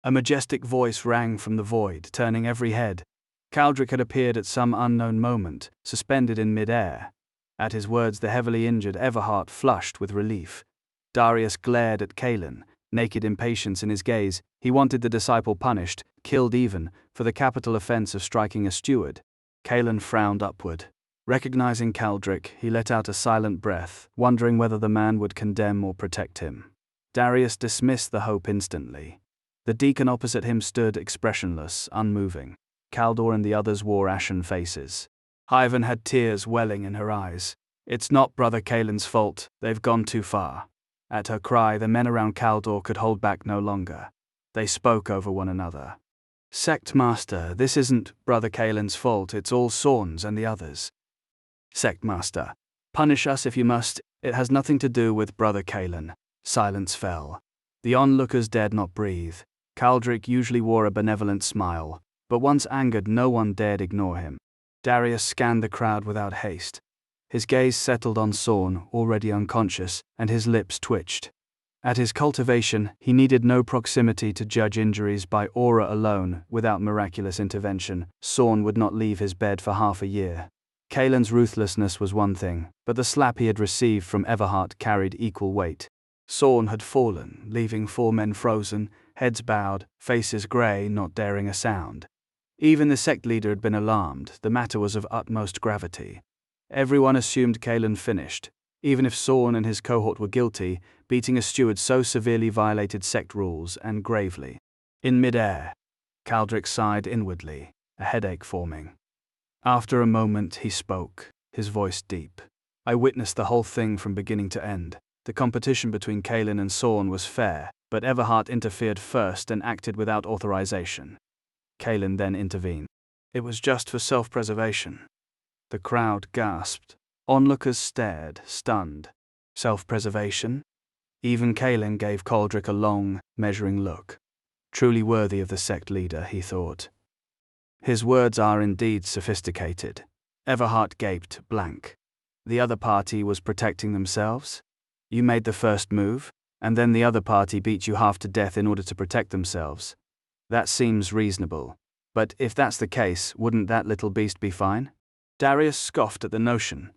A majestic voice rang from the void, turning every head. Caldric had appeared at some unknown moment, suspended in mid-air. At his words, the heavily injured Everhart flushed with relief. Darius glared at Kalen, naked impatience in his gaze. He wanted the disciple punished, killed even, for the capital offense of striking a steward. Kalen frowned upward. Recognizing Caldric, he let out a silent breath, wondering whether the man would condemn or protect him. Darius dismissed the hope instantly. The deacon opposite him stood expressionless, unmoving. Caldor and the others wore ashen faces. Hyven had tears welling in her eyes. "It's not Brother Kalen's fault, they've gone too far." At her cry, the men around Caldor could hold back no longer. They spoke over one another. "Sect Master, this isn't Brother Kalen's fault, it's all Sorn's and the others." "Sect Master, punish us if you must, it has nothing to do with Brother Kalen." Silence fell. The onlookers dared not breathe. Caldric usually wore a benevolent smile, but once angered no one dared ignore him. Darius scanned the crowd without haste. His gaze settled on Sorn, already unconscious, and his lips twitched. At his cultivation, he needed no proximity to judge injuries by aura alone. Without miraculous intervention, Sorn would not leave his bed for half a year. Kalen's ruthlessness was one thing, but the slap he had received from Everhart carried equal weight. Sorn had fallen, leaving 4 men frozen, heads bowed, faces grey, not daring a sound. Even the sect leader had been alarmed. The matter was of utmost gravity. Everyone assumed Kalen finished. Even if Sorn and his cohort were guilty, beating a steward so severely violated sect rules, and gravely. In mid-air, Caldric sighed inwardly, a headache forming. After a moment he spoke, his voice deep. "I witnessed the whole thing from beginning to end. The competition between Kalen and Sorn was fair, but Everhart interfered first and acted without authorization. Kalen then intervened. It was just for self-preservation." The crowd gasped. Onlookers stared, stunned. Self-preservation? Even Kalen gave Caldric a long, measuring look. Truly worthy of the sect leader, he thought. His words are indeed sophisticated. Everhart gaped, blank. The other party was protecting themselves? You made the first move, and then the other party beat you half to death in order to protect themselves. That seems reasonable. But if that's the case, wouldn't that little beast be fine? Darius scoffed at the notion.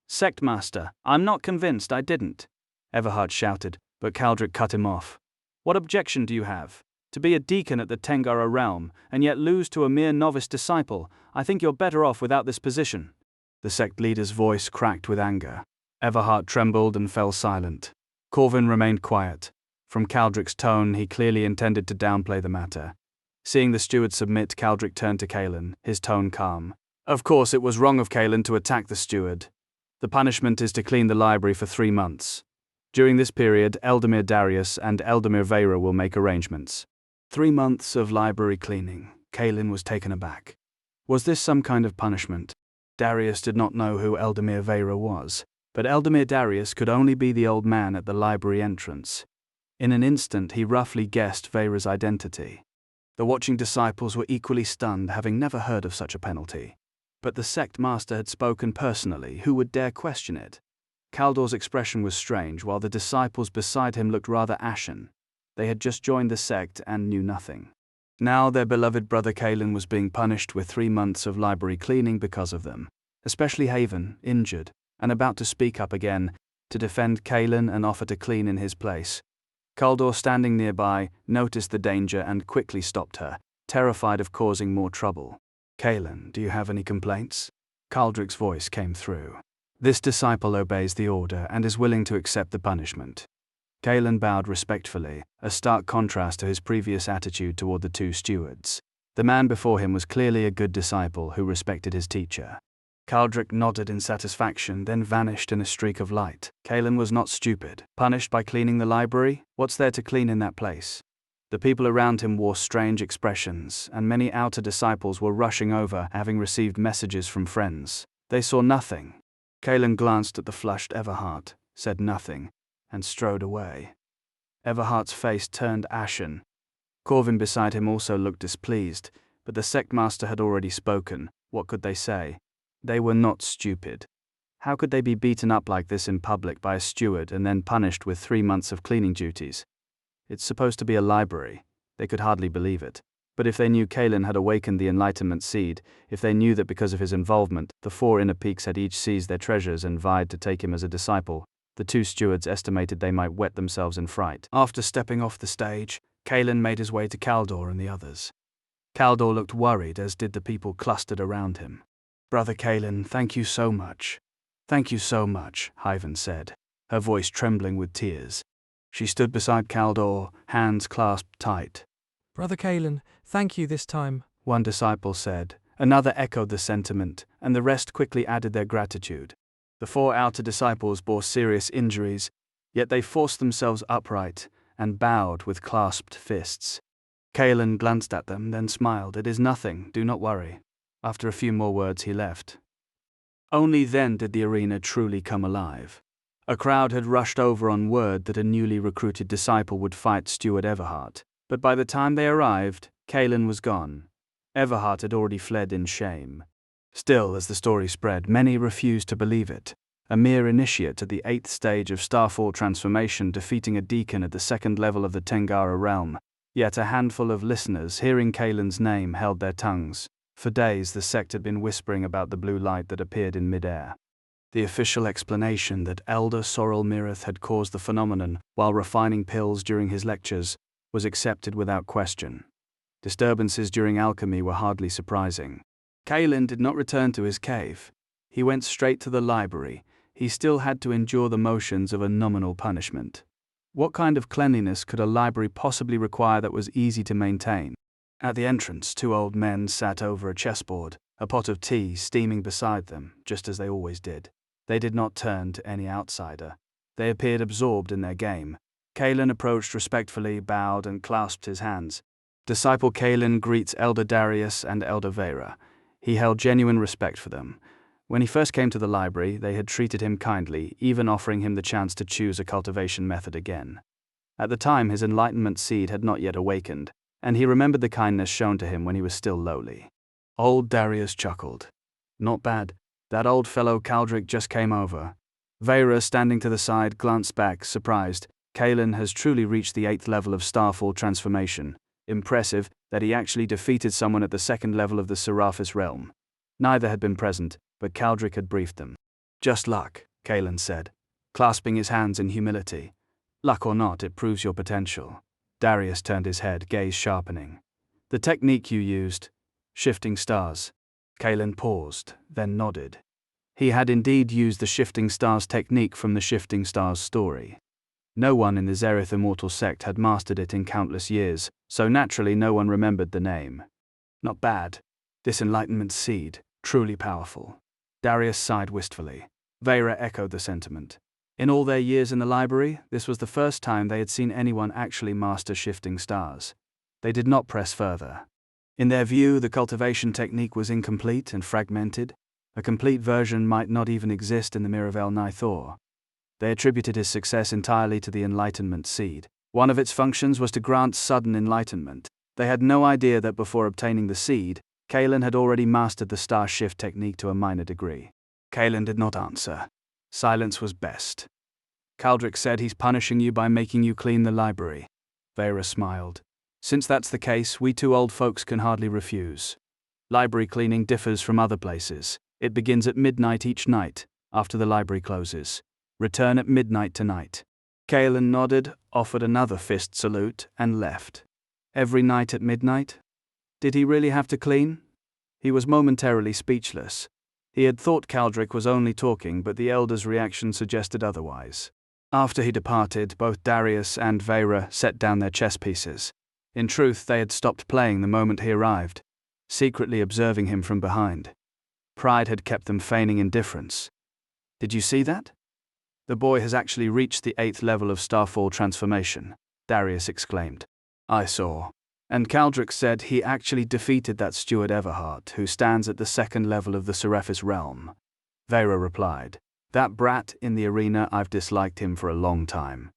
"Sect Master, I'm not convinced I didn't," Everhart shouted, but Caldric cut him off. "What objection do you have? To be a deacon at the Tengara realm, and yet lose to a mere novice disciple, I think you're better off without this position." The sect leader's voice cracked with anger. Everhart trembled and fell silent. Corvin remained quiet. From Caldric's tone, he clearly intended to downplay the matter. Seeing the steward submit, Caldric turned to Kalen, his tone calm. "Of course it was wrong of Kalen to attack the steward. The punishment is to clean the library for 3 months. During this period, Eldamir Darius and Eldamir Vera will make arrangements." 3 months of library cleaning. Kalen was taken aback. Was this some kind of punishment? Darius did not know who Eldamir Vera was, but Eldamir Darius could only be the old man at the library entrance. In an instant he roughly guessed Vera's identity. The watching disciples were equally stunned, having never heard of such a penalty. But the sect master had spoken personally, who would dare question it? Caldor's expression was strange, while the disciples beside him looked rather ashen. They had just joined the sect and knew nothing. Now their beloved brother Kalen was being punished with 3 months of library cleaning because of them. Especially Haven, injured, and about to speak up again, to defend Kalen and offer to clean in his place. Caldor, standing nearby, noticed the danger and quickly stopped her, terrified of causing more trouble. "Kalen, do you have any complaints?" Caldric's voice came through. "This disciple obeys the order and is willing to accept the punishment." Kalen bowed respectfully, a stark contrast to his previous attitude toward the 2 stewards. The man before him was clearly a good disciple who respected his teacher. Caldric nodded in satisfaction, then vanished in a streak of light. Kalen was not stupid. Punished by cleaning the library? What's there to clean in that place? The people around him wore strange expressions, and many outer disciples were rushing over, having received messages from friends. They saw nothing. Kalen glanced at the flushed Everhart, said nothing, and strode away. Everhart's face turned ashen. Corvin beside him also looked displeased, but the sect master had already spoken. What could they say? They were not stupid. How could they be beaten up like this in public by a steward and then punished with 3 months of cleaning duties? It's supposed to be a library. They could hardly believe it. But if they knew Kalen had awakened the enlightenment seed, if they knew that because of his involvement, the 4 inner peaks had each seized their treasures and vied to take him as a disciple, the 2 stewards estimated they might wet themselves in fright. After stepping off the stage, Kalen made his way to Kaldor and the others. Kaldor looked worried, as did the people clustered around him. "Brother Kalen, thank you so much." "Thank you so much," Hyven said, her voice trembling with tears. She stood beside Kaldor, hands clasped tight. "Brother Kalen, thank you this time," one disciple said. Another echoed the sentiment, and the rest quickly added their gratitude. The 4 outer disciples bore serious injuries, yet they forced themselves upright and bowed with clasped fists. Kalen glanced at them, then smiled. "It is nothing, do not worry." After a few more words, he left. Only then did the arena truly come alive. A crowd had rushed over on word that a newly recruited disciple would fight Steward Everhart, but by the time they arrived, Kalen was gone. Everhart had already fled in shame. Still, as the story spread, many refused to believe it. A mere initiate at the 8th stage of Starfall transformation defeating a deacon at the 2nd level of the Tengara realm. Yet a handful of listeners, hearing Kalen's name, held their tongues. For days the sect had been whispering about the blue light that appeared in midair. The official explanation that Elder Sorrel Mirith had caused the phenomenon while refining pills during his lectures was accepted without question. Disturbances during alchemy were hardly surprising. Kalen did not return to his cave. He went straight to the library. He still had to endure the motions of a nominal punishment. What kind of cleanliness could a library possibly require that was easy to maintain? At the entrance, 2 old men sat over a chessboard, a pot of tea steaming beside them, just as they always did. They did not turn to any outsider. They appeared absorbed in their game. Kalen approached respectfully, bowed, and clasped his hands. Disciple Kalen greets Elder Darius and Elder Vera. He held genuine respect for them. When he first came to the library, they had treated him kindly, even offering him the chance to choose a cultivation method again. At the time, his enlightenment seed had not yet awakened, and he remembered the kindness shown to him when he was still lowly. Old Darius chuckled. "Not bad. That old fellow Kaldric just came over." Vera, standing to the side, glanced back, surprised. Kalen has truly reached the 8th level of Starfall transformation. Impressive that he actually defeated someone at the 2nd level of the Seraphis realm. Neither had been present, but Kaldric had briefed them. "Just luck," Kalen said, clasping his hands in humility. "Luck or not, it proves your potential." Darius turned his head, gaze sharpening. "The technique you used, shifting stars." Kalen paused, then nodded. He had indeed used the shifting stars technique from the shifting stars story. No one in the Zerith Immortal sect had mastered it in countless years, so naturally no one remembered the name. "Not bad. This enlightenment seed, truly powerful." Darius sighed wistfully. Vera echoed the sentiment. In all their years in the library, this was the first time they had seen anyone actually master shifting stars. They did not press further. In their view, the cultivation technique was incomplete and fragmented. A complete version might not even exist in the Miravel Nithor. They attributed his success entirely to the enlightenment seed. One of its functions was to grant sudden enlightenment. They had no idea that before obtaining the seed, Kalen had already mastered the star shift technique to a minor degree. Kalen did not answer. Silence was best. "Kaldric said he's punishing you by making you clean the library." Vera smiled. "Since that's the case, we 2 old folks can hardly refuse. Library cleaning differs from other places. It begins at midnight each night, after the library closes. Return at midnight tonight." Kalen nodded, offered another fist salute, and left. Every night at midnight? Did he really have to clean? He was momentarily speechless. He had thought Kaldric was only talking, but the elder's reaction suggested otherwise. After he departed, both Darius and Vera set down their chess pieces. In truth, they had stopped playing the moment he arrived, secretly observing him from behind. Pride had kept them feigning indifference. "Did you see that? The boy has actually reached the 8th level of Starfall transformation," Darius exclaimed. "I saw. And Kaldric said he actually defeated that Steward Everhart, who stands at the 2nd level of the Seraphis realm." Vera replied. "That brat in the arena, I've disliked him for a long time."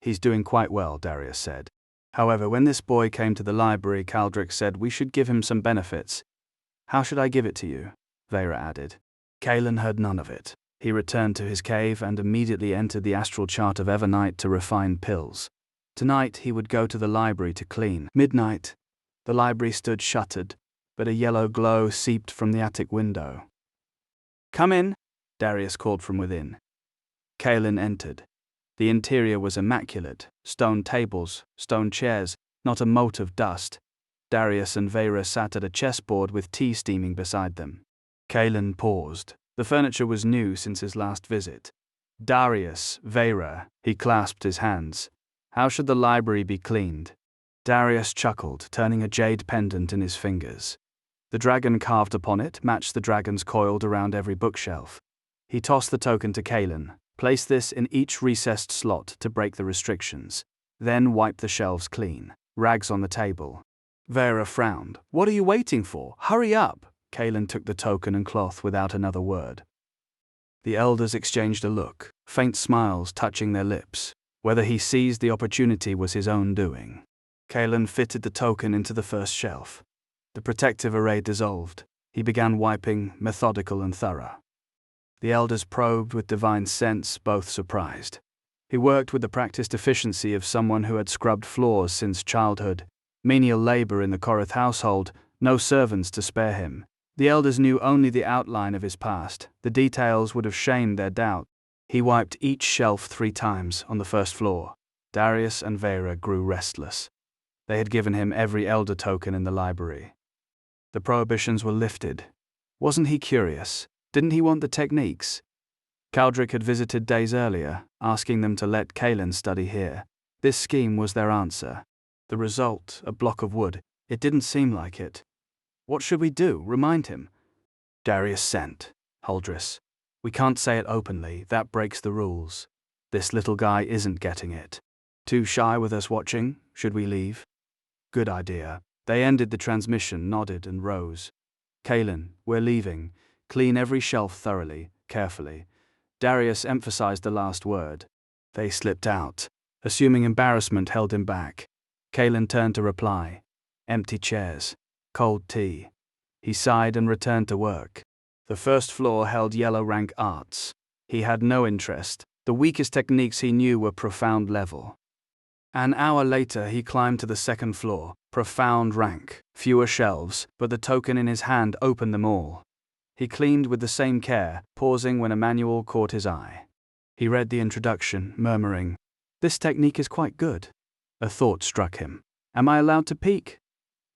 "He's doing quite well," Darius said. "However, when this boy came to the library, Kaldric said we should give him some benefits." "How should I give it to you?" Vera added. Kalen heard none of it. He returned to his cave and immediately entered the astral chart of Evernight to refine pills. Tonight he would go to the library to clean. Midnight. The library stood shuttered, but a yellow glow seeped from the attic window. "Come in," Darius called from within. Kaelin entered. The interior was immaculate: stone tables, stone chairs, not a mote of dust. Darius and Vera sat at a chessboard with tea steaming beside them. Kaelin paused. The furniture was new since his last visit. "Darius, Vera," he clasped his hands. "How should the library be cleaned?" Darius chuckled, turning a jade pendant in his fingers. The dragon carved upon it matched the dragons coiled around every bookshelf. He tossed the token to Kaelin. "Place this in each recessed slot to break the restrictions. Then wipe the shelves clean. Rags on the table." Vera frowned. "What are you waiting for? Hurry up!" Kaelin took the token and cloth without another word. The elders exchanged a look, faint smiles touching their lips. Whether he seized the opportunity was his own doing. Kaelin fitted the token into the first shelf. The protective array dissolved. He began wiping, methodical and thorough. The elders probed with divine sense, both surprised. He worked with the practiced efficiency of someone who had scrubbed floors since childhood. Menial labor in the Korath household, no servants to spare him. The elders knew only the outline of his past. The details would have shamed their doubt. He wiped each shelf 3 times on the first floor. Darius and Vera grew restless. They had given him every elder token in the library. The prohibitions were lifted. Wasn't he curious? Didn't he want the techniques? Caldric had visited days earlier, asking them to let Kaelin study here. This scheme was their answer. The result, a block of wood. It didn't seem like it. "What should we do? Remind him." Darius sent. "Huldris, we can't say it openly, that breaks the rules. This little guy isn't getting it. Too shy with us watching? Should we leave?" "Good idea." They ended the transmission, nodded and rose. "Kaelin, we're leaving. Clean every shelf thoroughly, carefully." Darius emphasized the last word. They slipped out. Assuming embarrassment held him back. Kaelin turned to reply. Empty chairs. Cold tea. He sighed and returned to work. The first floor held yellow rank arts. He had no interest. The weakest techniques he knew were profound level. An hour later he climbed to the second floor. Profound rank. Fewer shelves, but the token in his hand opened them all. He cleaned with the same care, pausing when a manual caught his eye. He read the introduction, murmuring, "This technique is quite good." A thought struck him. "Am I allowed to peek?"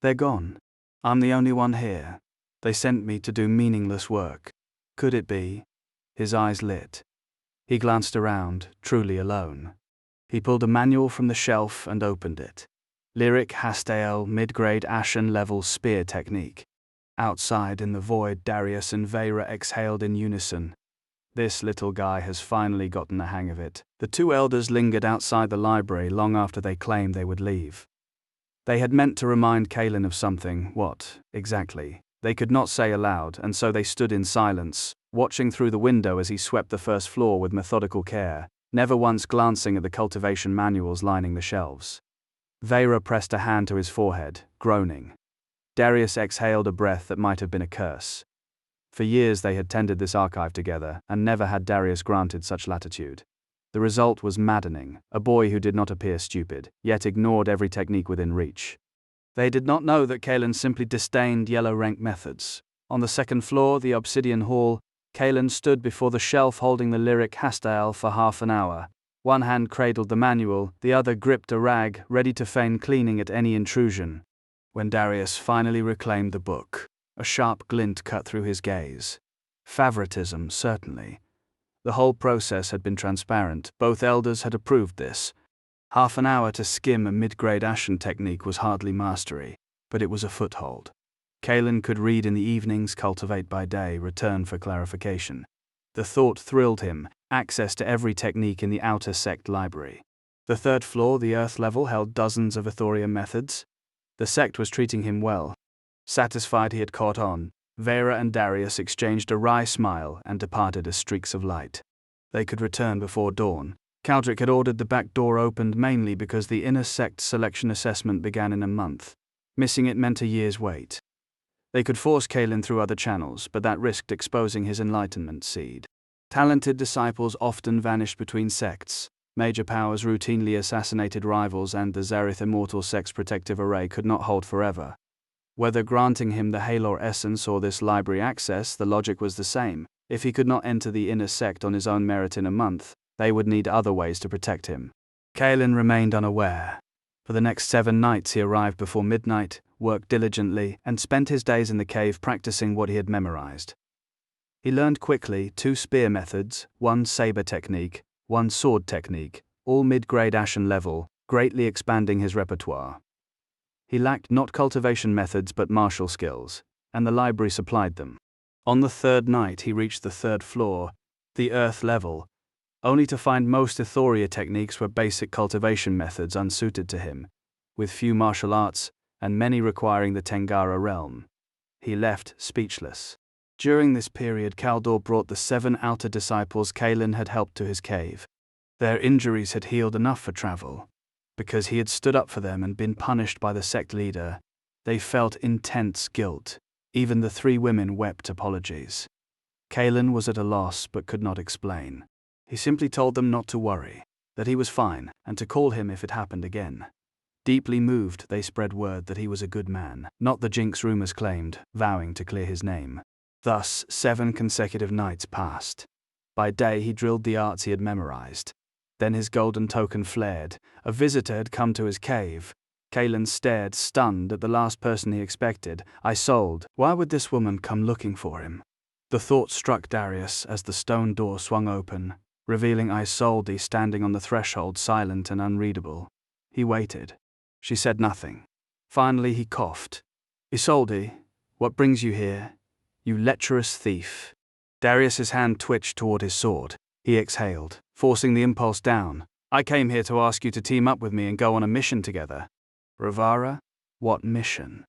"They're gone. I'm the only one here. They sent me to do meaningless work. Could it be?" His eyes lit. He glanced around, truly alone. He pulled a manual from the shelf and opened it. Lyric Hastael mid-grade Ashen level spear technique. Outside in the void, Darius and Vera exhaled in unison. This little guy has finally gotten the hang of it. The 2 elders lingered outside the library long after they claimed they would leave. They had meant to remind Kaelin of something. What, exactly? They could not say aloud, and so they stood in silence, watching through the window as he swept the first floor with methodical care, never once glancing at the cultivation manuals lining the shelves. Vera pressed a hand to his forehead, groaning. Darius exhaled a breath that might have been a curse. For years they had tended this archive together, and never had Darius granted such latitude. The result was maddening, a boy who did not appear stupid, yet ignored every technique within reach. They did not know that Kaelin simply disdained yellow rank methods. On the second floor, the obsidian hall, Kaelin stood before the shelf holding the lyric Hastael for half an hour. One hand cradled the manual, the other gripped a rag, ready to feign cleaning at any intrusion. When Darius finally reclaimed the book, a sharp glint cut through his gaze. Favoritism, certainly. The whole process had been transparent. Both elders had approved this. Half an hour to skim a mid-grade Ashen technique was hardly mastery, but it was a foothold. Kaelin could read in the evenings, cultivate by day, return for clarification. The thought thrilled him, access to every technique in the outer sect library. The third floor, the earth level, held dozens of Ithorian methods. The sect was treating him well. Satisfied he had caught on, Vera and Darius exchanged a wry smile and departed as streaks of light. They could return before dawn. Caldric had ordered the back door opened mainly because the inner sect selection assessment began in a month. Missing it meant a year's wait. They could force Kaelin through other channels, but that risked exposing his enlightenment seed. Talented disciples often vanished between sects. Major powers routinely assassinated rivals, and the Zareth Immortal Sex Protective Array could not hold forever. Whether granting him the Halor essence or this library access, the logic was the same. If he could not enter the inner sect on his own merit in a month, they would need other ways to protect him. Kaelin remained unaware. For the next 7 nights he arrived before midnight, worked diligently, and spent his days in the cave practicing what he had memorized. He learned quickly 2 spear methods, 1 saber technique, 1 sword technique, all mid-grade Ashen level, greatly expanding his repertoire. He lacked not cultivation methods but martial skills, and the library supplied them. On the 3rd night he reached the 3rd floor, the earth level, only to find most Ithoria techniques were basic cultivation methods unsuited to him, with few martial arts, and many requiring the Tengara realm. He left speechless. During this period Kaldor brought the 7 outer disciples Kaelin had helped to his cave. Their injuries had healed enough for travel. Because he had stood up for them and been punished by the sect leader, they felt intense guilt. Even the 3 women wept apologies. Kaelin was at a loss but could not explain. He simply told them not to worry, that he was fine, and to call him if it happened again. Deeply moved, they spread word that he was a good man, not the jinx rumors claimed, vowing to clear his name. Thus, 7 consecutive nights passed. By day he drilled the arts he had memorized. Then his golden token flared. A visitor had come to his cave. Kaelin stared, stunned, at the last person he expected. Isolde. Why would this woman come looking for him? The thought struck Darius as the stone door swung open, revealing Isolde standing on the threshold, silent and unreadable. He waited. She said nothing. Finally he coughed. Isolde, what brings you here? You lecherous thief. Darius's hand twitched toward his sword. He exhaled, forcing the impulse down. I came here to ask you to team up with me and go on a mission together. Rivara? What mission?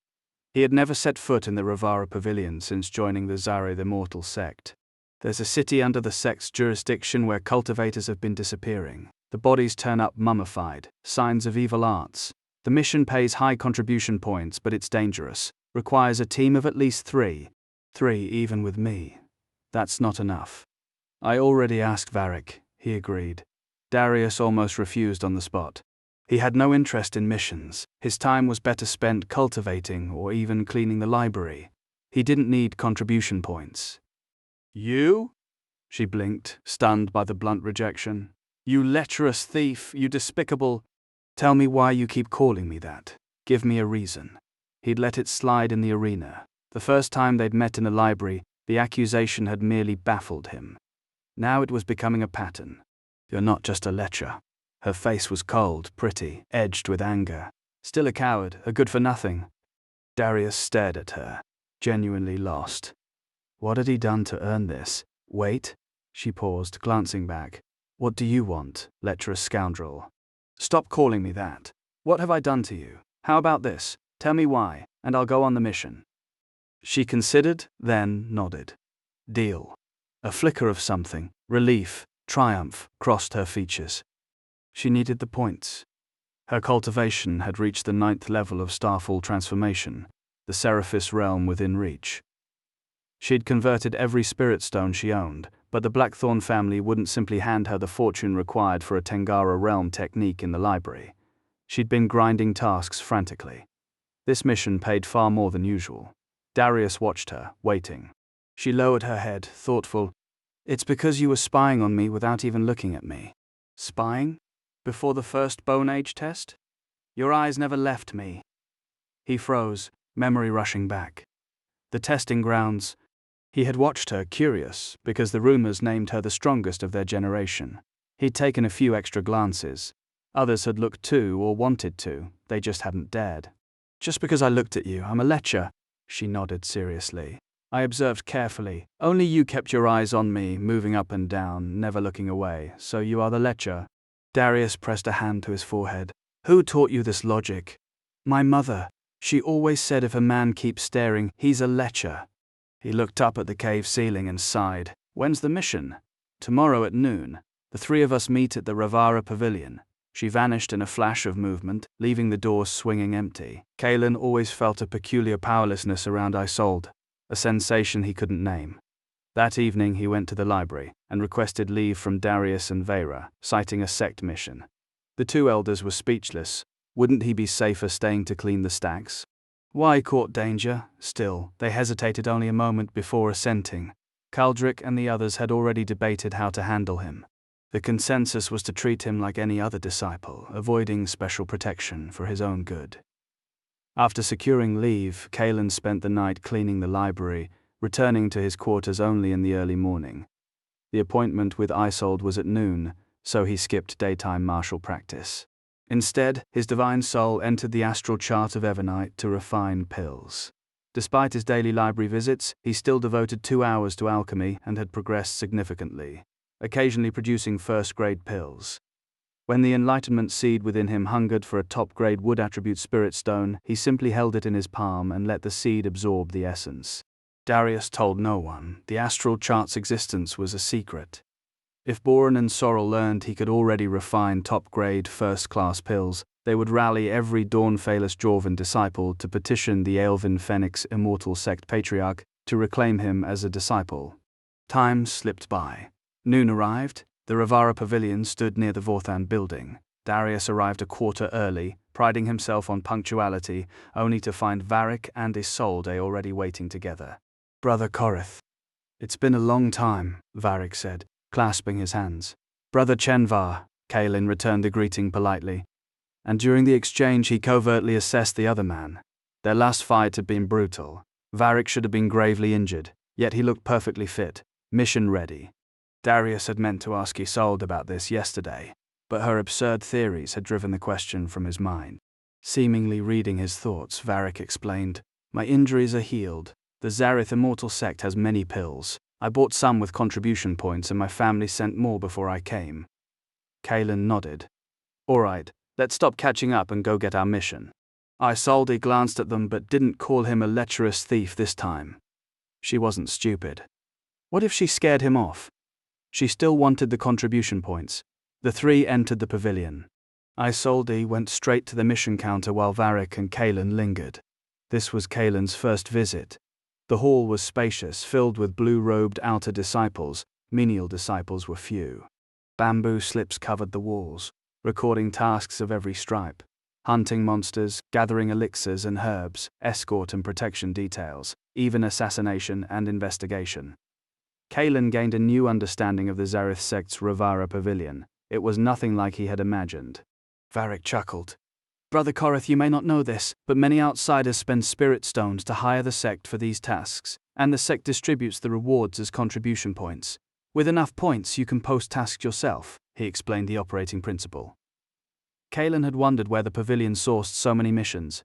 He had never set foot in the Rivara pavilion since joining the Zareth Immortal sect. There's a city under the sect's jurisdiction where cultivators have been disappearing. The bodies turn up mummified, signs of evil arts. The mission pays high contribution points, but it's dangerous. Requires a team of at least 3. 3 even with me. That's not enough. I already asked Varric, he agreed. Darius almost refused on the spot. He had no interest in missions. His time was better spent cultivating or even cleaning the library. He didn't need contribution points. You? She blinked, stunned by the blunt rejection. You lecherous thief, you despicable. Tell me why you keep calling me that. Give me a reason. He'd let it slide in the arena. The first time they'd met in the library, the accusation had merely baffled him. Now it was becoming a pattern. You're not just a lecher. Her face was cold, pretty, edged with anger. Still a coward, a good-for-nothing. Darius stared at her, genuinely lost. What had he done to earn this? Wait. She paused, glancing back. What do you want, lecherous scoundrel? Stop calling me that. What have I done to you? How about this? Tell me why, and I'll go on the mission. She considered, then nodded. Deal. A flicker of something, relief, triumph, crossed her features. She needed the points. Her cultivation had reached the 9th level of Starfall transformation, the Seraphis realm within reach. She'd converted every spirit stone she owned, but the Blackthorn family wouldn't simply hand her the fortune required for a Tengara realm technique in the library. She'd been grinding tasks frantically. This mission paid far more than usual. Darius watched her, waiting. She lowered her head, thoughtful. It's because you were spying on me without even looking at me. Spying? Before the first Bone Age test? Your eyes never left me. He froze, memory rushing back. The testing grounds. He had watched her, curious, because the rumors named her the strongest of their generation. He'd taken a few extra glances. Others had looked too, or wanted to, they just hadn't dared. Just because I looked at you, I'm a lecher. She nodded seriously. I observed carefully. Only you kept your eyes on me, moving up and down, never looking away, so you are the lecher. Darius pressed a hand to his forehead. Who taught you this logic? My mother. She always said if a man keeps staring, he's a lecher. He looked up at the cave ceiling and sighed. When's the mission? Tomorrow at noon. The 3 of us meet at the Rivara pavilion. She vanished in a flash of movement, leaving the door swinging empty. Kaelin always felt a peculiar powerlessness around Isolde, a sensation he couldn't name. That evening he went to the library and requested leave from Darius and Vera, citing a sect mission. The two elders were speechless. Wouldn't he be safer staying to clean the stacks? Why court danger? Still, they hesitated only a moment before assenting. Caldric and the others had already debated how to handle him. The consensus was to treat him like any other disciple, avoiding special protection for his own good. After securing leave, Kalen spent the night cleaning the library, returning to his quarters only in the early morning. The appointment with Isolde was at noon, so he skipped daytime martial practice. Instead, his divine soul entered the astral chart of Evernite to refine pills. Despite his daily library visits, he still devoted 2 hours to alchemy and had progressed significantly, occasionally producing first-grade pills. When the enlightenment seed within him hungered for a top-grade wood attribute spirit stone, he simply held it in his palm and let the seed absorb the essence. Darius told no one. The astral chart's existence was a secret. If Boren and Sorrel learned he could already refine top-grade, first-class pills, they would rally every Dawn-Phalos Jorvan disciple to petition the Aelvin Phoenix Immortal Sect Patriarch to reclaim him as a disciple. Time slipped by. Noon arrived. The Rivara Pavilion stood near the Vorthan building. Darius arrived a quarter early, priding himself on punctuality, only to find Varric and Isolde already waiting together. "Brother Korith." "It's been a long time," Varric said, clasping his hands. "Brother Chenvar," Kalen returned the greeting politely. And during the exchange he covertly assessed the other man. Their last fight had been brutal. Varric should have been gravely injured, yet he looked perfectly fit, mission ready. Darius had meant to ask Isolde about this yesterday, but her absurd theories had driven the question from his mind. Seemingly reading his thoughts, Varric explained, "My injuries are healed. The Zareth Immortal Sect has many pills. I bought some with contribution points and my family sent more before I came." Kalen nodded. "All right, let's stop catching up and go get our mission." Isolde glanced at them but didn't call him a lecherous thief this time. She wasn't stupid. What if she scared him off? She still wanted the contribution points. The three entered the pavilion. Isolde went straight to the mission counter while Varric and Kalen lingered. This was Kalen's first visit. The hall was spacious, filled with blue-robed outer disciples. Menial disciples were few. Bamboo slips covered the walls, recording tasks of every stripe: hunting monsters, gathering elixirs and herbs, escort and protection details, even assassination and investigation. Kalen gained a new understanding of the Zareth sect's Rivara Pavilion. It was nothing like he had imagined. Varric chuckled. "Brother Korith, you may not know this, but many outsiders spend spirit stones to hire the sect for these tasks, and the sect distributes the rewards as contribution points. With enough points you can post tasks yourself," he explained the operating principle. Kalen had wondered where the pavilion sourced so many missions.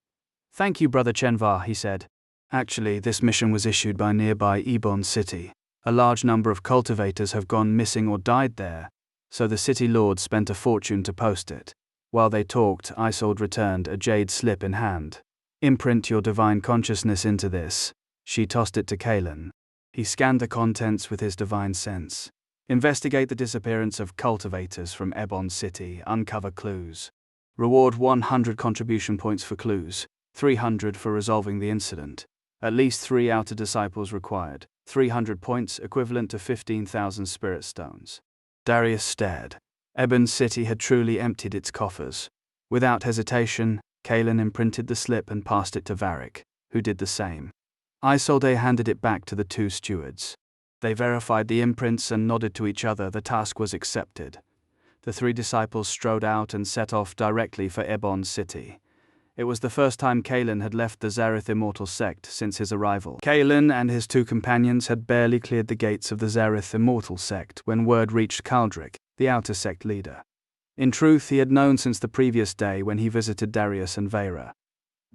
"Thank you, Brother Chenvar," he said. "Actually, this mission was issued by nearby Ebon City. A large number of cultivators have gone missing or died there, so the city lord spent a fortune to post it." While they talked, Isolde returned, a jade slip in hand. "Imprint your divine consciousness into this." She tossed it to Kalen. He scanned the contents with his divine sense. "Investigate the disappearance of cultivators from Ebon City, uncover clues. Reward 100 contribution points for clues, 300 for resolving the incident. At least 3 outer disciples required, 300 points equivalent to 15,000 spirit stones." Darius stared. Ebon City had truly emptied its coffers. Without hesitation, Kalen imprinted the slip and passed it to Varric, who did the same. Isolde handed it back to the two stewards. They verified the imprints and nodded to each other. The task was accepted. The 3 disciples strode out and set off directly for Ebon City. It was the first time Kalen had left the Zareth Immortal Sect since his arrival. Kalen and his 2 companions had barely cleared the gates of the Zareth Immortal Sect when word reached Caldric, the outer sect leader. In truth, he had known since the previous day when he visited Darius and Vera.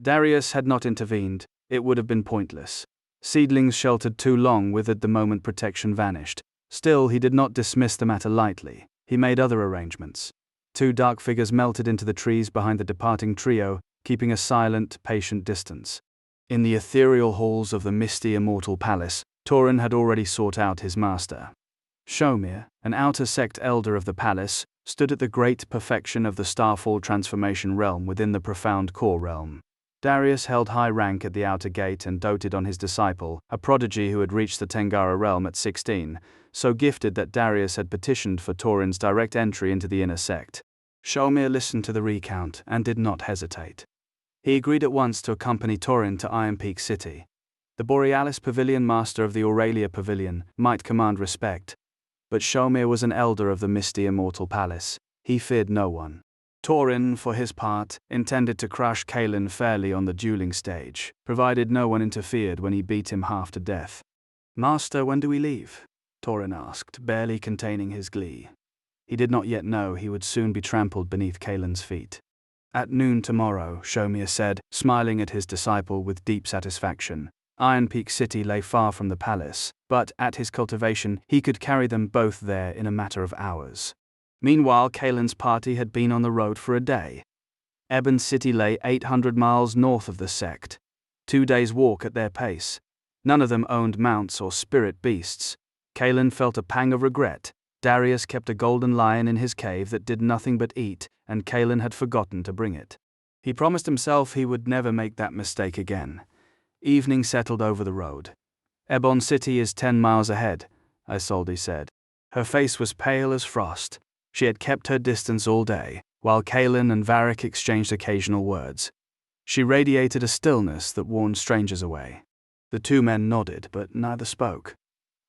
Darius had not intervened. It would have been pointless. Seedlings sheltered too long withered the moment protection vanished. Still, he did not dismiss the matter lightly. He made other arrangements. 2 dark figures melted into the trees behind the departing trio, keeping a silent, patient distance. In the ethereal halls of the misty immortal palace, Tauren had already sought out his master. Shomir, an outer sect elder of the palace, stood at the great perfection of the Starfall transformation realm within the profound core realm. Darius held high rank at the outer gate and doted on his disciple, a prodigy who had reached the Tengara realm at 16, so gifted that Darius had petitioned for Taurin's direct entry into the inner sect. Sholmir listened to the recount and did not hesitate. He agreed at once to accompany Taurin to Iron Peak City. The Borealis Pavilion master of the Aurelia Pavilion might command respect, but Sholmir was an elder of the misty immortal palace. He feared no one. Taurin, for his part, intended to crush Kaelin fairly on the dueling stage, provided no one interfered when he beat him half to death. "Master, when do we leave?" Taurin asked, barely containing his glee. He did not yet know he would soon be trampled beneath Kaelin's feet. "At noon tomorrow," Sholmir said, smiling at his disciple with deep satisfaction. Iron Peak City lay far from the palace, but at his cultivation he could carry them both there in a matter of hours. Meanwhile, Kaelin's party had been on the road for a day. Ebon City lay 800 miles north of the sect. 2 days' walk at their pace. None of them owned mounts or spirit beasts. Kaelin felt a pang of regret. Darius kept a golden lion in his cave that did nothing but eat, and Kaelin had forgotten to bring it. He promised himself he would never make that mistake again. Evening settled over the road. "Ebon City is 10 miles ahead," Isolde said. Her face was pale as frost. She had kept her distance all day, while Kaelin and Varric exchanged occasional words. She radiated a stillness that warned strangers away. The two men nodded, but neither spoke.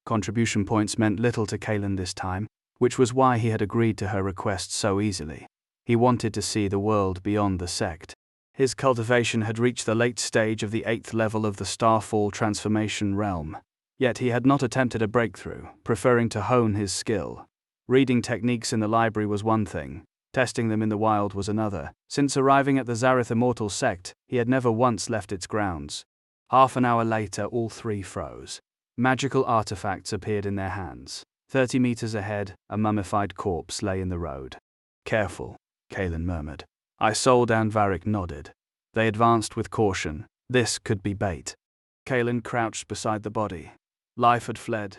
Contribution points meant little to Kaelin this time, which was why he had agreed to her request so easily. He wanted to see the world beyond the sect. His cultivation had reached the late stage of the 8th level of the Starfall transformation realm. Yet he had not attempted a breakthrough, preferring to hone his skill. Reading techniques in the library was one thing, testing them in the wild was another. Since arriving at the Zareth Immortal sect, he had never once left its grounds. Half an hour later, all three froze. Magical artifacts appeared in their hands. 30 meters ahead, a mummified corpse lay in the road. "Careful," Kaelin murmured. Isolde and Varric nodded. They advanced with caution. This could be bait. Kaelin crouched beside the body. Life had fled,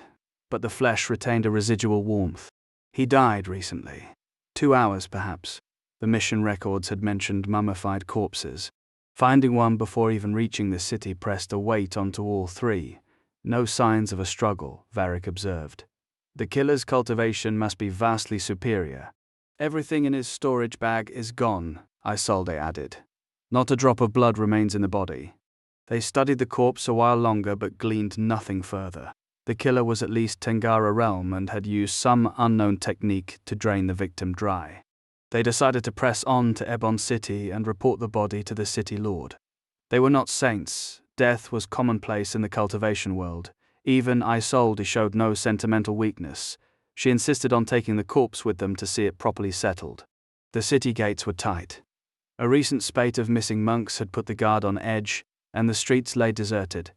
but the flesh retained a residual warmth. He died recently. 2 hours, perhaps. The mission records had mentioned mummified corpses. Finding one before even reaching the city pressed a weight onto all three. No signs of a struggle, Varric observed. The killer's cultivation must be vastly superior. "Everything in his storage bag is gone," Isolde added. "Not a drop of blood remains in the body." They studied the corpse a while longer but gleaned nothing further. The killer was at least Tengara realm and had used some unknown technique to drain the victim dry. They decided to press on to Ebon City and report the body to the city lord. They were not saints. Death was commonplace in the cultivation world. Even Isolde showed no sentimental weakness. She insisted on taking the corpse with them to see it properly settled. The city gates were tight. A recent spate of missing monks had put the guard on edge, and the streets lay deserted.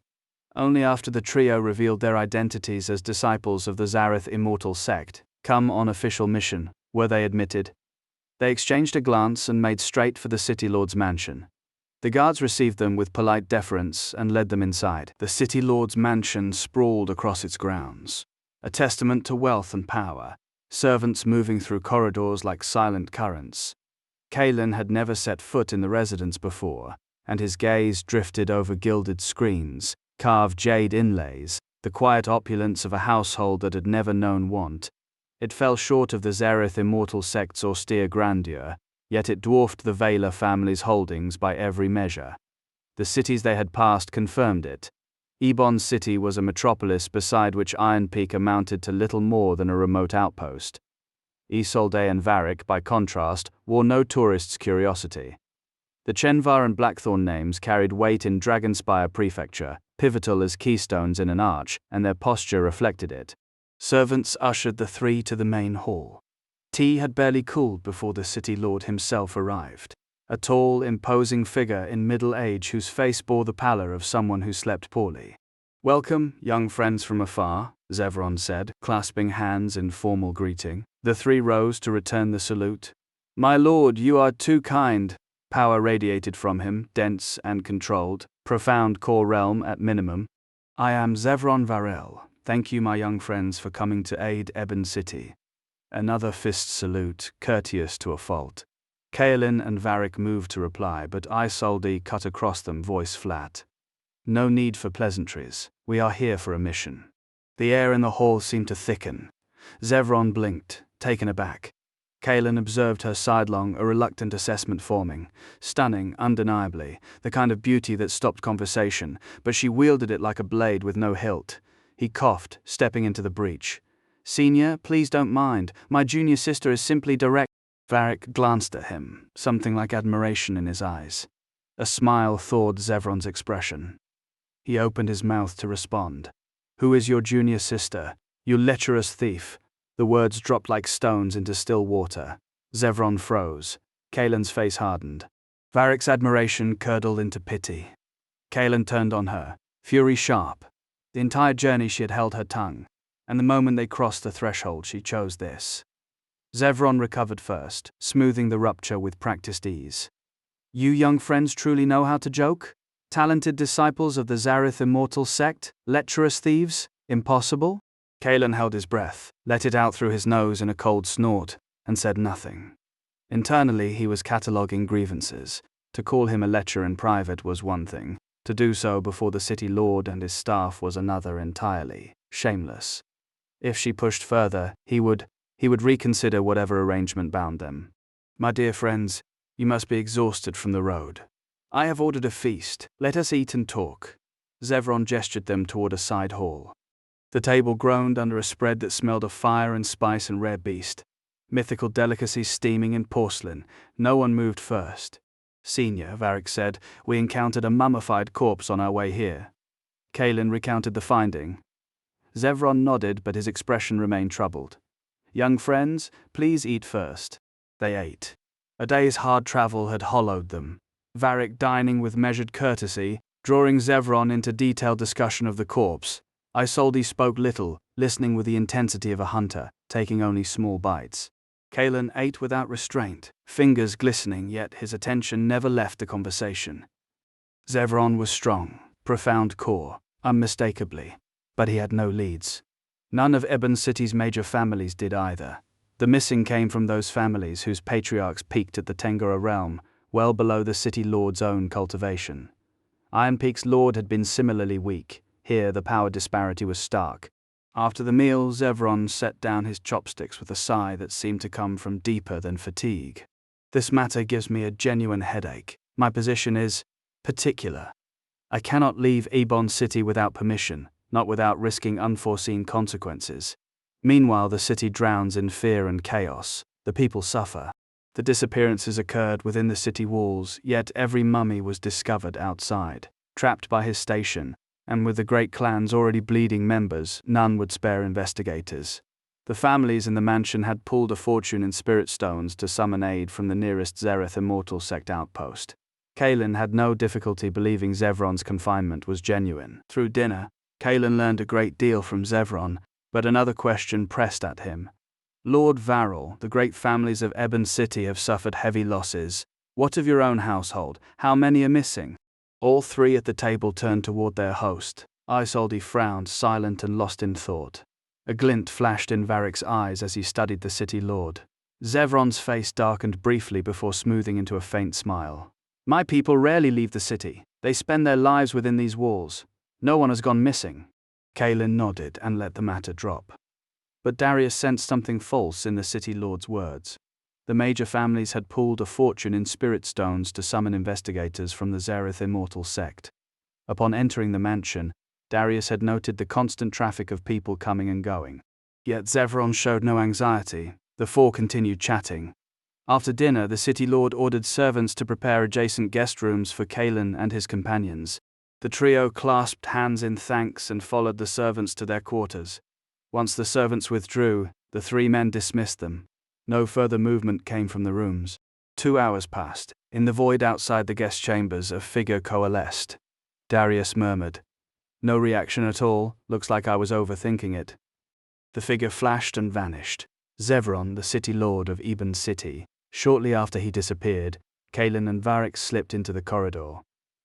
Only after the trio revealed their identities as disciples of the Zareth Immortal sect, come on official mission, were they admitted. They exchanged a glance and made straight for the city lord's mansion. The guards received them with polite deference and led them inside. The city lord's mansion sprawled across its grounds, a testament to wealth and power, servants moving through corridors like silent currents. Kaelin had never set foot in the residence before, and his gaze drifted over gilded screens, carved jade inlays, the quiet opulence of a household that had never known want. It fell short of the Zareth Immortal sect's austere grandeur, yet it dwarfed the Valar family's holdings by every measure. The cities they had passed confirmed it. Ebon City was a metropolis beside which Iron Peak amounted to little more than a remote outpost. Isolde and Varric, by contrast, wore no tourist's curiosity. The Chenvar and Blackthorn names carried weight in Dragonspire Prefecture, pivotal as keystones in an arch, and their posture reflected it. Servants ushered the three to the main hall. Tea had barely cooled before the city lord himself arrived. A tall, imposing figure in middle age whose face bore the pallor of someone who slept poorly. "Welcome, young friends from afar," Zevron said, clasping hands in formal greeting. The three rose to return the salute. "My lord, you are too kind." Power radiated from him, dense and controlled, profound core realm at minimum. "I am Zevron Varel. Thank you, my young friends, for coming to aid Ebon City." Another fist salute, courteous to a fault. Kaelin and Varric moved to reply, but Isolde cut across them, voice flat. No need for pleasantries. We are here for a mission. The air in the hall seemed to thicken. Zevron blinked, taken aback. Kaelin observed her sidelong, a reluctant assessment forming. Stunning, undeniably, the kind of beauty that stopped conversation, but she wielded it like a blade with no hilt. He coughed, stepping into the breach. Senior, please don't mind. My junior sister is simply direct. Varric glanced at him, something like admiration in his eyes. A smile thawed Zevron's expression. He opened his mouth to respond. Who is your junior sister? You lecherous thief. The words dropped like stones into still water. Zevron froze. Kaelin's face hardened. Varric's admiration curdled into pity. Kaelin turned on her, fury sharp. The entire journey she had held her tongue, and the moment they crossed the threshold she chose this. Zevron recovered first, smoothing the rupture with practiced ease. You young friends truly know how to joke? Talented disciples of the Zareth immortal sect? Lecherous thieves? Impossible? Kaelin held his breath, let it out through his nose in a cold snort, and said nothing. Internally he was cataloguing grievances. To call him a lecher in private was one thing. To do so before the city lord and his staff was another entirely. Shameless. If she pushed further, he would reconsider whatever arrangement bound them. My dear friends, you must be exhausted from the road. I have ordered a feast. Let us eat and talk. Zevron gestured them toward a side hall. The table groaned under a spread that smelled of fire and spice and rare beast. Mythical delicacies steaming in porcelain. No one moved first. Senior, Varric said, we encountered a mummified corpse on our way here. Kaelin recounted the finding. Zevron nodded, but his expression remained troubled. Young friends, please eat first. They ate. A day's hard travel had hollowed them. Varric dining with measured courtesy, drawing Zevron into detailed discussion of the corpse. Isolde spoke little, listening with the intensity of a hunter, taking only small bites. Kaelin ate without restraint, fingers glistening, yet his attention never left the conversation. Zevron was strong, profound core, unmistakably, but he had no leads. None of Ebon City's major families did either. The missing came from those families whose patriarchs peaked at the Tengara realm, well below the city lord's own cultivation. Iron Peak's lord had been similarly weak. Here the power disparity was stark. After the meal, Zevron set down his chopsticks with a sigh that seemed to come from deeper than fatigue. This matter gives me a genuine headache. My position is particular. I cannot leave Ebon City without permission, not without risking unforeseen consequences. Meanwhile, the city drowns in fear and chaos. The people suffer. The disappearances occurred within the city walls, yet every mummy was discovered outside. Trapped by his station, and with the great clan's already bleeding members, none would spare investigators. The families in the mansion had pooled a fortune in spirit stones to summon aid from the nearest Zareth immortal sect outpost. Kaelin had no difficulty believing Zevron's confinement was genuine. Through dinner, Kaelin learned a great deal from Zevron, but another question pressed at him. Lord Varrel, the great families of Ebon City have suffered heavy losses. What of your own household? How many are missing? All three at the table turned toward their host. Isolde frowned, silent and lost in thought. A glint flashed in Varric's eyes as he studied the city lord. Zevron's face darkened briefly before smoothing into a faint smile. My people rarely leave the city. They spend their lives within these walls. No one has gone missing. Kaelin nodded and let the matter drop. But Darius sensed something false in the city lord's words. The major families had pooled a fortune in spirit stones to summon investigators from the Zareth immortal sect. Upon entering the mansion, Darius had noted the constant traffic of people coming and going. Yet Zevron showed no anxiety. The four continued chatting. After dinner, the city lord ordered servants to prepare adjacent guest rooms for Kaelin and his companions. The trio clasped hands in thanks and followed the servants to their quarters. Once the servants withdrew, the three men dismissed them. No further movement came from the rooms. 2 hours passed. In the void outside the guest chambers, a figure coalesced. Darius murmured, "No reaction at all, looks like I was overthinking it." The figure flashed and vanished. Zevron, the city lord of Ebon City. Shortly after he disappeared, Kaelin and Varric slipped into the corridor.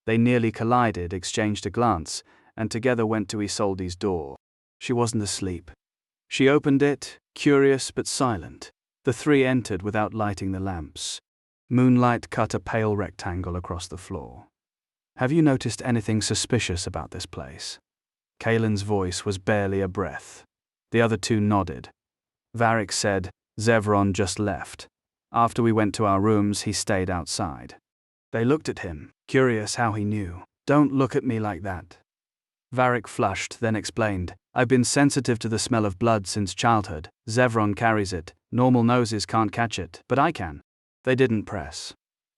They nearly collided, exchanged a glance, and together went to Isolde's door. She wasn't asleep. She opened it, curious but silent. The three entered without lighting the lamps. Moonlight cut a pale rectangle across the floor. Have you noticed anything suspicious about this place? Kaelin's voice was barely a breath. The other two nodded. Varric said, Zevron just left. After we went to our rooms, he stayed outside. They looked at him, curious how he knew. Don't look at me like that. Varric flushed, then explained, I've been sensitive to the smell of blood since childhood. Zevron carries it. Normal noses can't catch it, but I can. They didn't press.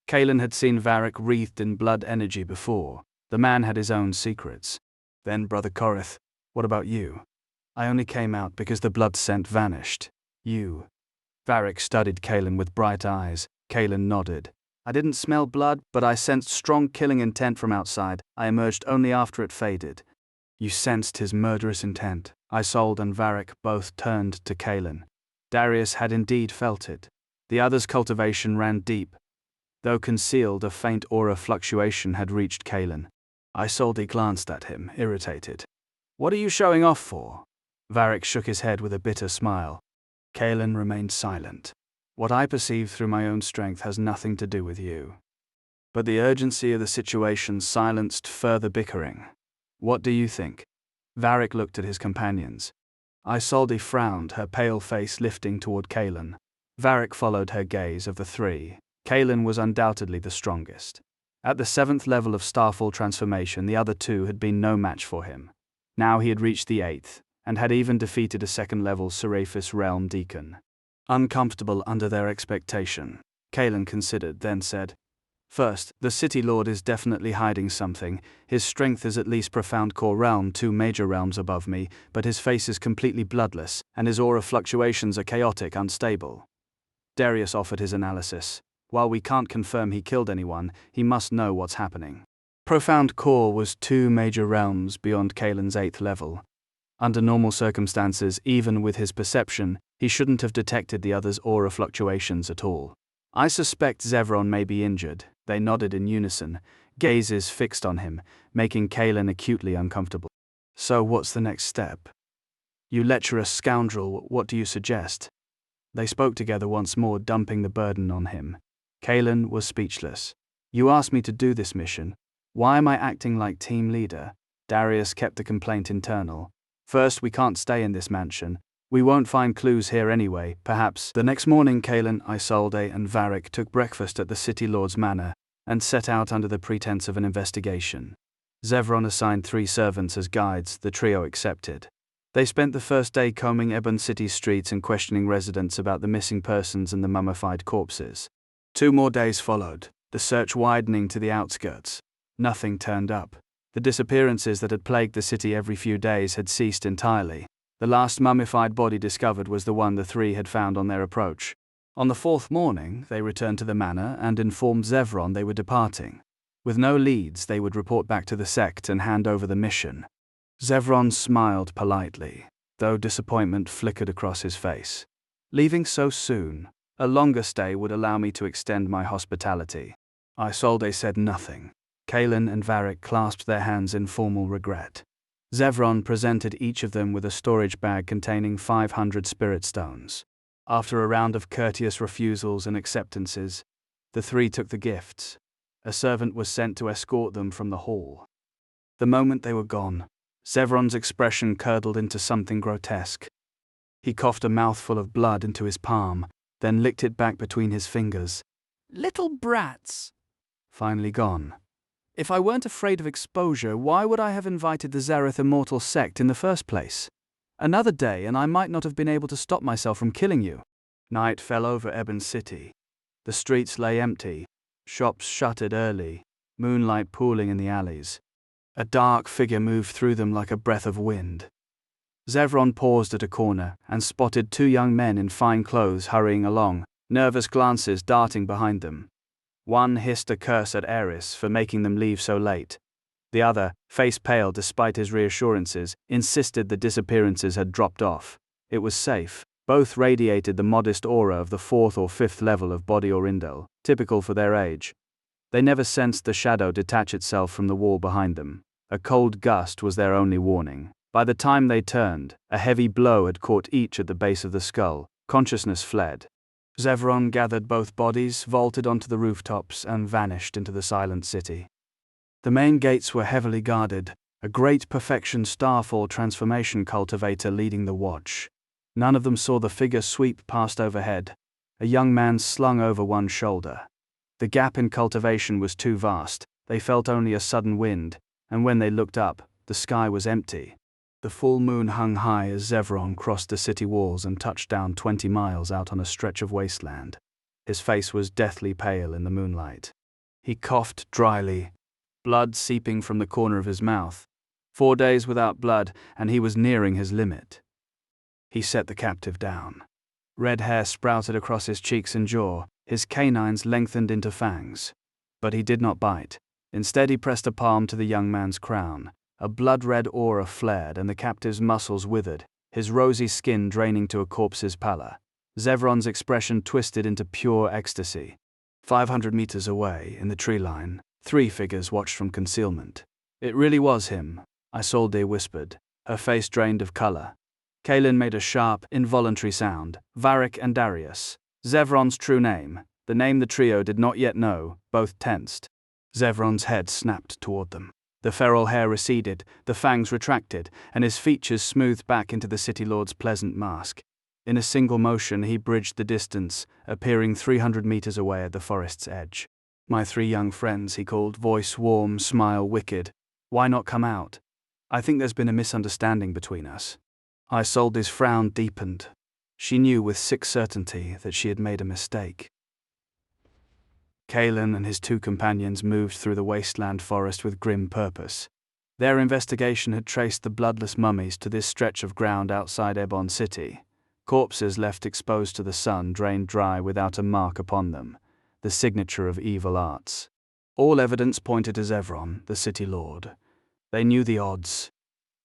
Kaelin had seen Varric wreathed in blood energy before. The man had his own secrets. Then, Brother Korith, what about you? I only came out because the blood scent vanished. You. Varric studied Kaelin with bright eyes. Kaelin nodded. I didn't smell blood, but I sensed strong killing intent from outside. I emerged only after it faded. You sensed his murderous intent. Isolde and Varric both turned to Kaelin. Darius had indeed felt it. The other's cultivation ran deep. Though concealed, a faint aura fluctuation had reached Kaelin. Isolde glanced at him, irritated. What are you showing off for? Varric shook his head with a bitter smile. Kaelin remained silent. What I perceive through my own strength has nothing to do with you. But the urgency of the situation silenced further bickering. What do you think? Varric looked at his companions. Isolde frowned, her pale face lifting toward Kaelin. Varric followed her gaze. Of the three, Kaelin was undoubtedly the strongest. At the 7th level of Starfall transformation, the other two had been no match for him. Now he had reached the 8th, and had even defeated a 2nd-level Seraphis Realm Deacon. Uncomfortable under their expectation, Kaelin considered, then said, First, the City Lord is definitely hiding something. His strength is at least Profound Core Realm, 2 major realms above me, but his face is completely bloodless, and his aura fluctuations are chaotic, unstable. Darius offered his analysis. While we can't confirm he killed anyone, he must know what's happening. Profound Core was 2 major realms beyond Kaelin's 8th level. Under normal circumstances, even with his perception, he shouldn't have detected the other's aura fluctuations at all. I suspect Zevron may be injured. They nodded in unison, gazes fixed on him, making Kaelin acutely uncomfortable. So what's the next step? You lecherous scoundrel, what do you suggest? They spoke together once more, dumping the burden on him. Kaelin was speechless. You asked me to do this mission. Why am I acting like team leader? Darius kept the complaint internal. First, we can't stay in this mansion. We won't find clues here anyway. Perhaps. The next morning, Kaelin, Isolde, and Varric took breakfast at the City Lord's manor and set out under the pretense of an investigation. Zevron assigned 3 servants as guides, the trio accepted. They spent the first day combing Ebon City's streets and questioning residents about the missing persons and the mummified corpses. 2 more days followed, the search widening to the outskirts. Nothing turned up. The disappearances that had plagued the city every few days had ceased entirely. The last mummified body discovered was the one the 3 had found on their approach. On the 4th morning, they returned to the manor and informed Zevron they were departing. With no leads, they would report back to the sect and hand over the mission. Zevron smiled politely, though disappointment flickered across his face. Leaving so soon, a longer stay would allow me to extend my hospitality. Isolde said nothing. Kaelin and Varric clasped their hands in formal regret. Zevron presented each of them with a storage bag containing 500 spirit stones. After a round of courteous refusals and acceptances, the 3 took the gifts. A servant was sent to escort them from the hall. The moment they were gone, Zevron's expression curdled into something grotesque. He coughed a mouthful of blood into his palm, then licked it back between his fingers. Little brats! Finally gone. If I weren't afraid of exposure, why would I have invited the Zareth Immortal sect in the first place? Another day and I might not have been able to stop myself from killing you. Night fell over Ebon City. The streets lay empty, shops shuttered early, moonlight pooling in the alleys. A dark figure moved through them like a breath of wind. Zevron paused at a corner and spotted 2 young men in fine clothes hurrying along, nervous glances darting behind them. One hissed a curse at Eris for making them leave so late. The other, face pale despite his reassurances, insisted the disappearances had dropped off. It was safe. Both radiated the modest aura of the 4th or 5th level of body Orindel, typical for their age. They never sensed the shadow detach itself from the wall behind them. A cold gust was their only warning. By the time they turned, a heavy blow had caught each at the base of the skull. Consciousness fled. Zevron gathered both bodies, vaulted onto the rooftops, and vanished into the silent city. The main gates were heavily guarded, a great perfection starfall transformation cultivator leading the watch. None of them saw the figure sweep past overhead, a young man slung over one shoulder. The gap in cultivation was too vast, they felt only a sudden wind, and when they looked up, the sky was empty. The full moon hung high as Zevron crossed the city walls and touched down 20 miles out on a stretch of wasteland. His face was deathly pale in the moonlight. He coughed dryly, blood seeping from the corner of his mouth. 4 days without blood, and he was nearing his limit. He set the captive down. Red hair sprouted across his cheeks and jaw, his canines lengthened into fangs. But he did not bite. Instead he pressed a palm to the young man's crown. A blood-red aura flared and the captive's muscles withered, his rosy skin draining to a corpse's pallor. Zevron's expression twisted into pure ecstasy. 500 meters away, in the tree line, 3 figures watched from concealment. It really was him, Isolde whispered, her face drained of color. Kaelin made a sharp, involuntary sound. Varric and Darius. Zevron's true name, the name the trio did not yet know, both tensed. Zevron's head snapped toward them. The feral hair receded, the fangs retracted, and his features smoothed back into the City Lord's pleasant mask. In a single motion he bridged the distance, appearing 300 meters away at the forest's edge. "My 3 young friends," he called, voice warm, smile wicked. "Why not come out? I think there's been a misunderstanding between us." Isolde's frown deepened. She knew with sick certainty that she had made a mistake. Kaelin and his 2 companions moved through the wasteland forest with grim purpose. Their investigation had traced the bloodless mummies to this stretch of ground outside Ebon City. Corpses left exposed to the sun, drained dry without a mark upon them, the signature of evil arts. All evidence pointed to Zevron, the City Lord. They knew the odds.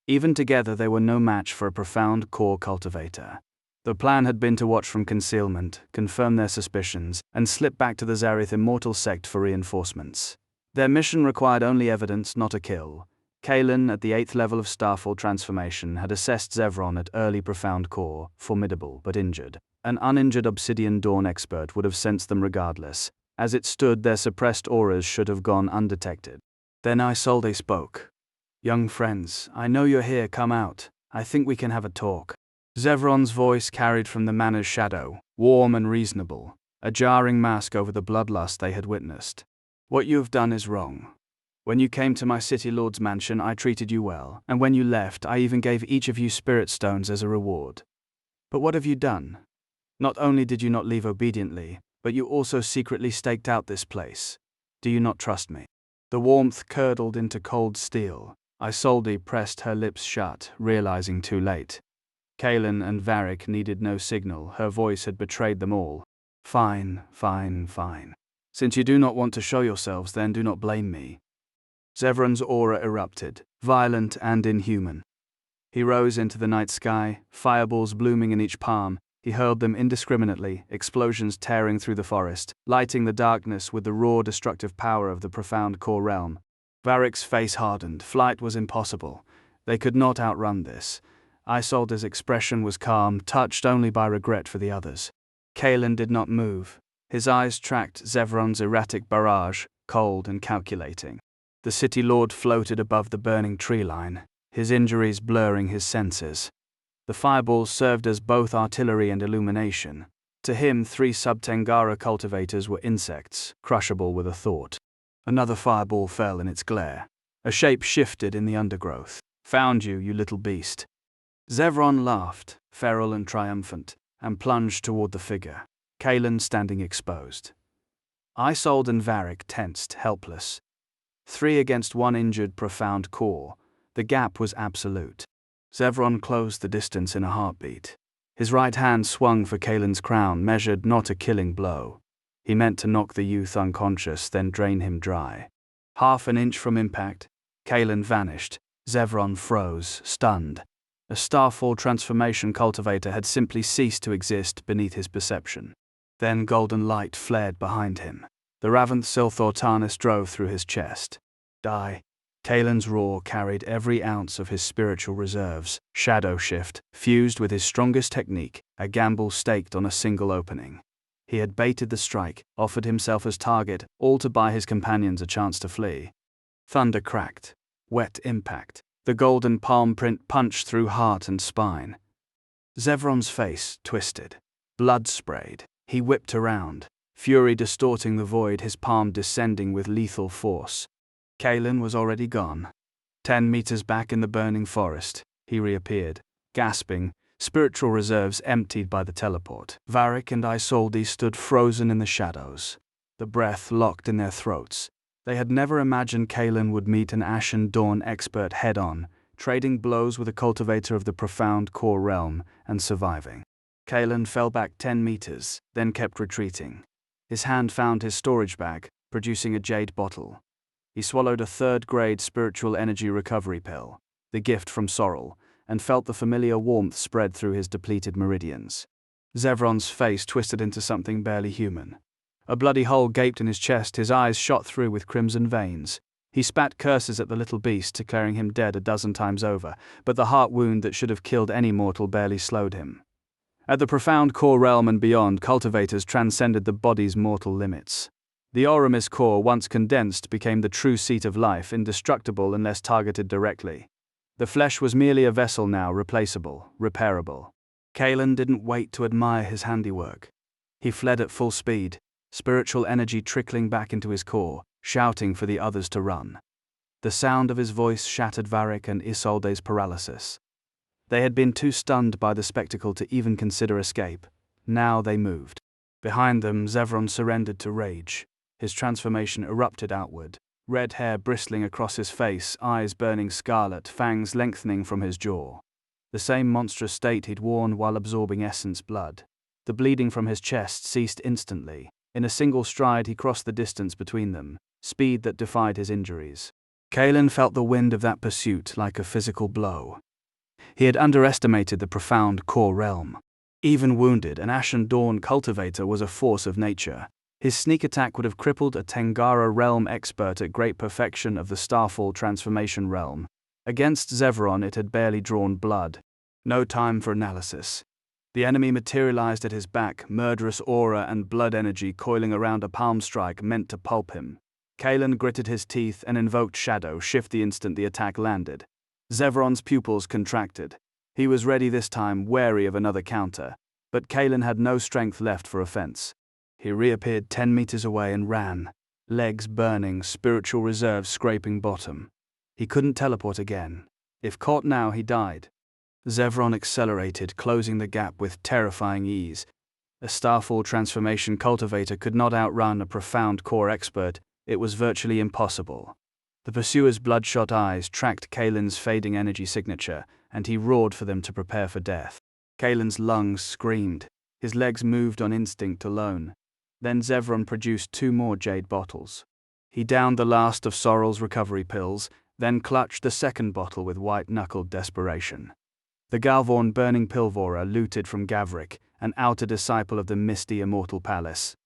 Even together they were no match for a profound core cultivator. The plan had been to watch from concealment, confirm their suspicions, and slip back to the Zareth immortal sect for reinforcements. Their mission required only evidence, not a kill. Kaelin, at the 8th level of Starfall transformation, had assessed Zevron at early profound core, formidable but injured. An uninjured Obsidian Dawn expert would have sensed them regardless. As it stood, their suppressed auras should have gone undetected. Then Isolde spoke. "Young friends, I know you're here, come out. I think we can have a talk." Zevron's voice carried from the manor's shadow, warm and reasonable, a jarring mask over the bloodlust they had witnessed. "What you have done is wrong. When you came to my City Lord's mansion, I treated you well, and when you left, I even gave each of you spirit stones as a reward. But what have you done? Not only did you not leave obediently, but you also secretly staked out this place. Do you not trust me?" The warmth curdled into cold steel. Isolde pressed her lips shut, realizing too late. Kaelin and Varric needed no signal, her voice had betrayed them all. "Fine, fine, fine. Since you do not want to show yourselves, then do not blame me." Zevron's aura erupted, violent and inhuman. He rose into the night sky, fireballs blooming in each palm. He hurled them indiscriminately, explosions tearing through the forest, lighting the darkness with the raw destructive power of the profound core realm. Varric's face hardened. Flight was impossible. They could not outrun this. Isolde's expression was calm, touched only by regret for the others. Kaelin did not move. His eyes tracked Zevron's erratic barrage, cold and calculating. The City Lord floated above the burning tree line, his injuries blurring his senses. The fireballs served as both artillery and illumination. To him, 3 sub-Tengara cultivators were insects, crushable with a thought. Another fireball fell in its glare. A shape shifted in the undergrowth. "Found you, you little beast." Zevron laughed, feral and triumphant, and plunged toward the figure, Kaelin standing exposed. Isolde and Varric tensed, helpless. 3 against 1 injured profound core. The gap was absolute. Zevron closed the distance in a heartbeat. His right hand swung for Kaelin's crown, measured not a killing blow. He meant to knock the youth unconscious, then drain him dry. Half an inch from impact, Kaelin vanished. Zevron froze, stunned. A Starfall transformation cultivator had simply ceased to exist beneath his perception. Then golden light flared behind him. The Raventh Silthortanus drove through his chest. "Die." Kaelin's roar carried every ounce of his spiritual reserves. Shadow shift, fused with his strongest technique, a gamble staked on a single opening. He had baited the strike, offered himself as target, all to buy his companions a chance to flee. Thunder cracked. Wet impact. The golden palm print punched through heart and spine. Zevron's face twisted. Blood sprayed. He whipped around, fury distorting the void, his palm descending with lethal force. Kalen was already gone. 10 meters back in the burning forest, he reappeared, gasping, spiritual reserves emptied by the teleport. Varric and Isolde stood frozen in the shadows, the breath locked in their throats. They had never imagined Kalen would meet an Ashen Dawn expert head-on, trading blows with a cultivator of the profound core realm and surviving. Kalen fell back 10 meters, then kept retreating. His hand found his storage bag, producing a jade bottle. He swallowed a third-grade spiritual energy recovery pill, the gift from Sorrel, and felt the familiar warmth spread through his depleted meridians. Zevron's face twisted into something barely human. A bloody hole gaped in his chest, his eyes shot through with crimson veins. He spat curses at the little beast, declaring him dead a dozen times over, but the heart wound that should have killed any mortal barely slowed him. At the profound core realm and beyond, cultivators transcended the body's mortal limits. The Oramis core, once condensed, became the true seat of life, indestructible unless targeted directly. The flesh was merely a vessel now, replaceable, repairable. Kalen didn't wait to admire his handiwork. He fled at full speed, spiritual energy trickling back into his core, shouting for the others to run. The sound of his voice shattered Varric and Isolde's paralysis. They had been too stunned by the spectacle to even consider escape. Now they moved. Behind them, Zevron surrendered to rage. His transformation erupted outward, red hair bristling across his face, eyes burning scarlet, fangs lengthening from his jaw. The same monstrous state he'd worn while absorbing Essence blood. The bleeding from his chest ceased instantly. In a single stride he crossed the distance between them, speed that defied his injuries. Kalen felt the wind of that pursuit like a physical blow. He had underestimated the profound core realm. Even wounded, an Ashen Dawn cultivator was a force of nature. His sneak attack would have crippled a Tengara realm expert at great perfection of the Starfall transformation realm. Against Zevron it had barely drawn blood. No time for analysis. The enemy materialized at his back, murderous aura and blood energy coiling around a palm strike meant to pulp him. Kalen gritted his teeth and invoked Shadow Shift the instant the attack landed. Zevron's pupils contracted. He was ready this time, wary of another counter, but Kalen had no strength left for offense. He reappeared 10 meters away and ran, legs burning, spiritual reserves scraping bottom. He couldn't teleport again. If caught now, he died. Zevron accelerated, closing the gap with terrifying ease. A Starfall transformation cultivator could not outrun a profound core expert. It was virtually impossible. The pursuer's bloodshot eyes tracked Kalen's fading energy signature, and he roared for them to prepare for death. Kalen's lungs screamed. His legs moved on instinct alone. Then Zevron produced 2 more jade bottles. He downed the last of Sorrel's recovery pills, then clutched the second bottle with white-knuckled desperation. The Galvorn burning Pilvora looted from Gavric, an outer disciple of the misty immortal palace.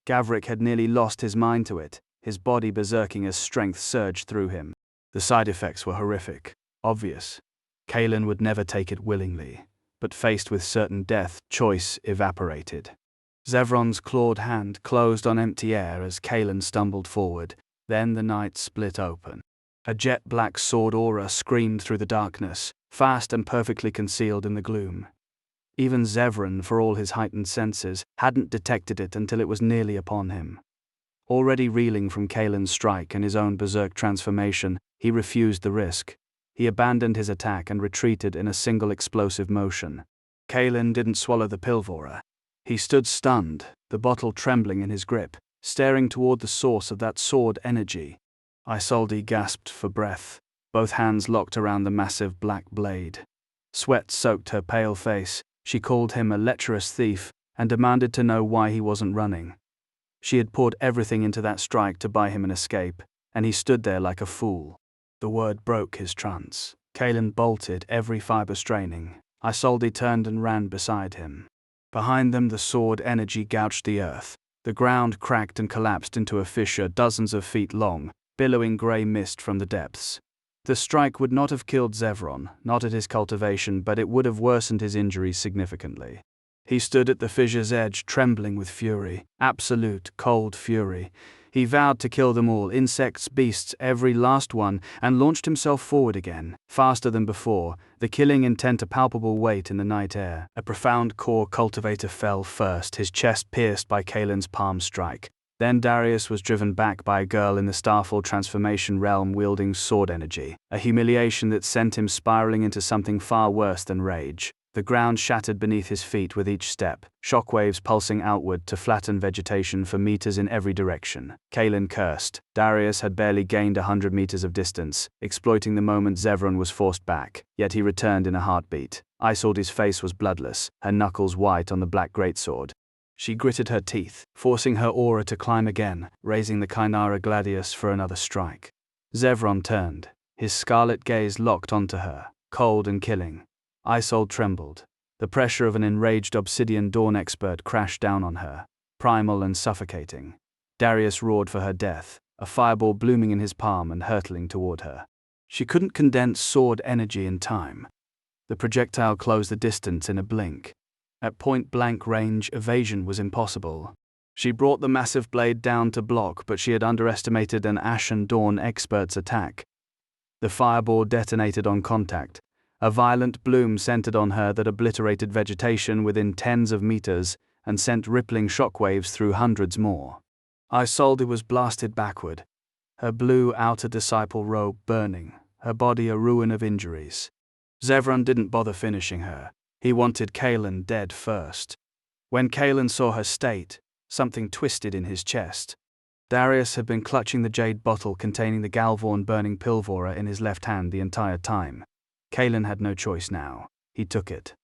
Gavric had nearly lost his mind to it, his body berserking as strength surged through him. The side effects were horrific, obvious. Kalen would never take it willingly, but faced with certain death, choice evaporated. Zevron's clawed hand closed on empty air as Kalen stumbled forward, then the night split open. A jet-black sword aura screamed through the darkness, fast and perfectly concealed in the gloom. Even Zevron, for all his heightened senses, hadn't detected it until it was nearly upon him. Already reeling from Kalen's strike and his own berserk transformation, he refused the risk. He abandoned his attack and retreated in a single explosive motion. Kalen didn't swallow the Pilvora. He stood stunned, the bottle trembling in his grip, staring toward the source of that sword energy. Isolde gasped for breath, both hands locked around the massive black blade. Sweat soaked her pale face. She called him a lecherous thief and demanded to know why he wasn't running. She had poured everything into that strike to buy him an escape, and he stood there like a fool. The word broke his trance. Kalen bolted, every fiber straining. Isolde turned and ran beside him. Behind them, the sword energy gouged the earth. The ground cracked and collapsed into a fissure dozens of feet long, billowing grey mist from the depths. The strike would not have killed Zevron, not at his cultivation, but it would have worsened his injuries significantly. He stood at the fissure's edge, trembling with fury, absolute, cold fury. He vowed to kill them all, insects, beasts, every last one, and launched himself forward again, faster than before, the killing intent a palpable weight in the night air. A profound core cultivator fell first, his chest pierced by Kaelin's palm strike. Then Darius was driven back by a girl in the Starfall transformation realm wielding sword energy, a humiliation that sent him spiraling into something far worse than rage. The ground shattered beneath his feet with each step, shockwaves pulsing outward to flatten vegetation for meters in every direction. Kaelin cursed. Darius had barely gained 100 meters of distance, exploiting the moment Zevron was forced back, yet he returned in a heartbeat. Isolde's face was bloodless, her knuckles white on the black greatsword. She gritted her teeth, forcing her aura to climb again, raising the Chimera Gladius for another strike. Zevron turned, his scarlet gaze locked onto her, cold and killing. Isolde trembled. The pressure of an enraged Obsidian Dawn expert crashed down on her, primal and suffocating. Darius roared for her death, a fireball blooming in his palm and hurtling toward her. She couldn't condense sword energy in time. The projectile closed the distance in a blink. At point-blank range, evasion was impossible. She brought the massive blade down to block, but she had underestimated an Ashen Dawn expert's attack. The fireball detonated on contact, a violent bloom centered on her that obliterated vegetation within tens of meters and sent rippling shockwaves through hundreds more. Isolde was blasted backward, her blue outer disciple robe burning, her body a ruin of injuries. Zevron didn't bother finishing her. He wanted Kaelin dead first. When Kaelin saw her state, something twisted in his chest. Darius had been clutching the jade bottle containing the Galvorn burning Pilvora in his left hand the entire time. Kaelin had no choice now. He took it.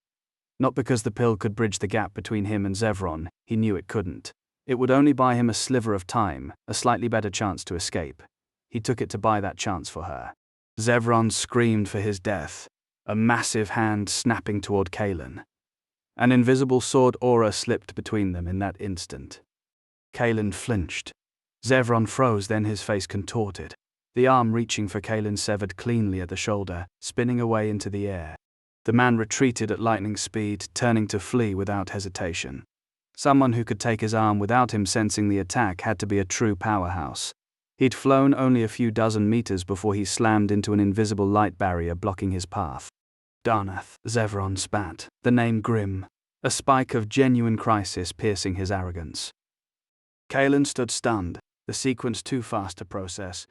Not because the pill could bridge the gap between him and Zevron, he knew it couldn't. It would only buy him a sliver of time, a slightly better chance to escape. He took it to buy that chance for her. Zevron screamed for his death, a massive hand snapping toward Kaelin. An invisible sword aura slipped between them in that instant. Kaelin flinched. Zevron froze, then his face contorted. The arm reaching for Kaelin severed cleanly at the shoulder, spinning away into the air. The man retreated at lightning speed, turning to flee without hesitation. Someone who could take his arm without him sensing the attack had to be a true powerhouse. He'd flown only a few dozen meters before he slammed into an invisible light barrier blocking his path. Darnath, Zevron spat, the name grim, a spike of genuine crisis piercing his arrogance. Kaelin stood stunned, the sequence too fast to process.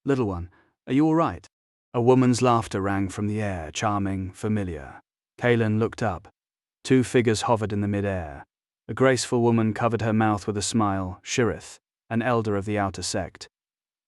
"Little one, are you all right?" A woman's laughter rang from the air, charming, familiar. Kaelin looked up. Two figures hovered in the mid-air. A graceful woman covered her mouth with a smile, Shirith, an elder of the outer sect.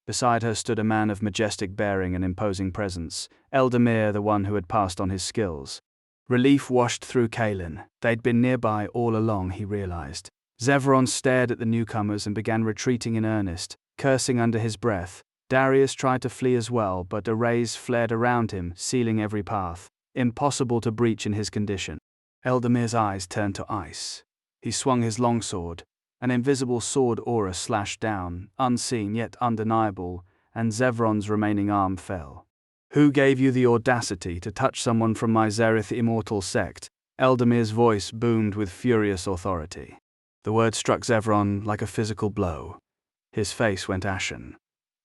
Beside her stood a man of majestic bearing and imposing presence, Eldamir, the one who had passed on his skills. Relief washed through Kaelin. They'd been nearby all along, he realized. Zevron stared at the newcomers and began retreating in earnest, cursing under his breath. Darius tried to flee as well, but a rays flared around him, sealing every path. Impossible to breach in his condition. Eldamir's eyes turned to ice. He swung his longsword. An invisible sword aura slashed down, unseen yet undeniable, and Zevron's remaining arm fell. "Who gave you the audacity to touch someone from my Zerith immortal sect?" Eldamir's voice boomed with furious authority. The word struck Zevron like a physical blow. His face went ashen.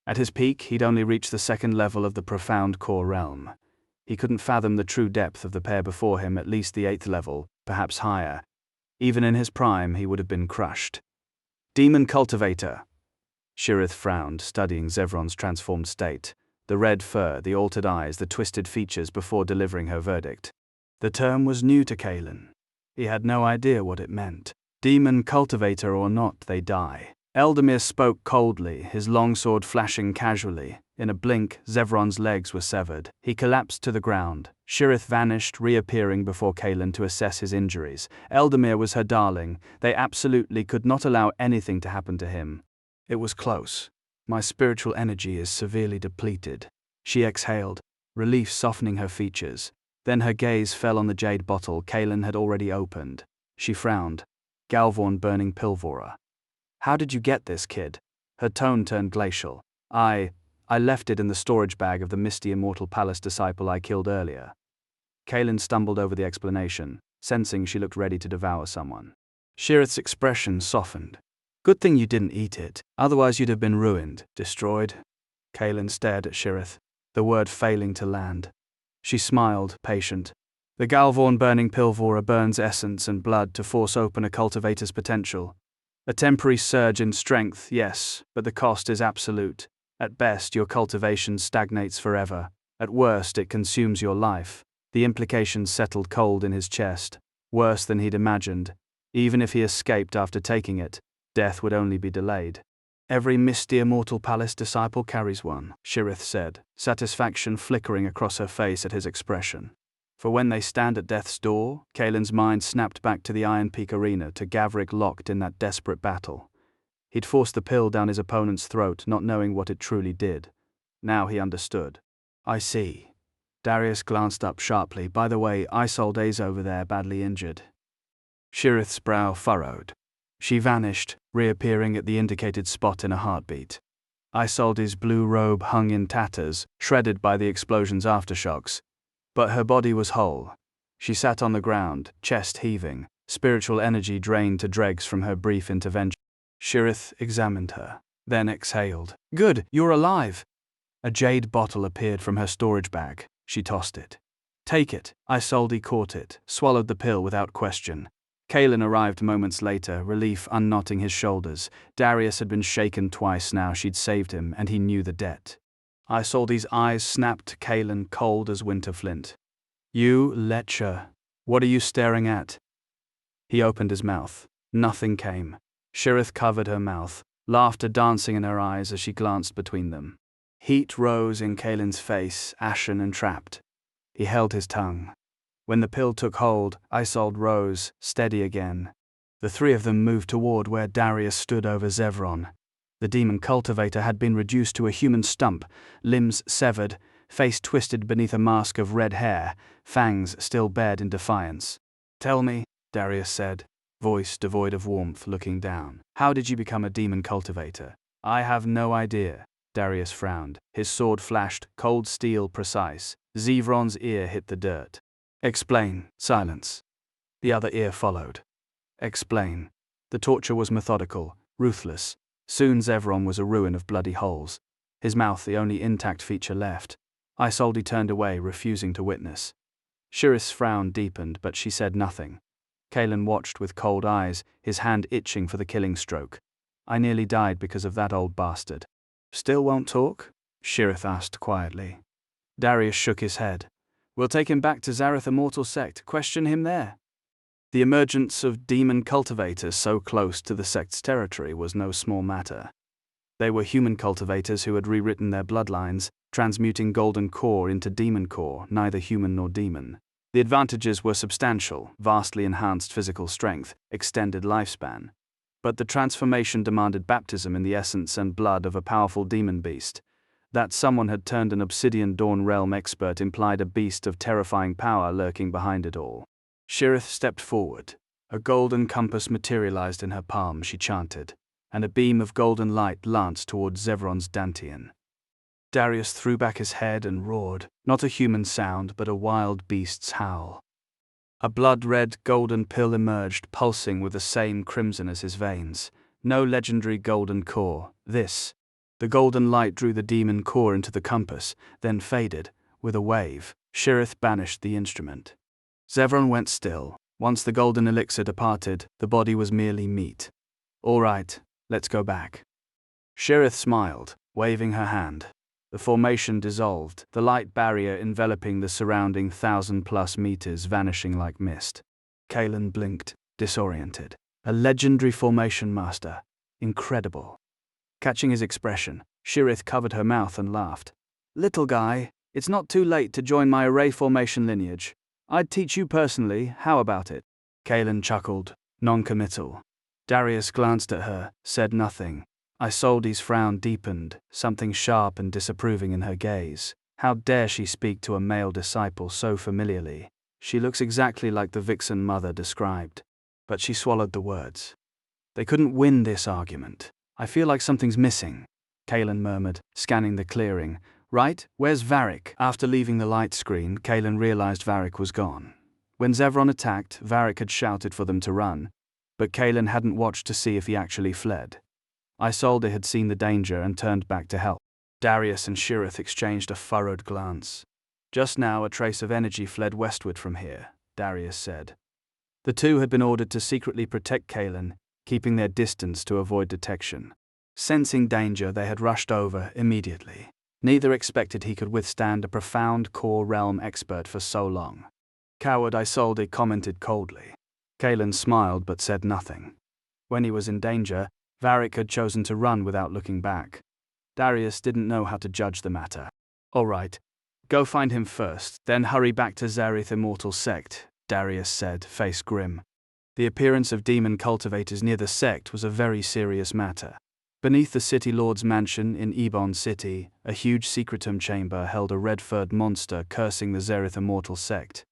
At his peak, he'd only reached the second level of the profound core realm. He couldn't fathom the true depth of the pair before him, at least the 8th level, perhaps higher. Even in his prime, he would have been crushed. "Demon cultivator." Shirith frowned, studying Zevron's transformed state. The red fur, the altered eyes, the twisted features before delivering her verdict. The term was new to Kaelin. He had no idea what it meant. Demon cultivator or not, they die. Eldamir spoke coldly, his longsword flashing casually. In a blink, Zevron's legs were severed. He collapsed to the ground. Shirith vanished, reappearing before Kaelin to assess his injuries. Eldamir was her darling. They absolutely could not allow anything to happen to him. "It was close. My spiritual energy is severely depleted." She exhaled, relief softening her features. Then her gaze fell on the jade bottle Kaelin had already opened. She frowned. Galvorn burning Pilvora. "How did you get this, kid?" Her tone turned glacial. I left it in the storage bag of the misty immortal palace disciple I killed earlier." Kaelin stumbled over the explanation, sensing she looked ready to devour someone. Shirith's expression softened. Good thing you didn't eat it, otherwise you'd have been ruined, destroyed. Kaelin stared at Shirith, the word failing to land. She smiled, patient. The Galvorn burning Pilvora burns essence and blood to force open a cultivator's potential. A temporary surge in strength, yes, but the cost is absolute. At best, your cultivation stagnates forever. At worst, it consumes your life. The implications settled cold in his chest. Worse than he'd imagined. Even if he escaped after taking it, death would only be delayed. Every misty immortal palace disciple carries one, Shirith said, satisfaction flickering across her face at his expression. For when they stand at death's door, Kaelin's mind snapped back to the Iron Peak arena, to Gavrik locked in that desperate battle. He'd forced the pill down his opponent's throat, not knowing what it truly did. Now he understood. I see. Darius glanced up sharply. By the way, Isolde's over there, badly injured. Shirith's brow furrowed. She vanished, reappearing at the indicated spot in a heartbeat. Isolde's blue robe hung in tatters, shredded by the explosion's aftershocks. But her body was whole. She sat on the ground, chest heaving, spiritual energy drained to dregs from her brief intervention. Shirith examined her, then exhaled. Good, you're alive. A jade bottle appeared from her storage bag. She tossed it. Take it. Isolde caught it, swallowed the pill without question. Kaelin arrived moments later, relief unknotting his shoulders. Darius had been shaken twice now. She'd saved him, and he knew the debt. Isolde's eyes snapped to Kaelin, cold as winter flint. You, lecher. What are you staring at? He opened his mouth. Nothing came. Shirith covered her mouth, laughter dancing in her eyes as she glanced between them. Heat rose in Kaelin's face, ashen and trapped. He held his tongue. When the pill took hold, Isolde rose, steady again. The three of them moved toward where Darius stood over Zevron. The demon cultivator had been reduced to a human stump, limbs severed, face twisted beneath a mask of red hair, fangs still bared in defiance. Tell me, Darius said, voice devoid of warmth, looking down. How did you become a demon cultivator? I have no idea. Darius frowned. His sword flashed, cold steel precise. Zevron's ear hit the dirt. Explain. Silence. The other ear followed. Explain. The torture was methodical, ruthless. Soon Zevron was a ruin of bloody holes. His mouth the only intact feature left. Isolde turned away, refusing to witness. Shirith's frown deepened, but she said nothing. Kaelin watched with cold eyes, his hand itching for the killing stroke. I nearly died because of that old bastard. Still won't talk? Shirith asked quietly. Darius shook his head. We'll take him back to Zareth Immortal Sect, question him there. The emergence of demon cultivators so close to the sect's territory was no small matter. They were human cultivators who had rewritten their bloodlines, transmuting golden core into demon core, neither human nor demon. The advantages were substantial, vastly enhanced physical strength, extended lifespan. But the transformation demanded baptism in the essence and blood of a powerful demon beast. That someone had turned an Obsidian Dawn realm expert implied a beast of terrifying power lurking behind it all. Shirith stepped forward. A golden compass materialized in her palm, she chanted, and a beam of golden light lanced toward Zevron's Dantian. Darius threw back his head and roared, not a human sound but a wild beast's howl. A blood-red golden pill emerged, pulsing with the same crimson as his veins. No legendary golden core, this. The golden light drew the demon core into the compass, then faded. With a wave, Shirith banished the instrument. Zevron went still. Once the golden elixir departed, the body was merely meat. All right, let's go back. Shirith smiled, waving her hand. The formation dissolved, the light barrier enveloping the surrounding 1,000+ meters vanishing like mist. Kaelin blinked, disoriented. A legendary formation master. Incredible. Catching his expression, Shirith covered her mouth and laughed. Little guy, it's not too late to join my array formation lineage. I'd teach you personally, how about it? Kaelin chuckled, non-committal. Darius glanced at her, said nothing. Isolde's frown deepened, something sharp and disapproving in her gaze. How dare she speak to a male disciple so familiarly? She looks exactly like the vixen mother described. But she swallowed the words. They couldn't win this argument. I feel like something's missing, Kaelin murmured, scanning the clearing. Right, where's Varric? After leaving the light screen, Kaelin realized Varric was gone. When Zevron attacked, Varric had shouted for them to run, but Kaelin hadn't watched to see if he actually fled. Isolde had seen the danger and turned back to help. Darius and Shirith exchanged a furrowed glance. Just now a trace of energy fled westward from here, Darius said. The two had been ordered to secretly protect Kaelin, keeping their distance to avoid detection. Sensing danger, they had rushed over immediately. Neither expected he could withstand a profound core realm expert for so long. Coward Isolde commented coldly. Kaelin smiled but said nothing. When he was in danger, Varric had chosen to run without looking back. Darius didn't know how to judge the matter. All right, go find him first, then hurry back to Zareth Immortal Sect, Darius said, face grim. The appearance of demon cultivators near the sect was a very serious matter. Beneath the City Lord's mansion in Ebon City, a huge secretum chamber held a red-furred monster cursing the Zareth Immortal Sect.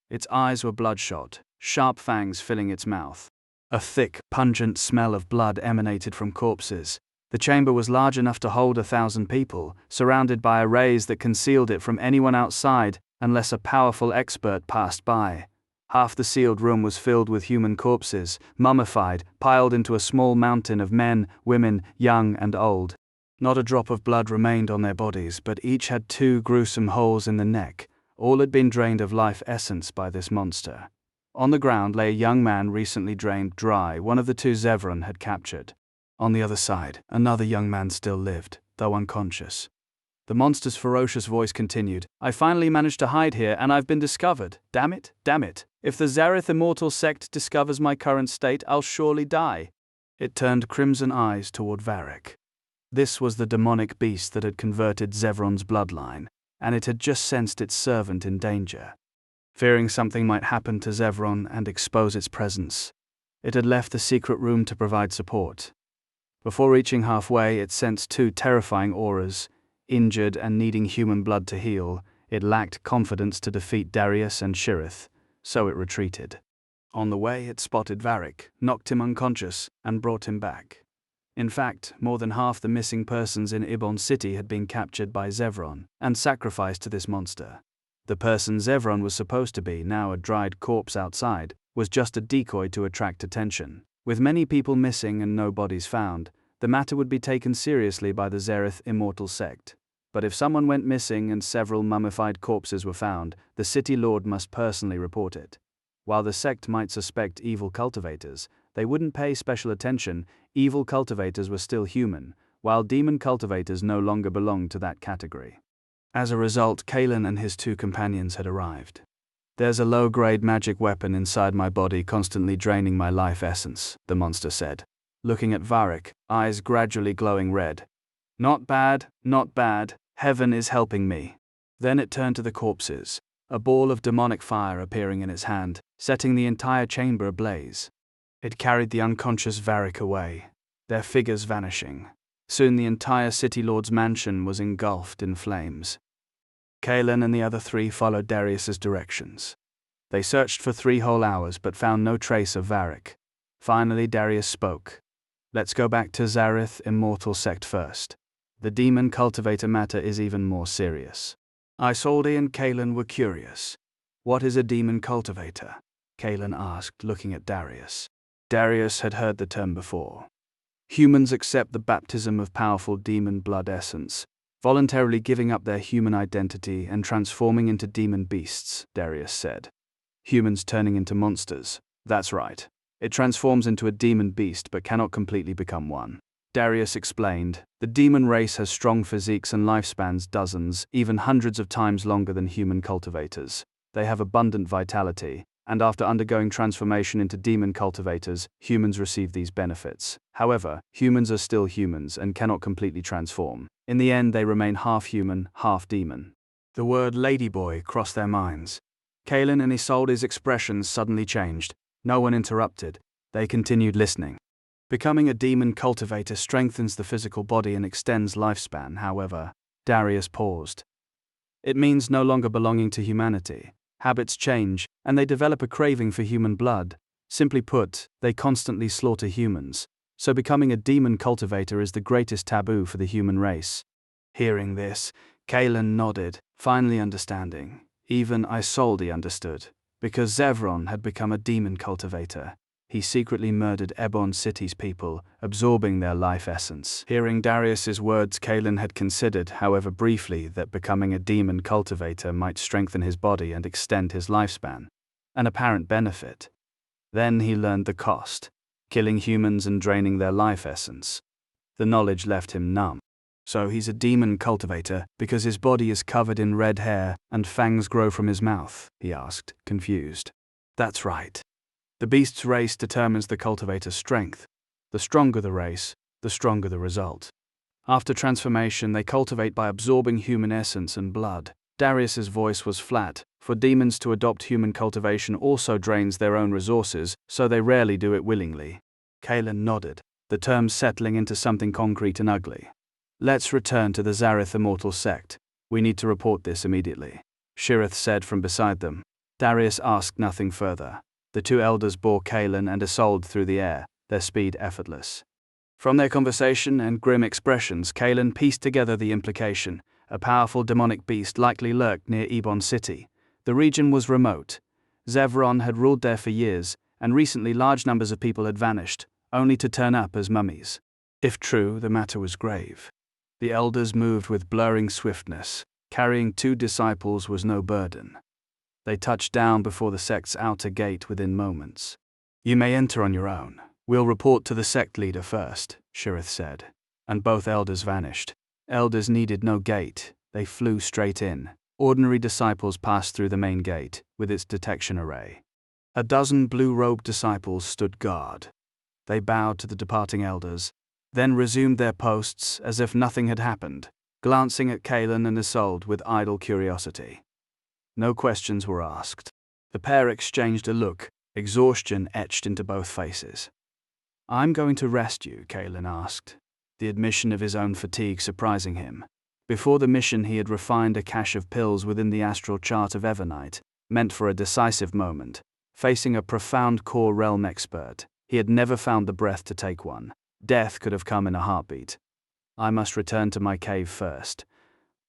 Its eyes were bloodshot, sharp fangs filling its mouth. A thick, pungent smell of blood emanated from corpses. The chamber was large enough to hold 1,000 people, surrounded by arrays that concealed it from anyone outside unless a powerful expert passed by. Half the sealed room was filled with human corpses, mummified, piled into a small mountain of men, women, young and old. Not a drop of blood remained on their bodies, but each had 2 gruesome holes in the neck. All had been drained of life essence by this monster. On the ground lay a young man recently drained dry, one of the 2 Zevron had captured. On the other side, another young man still lived, though unconscious. The monster's ferocious voice continued, I finally managed to hide here and I've been discovered. Damn it, damn it. If the Zareth Immortal Sect discovers my current state, I'll surely die. It turned crimson eyes toward Varric. This was the demonic beast that had converted Zevron's bloodline, and it had just sensed its servant in danger. Fearing something might happen to Zevron and expose its presence, it had left the secret room to provide support. Before reaching halfway, it sensed 2 terrifying auras. Injured and needing human blood to heal, it lacked confidence to defeat Darius and Shirith, so it retreated. On the way, it spotted Varric, knocked him unconscious, and brought him back. In fact, more than half the missing persons in Ebon City had been captured by Zevron and sacrificed to this monster. The person Zevron was supposed to be, now a dried corpse outside, was just a decoy to attract attention. With many people missing and no bodies found, the matter would be taken seriously by the Zareth Immortal Sect. But if someone went missing and several mummified corpses were found, the City Lord must personally report it. While the sect might suspect evil cultivators, they wouldn't pay special attention. Evil cultivators were still human, while demon cultivators no longer belonged to that category. As a result, Kaelin and his 2 companions had arrived. There's a low-grade magic weapon inside my body constantly draining my life essence, the monster said, looking at Varric, eyes gradually glowing red. Not bad, not bad, heaven is helping me. Then it turned to the corpses, a ball of demonic fire appearing in its hand, setting the entire chamber ablaze. It carried the unconscious Varric away, their figures vanishing. Soon the entire City Lord's mansion was engulfed in flames. Kaelin and the other 3 followed Darius's directions. They searched for 3 whole hours but found no trace of Varric. Finally Darius spoke. Let's go back to Zareth Immortal Sect first. The demon cultivator matter is even more serious. Isolde and Kaelin were curious. What is a demon cultivator? Kaelin asked, looking at Darius. Darius had heard the term before. Humans accept the baptism of powerful demon blood essence, voluntarily giving up their human identity and transforming into demon beasts, Darius said. Humans turning into monsters. That's right. It transforms into a demon beast but cannot completely become one. Darius explained, the demon race has strong physiques and lifespans dozens, even hundreds of times longer than human cultivators. They have abundant vitality, and after undergoing transformation into demon cultivators, humans receive these benefits. However, humans are still humans and cannot completely transform. In the end, they remain half human, half demon. The word ladyboy crossed their minds. Kaelin and Isolde's expressions suddenly changed. No one interrupted. They continued listening. Becoming a demon cultivator strengthens the physical body and extends lifespan, however. Darius paused. It means no longer belonging to humanity. Habits change, and they develop a craving for human blood. Simply put, they constantly slaughter humans. So becoming a demon cultivator is the greatest taboo for the human race. Hearing this, Kaelin nodded, finally understanding. Even Isolde understood. Because Zevron had become a demon cultivator, he secretly murdered Ebon City's people, absorbing their life essence. Hearing Darius's words, Kalen had considered, however briefly, that becoming a demon cultivator might strengthen his body and extend his lifespan. An apparent benefit. Then he learned the cost: killing humans and draining their life essence. The knowledge left him numb. So he's a demon cultivator because his body is covered in red hair and fangs grow from his mouth, he asked, confused. That's right. The beast's race determines the cultivator's strength. The stronger the race, the stronger the result. After transformation, they cultivate by absorbing human essence and blood. Darius's voice was flat. For demons to adopt human cultivation also drains their own resources, so they rarely do it willingly. Kalen nodded, the terms settling into something concrete and ugly. Let's return to the Zareth Immortal Sect. We need to report this immediately, Shirith said from beside them. Darius asked nothing further. The two elders bore Kalen and Isolde through the air, their speed effortless. From their conversation and grim expressions, Kalen pieced together the implication. A powerful demonic beast likely lurked near Ebon City. The region was remote. Zevron had ruled there for years, and recently large numbers of people had vanished, only to turn up as mummies. If true, the matter was grave. The elders moved with blurring swiftness. Carrying 2 disciples was no burden. They touched down before the sect's outer gate within moments. You may enter on your own. We'll report to the sect leader first, Shirith said. And both elders vanished. Elders needed no gate, they flew straight in. Ordinary disciples passed through the main gate, with its detection array. A dozen blue-robed disciples stood guard. They bowed to the departing elders, then resumed their posts as if nothing had happened, glancing at Kalen and Isolde with idle curiosity. No questions were asked. The pair exchanged a look, exhaustion etched into both faces. I'm going to rest you, Kalen asked, the admission of his own fatigue surprising him. Before the mission he had refined a cache of pills within the astral chart of Evernite, meant for a decisive moment. Facing a profound core realm expert, he had never found the breath to take one. Death could have come in a heartbeat. I must return to my cave first.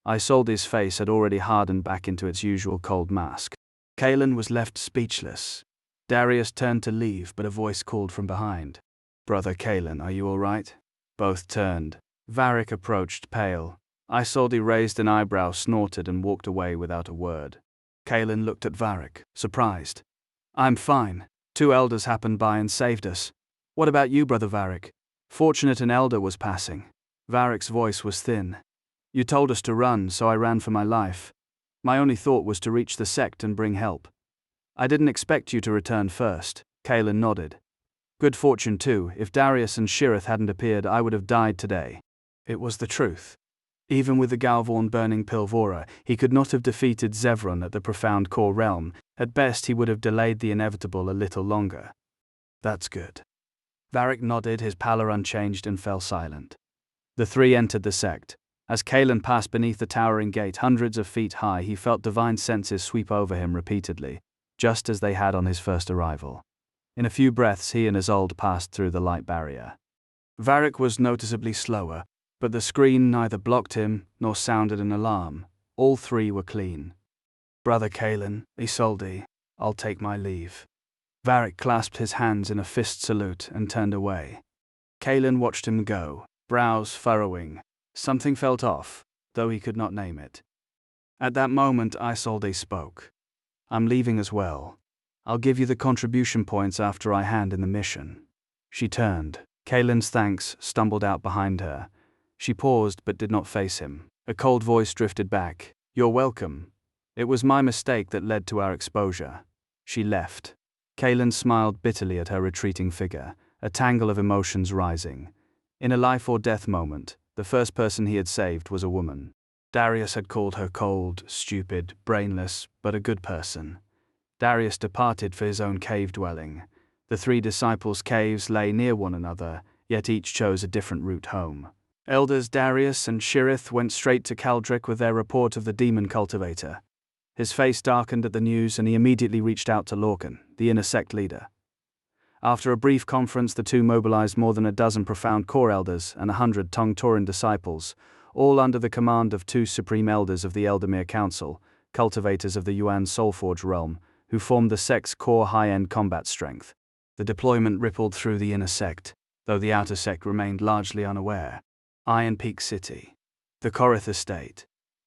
Isolde's face had already hardened back into its usual cold mask. Kalen was left speechless. Darius turned to leave, but a voice called from behind. Brother Kalen, are you all right? Both turned. Varric approached, pale. Isolde raised an eyebrow, snorted, and walked away without a word. Kalen looked at Varric, surprised. I'm fine. 2 elders happened by and saved us. What about you, Brother Varric? Fortunate an elder was passing. Varric's voice was thin. You told us to run, so I ran for my life. My only thought was to reach the sect and bring help. I didn't expect you to return first. Kalen nodded. Good fortune too. If Darius and Shirith hadn't appeared, I would have died today. It was the truth. Even with the Galvorn burning Pilvora, he could not have defeated Zevron at the profound core realm. At best he would have delayed the inevitable a little longer. That's good. Varric nodded, his pallor unchanged, and fell silent. The 3 entered the sect. As Kalen passed beneath the towering gate hundreds of feet high, he felt divine senses sweep over him repeatedly, just as they had on his first arrival. In a few breaths he and Isolde passed through the light barrier. Varric was noticeably slower, but the screen neither blocked him nor sounded an alarm. All 3 were clean. Brother Kalen, Isolde, I'll take my leave. Varric clasped his hands in a fist salute and turned away. Kalen watched him go, brows furrowing. Something felt off, though he could not name it. At that moment Isolde spoke. I'm leaving as well. I'll give you the contribution points after I hand in the mission. She turned. Kalen's thanks stumbled out behind her. She paused but did not face him. A cold voice drifted back. You're welcome. It was my mistake that led to our exposure. She left. Kalen smiled bitterly at her retreating figure, a tangle of emotions rising. In a life or death moment, the first person he had saved was a woman. Darius had called her cold, stupid, brainless, but a good person. Darius departed for his own cave dwelling. The 3 disciples' caves lay near one another, yet each chose a different route home. Elders Darius and Shirith went straight to Kaldric with their report of the demon cultivator. His face darkened at the news and he immediately reached out to Lorcan, the inner sect leader. After a brief conference, the 2 mobilized more than a dozen profound core elders and 100 Tong-Torin disciples, all under the command of 2 supreme elders of the Eldermere Council, cultivators of the Yuan Soulforge realm, who formed the sect's core high-end combat strength. The deployment rippled through the inner sect, though the outer sect remained largely unaware. Iron Peak City. The Korith estate.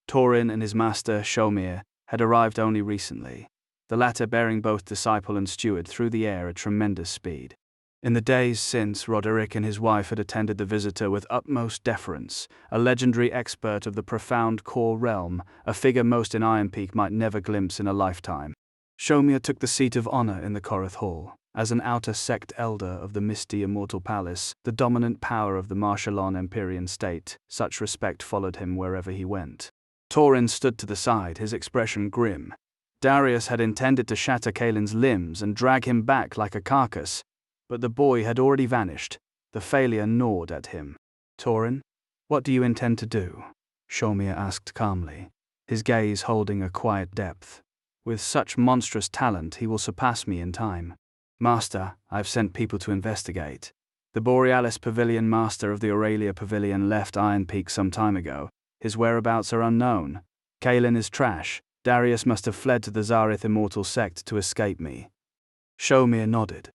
Torin and his master, Shomir, had arrived only recently, the latter bearing both disciple and steward through the air at tremendous speed. In the days since, Roderick and his wife had attended the visitor with utmost deference, a legendary expert of the profound core realm, a figure most in Iron Peak might never glimpse in a lifetime. Shomir took the seat of honor in the Korith Hall. As an outer sect elder of the misty immortal palace, the dominant power of the Marshalon Empyrean state, such respect followed him wherever he went. Torin stood to the side, his expression grim. Darius had intended to shatter Kaelin's limbs and drag him back like a carcass, but the boy had already vanished. The failure gnawed at him. Torin, what do you intend to do? Shomir asked calmly, his gaze holding a quiet depth. With such monstrous talent, he will surpass me in time. Master, I've sent people to investigate. The Borealis Pavilion master of the Aurelia Pavilion left Iron Peak some time ago. His whereabouts are unknown. Kaelin is trash. Darius must have fled to the Zareth Immortal Sect to escape me. Shomir nodded.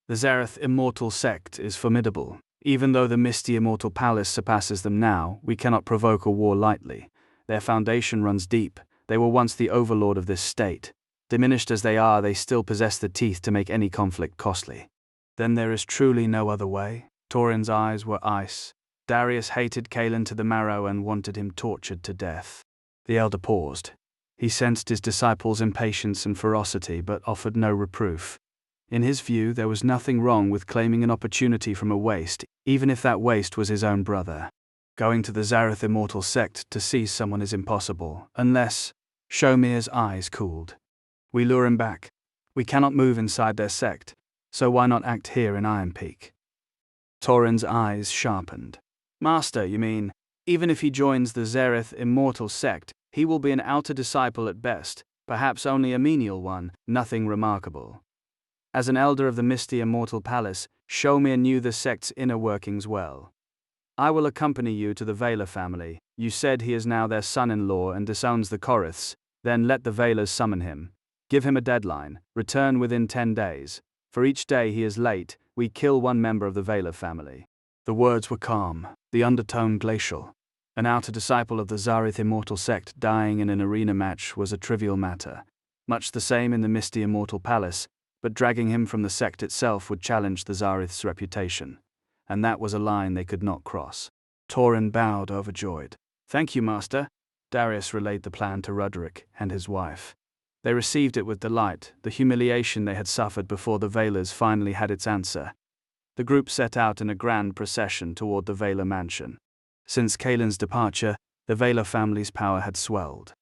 The Zareth Immortal Sect is formidable. Even though the misty Immortal Palace surpasses them now, we cannot provoke a war lightly. Their foundation runs deep. They were once the overlord of this state. Diminished as they are, they still possess the teeth to make any conflict costly. Then there is truly no other way? Torin's eyes were ice. Darius hated Kaelin to the marrow and wanted him tortured to death. The elder paused. He sensed his disciple's impatience and ferocity, but offered no reproof. In his view, there was nothing wrong with claiming an opportunity from a waste, even if that waste was his own brother. Going to the Zareth Immortal Sect to seize someone is impossible, unless... Shomir's eyes cooled. We lure him back. We cannot move inside their sect, so why not act here in Iron Peak? Torin's eyes sharpened. Master, you mean, even if he joins the Zareth Immortal Sect, he will be an outer disciple at best, perhaps only a menial one, nothing remarkable. As an elder of the misty Immortal Palace, Shomir knew the sect's inner workings well. I will accompany you to the Vaylor family. You said he is now their son-in-law and disowns the Koriths, then let the Vaylors summon him. Give him a deadline, return within 10 days. For each day he is late, we kill one member of the Vaylor family. The words were calm, the undertone glacial. An outer disciple of the Zareth Immortal Sect dying in an arena match was a trivial matter. Much the same in the misty Immortal Palace, but dragging him from the sect itself would challenge the Zareth's reputation. And that was a line they could not cross. Torin bowed, overjoyed. Thank you, Master. Darius relayed the plan to Roderick and his wife. They received it with delight, the humiliation they had suffered before the Vaylors finally had its answer. The group set out in a grand procession toward the Vaylor mansion. Since Kaelin's departure, the Vaylor family's power had swelled.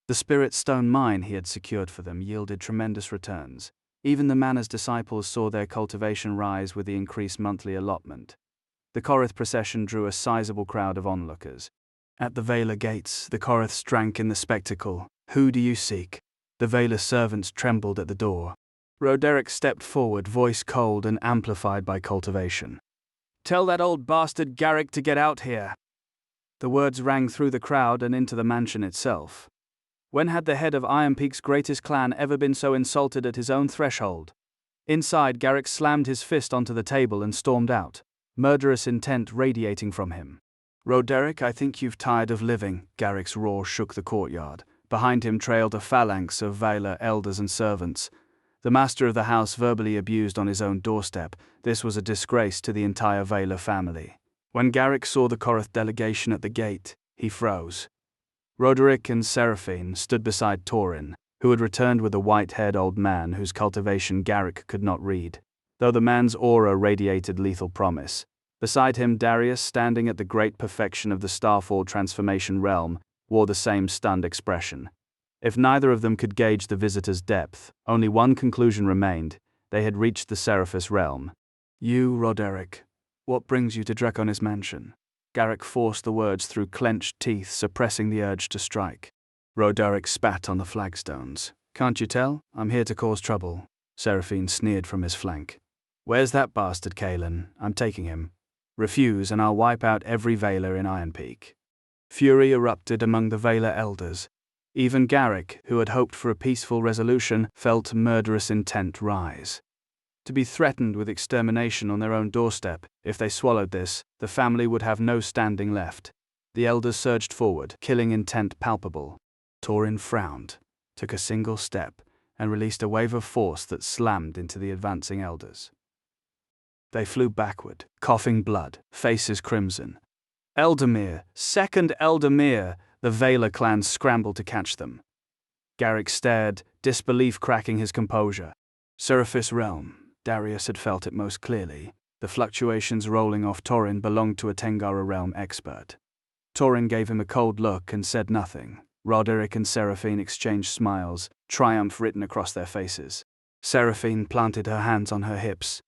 The spirit stone mine he had secured for them yielded tremendous returns. Even the manor's disciples saw their cultivation rise with the increased monthly allotment. The Korith procession drew a sizable crowd of onlookers. At the Vaylor gates, the Koriths drank in the spectacle. Who do you seek? The Vaylor servants trembled at the door. Roderick stepped forward, voice cold and amplified by cultivation. Tell that old bastard Garrick to get out here. The words rang through the crowd and into the mansion itself. When had the head of Iron Peak's greatest clan ever been so insulted at his own threshold? Inside, Garrick slammed his fist onto the table and stormed out, murderous intent radiating from him. Roderick, I think you've tired of living. Garrick's roar shook the courtyard. Behind him trailed a phalanx of Vaylor elders and servants. The master of the house verbally abused on his own doorstep. This was a disgrace to the entire Vaylor family. When Garrick saw the Korith delegation at the gate, he froze. Roderick and Seraphine stood beside Torin, who had returned with a white-haired old man whose cultivation Garrick could not read, though the man's aura radiated lethal promise. Beside him, Darius, standing at the great perfection of the Starfall transformation realm, wore the same stunned expression. If neither of them could gauge the visitor's depth, only one conclusion remained: they had reached the Seraphis realm. You, Roderick, what brings you to Draconis Mansion? Garrick forced the words through clenched teeth, suppressing the urge to strike. Roderick spat on the flagstones. Can't you tell? I'm here to cause trouble. Seraphine sneered from his flank. Where's that bastard Kaelin? I'm taking him. Refuse and I'll wipe out every Vaylor in Iron Peak. Fury erupted among the Vaylor elders. Even Garrick, who had hoped for a peaceful resolution, felt murderous intent rise. To be threatened with extermination on their own doorstep, if they swallowed this, the family would have no standing left. The elders surged forward, killing intent palpable. Torin frowned, took a single step, and released a wave of force that slammed into the advancing elders. They flew backward, coughing blood, faces crimson. Eldamir, second Eldamir! The Valar clan scrambled to catch them. Garrick stared, disbelief cracking his composure. Seraphis realm, Darius had felt it most clearly. The fluctuations rolling off Torin belonged to a Tengara realm expert. Torin gave him a cold look and said nothing. Roderick and Seraphine exchanged smiles, triumph written across their faces. Seraphine planted her hands on her hips.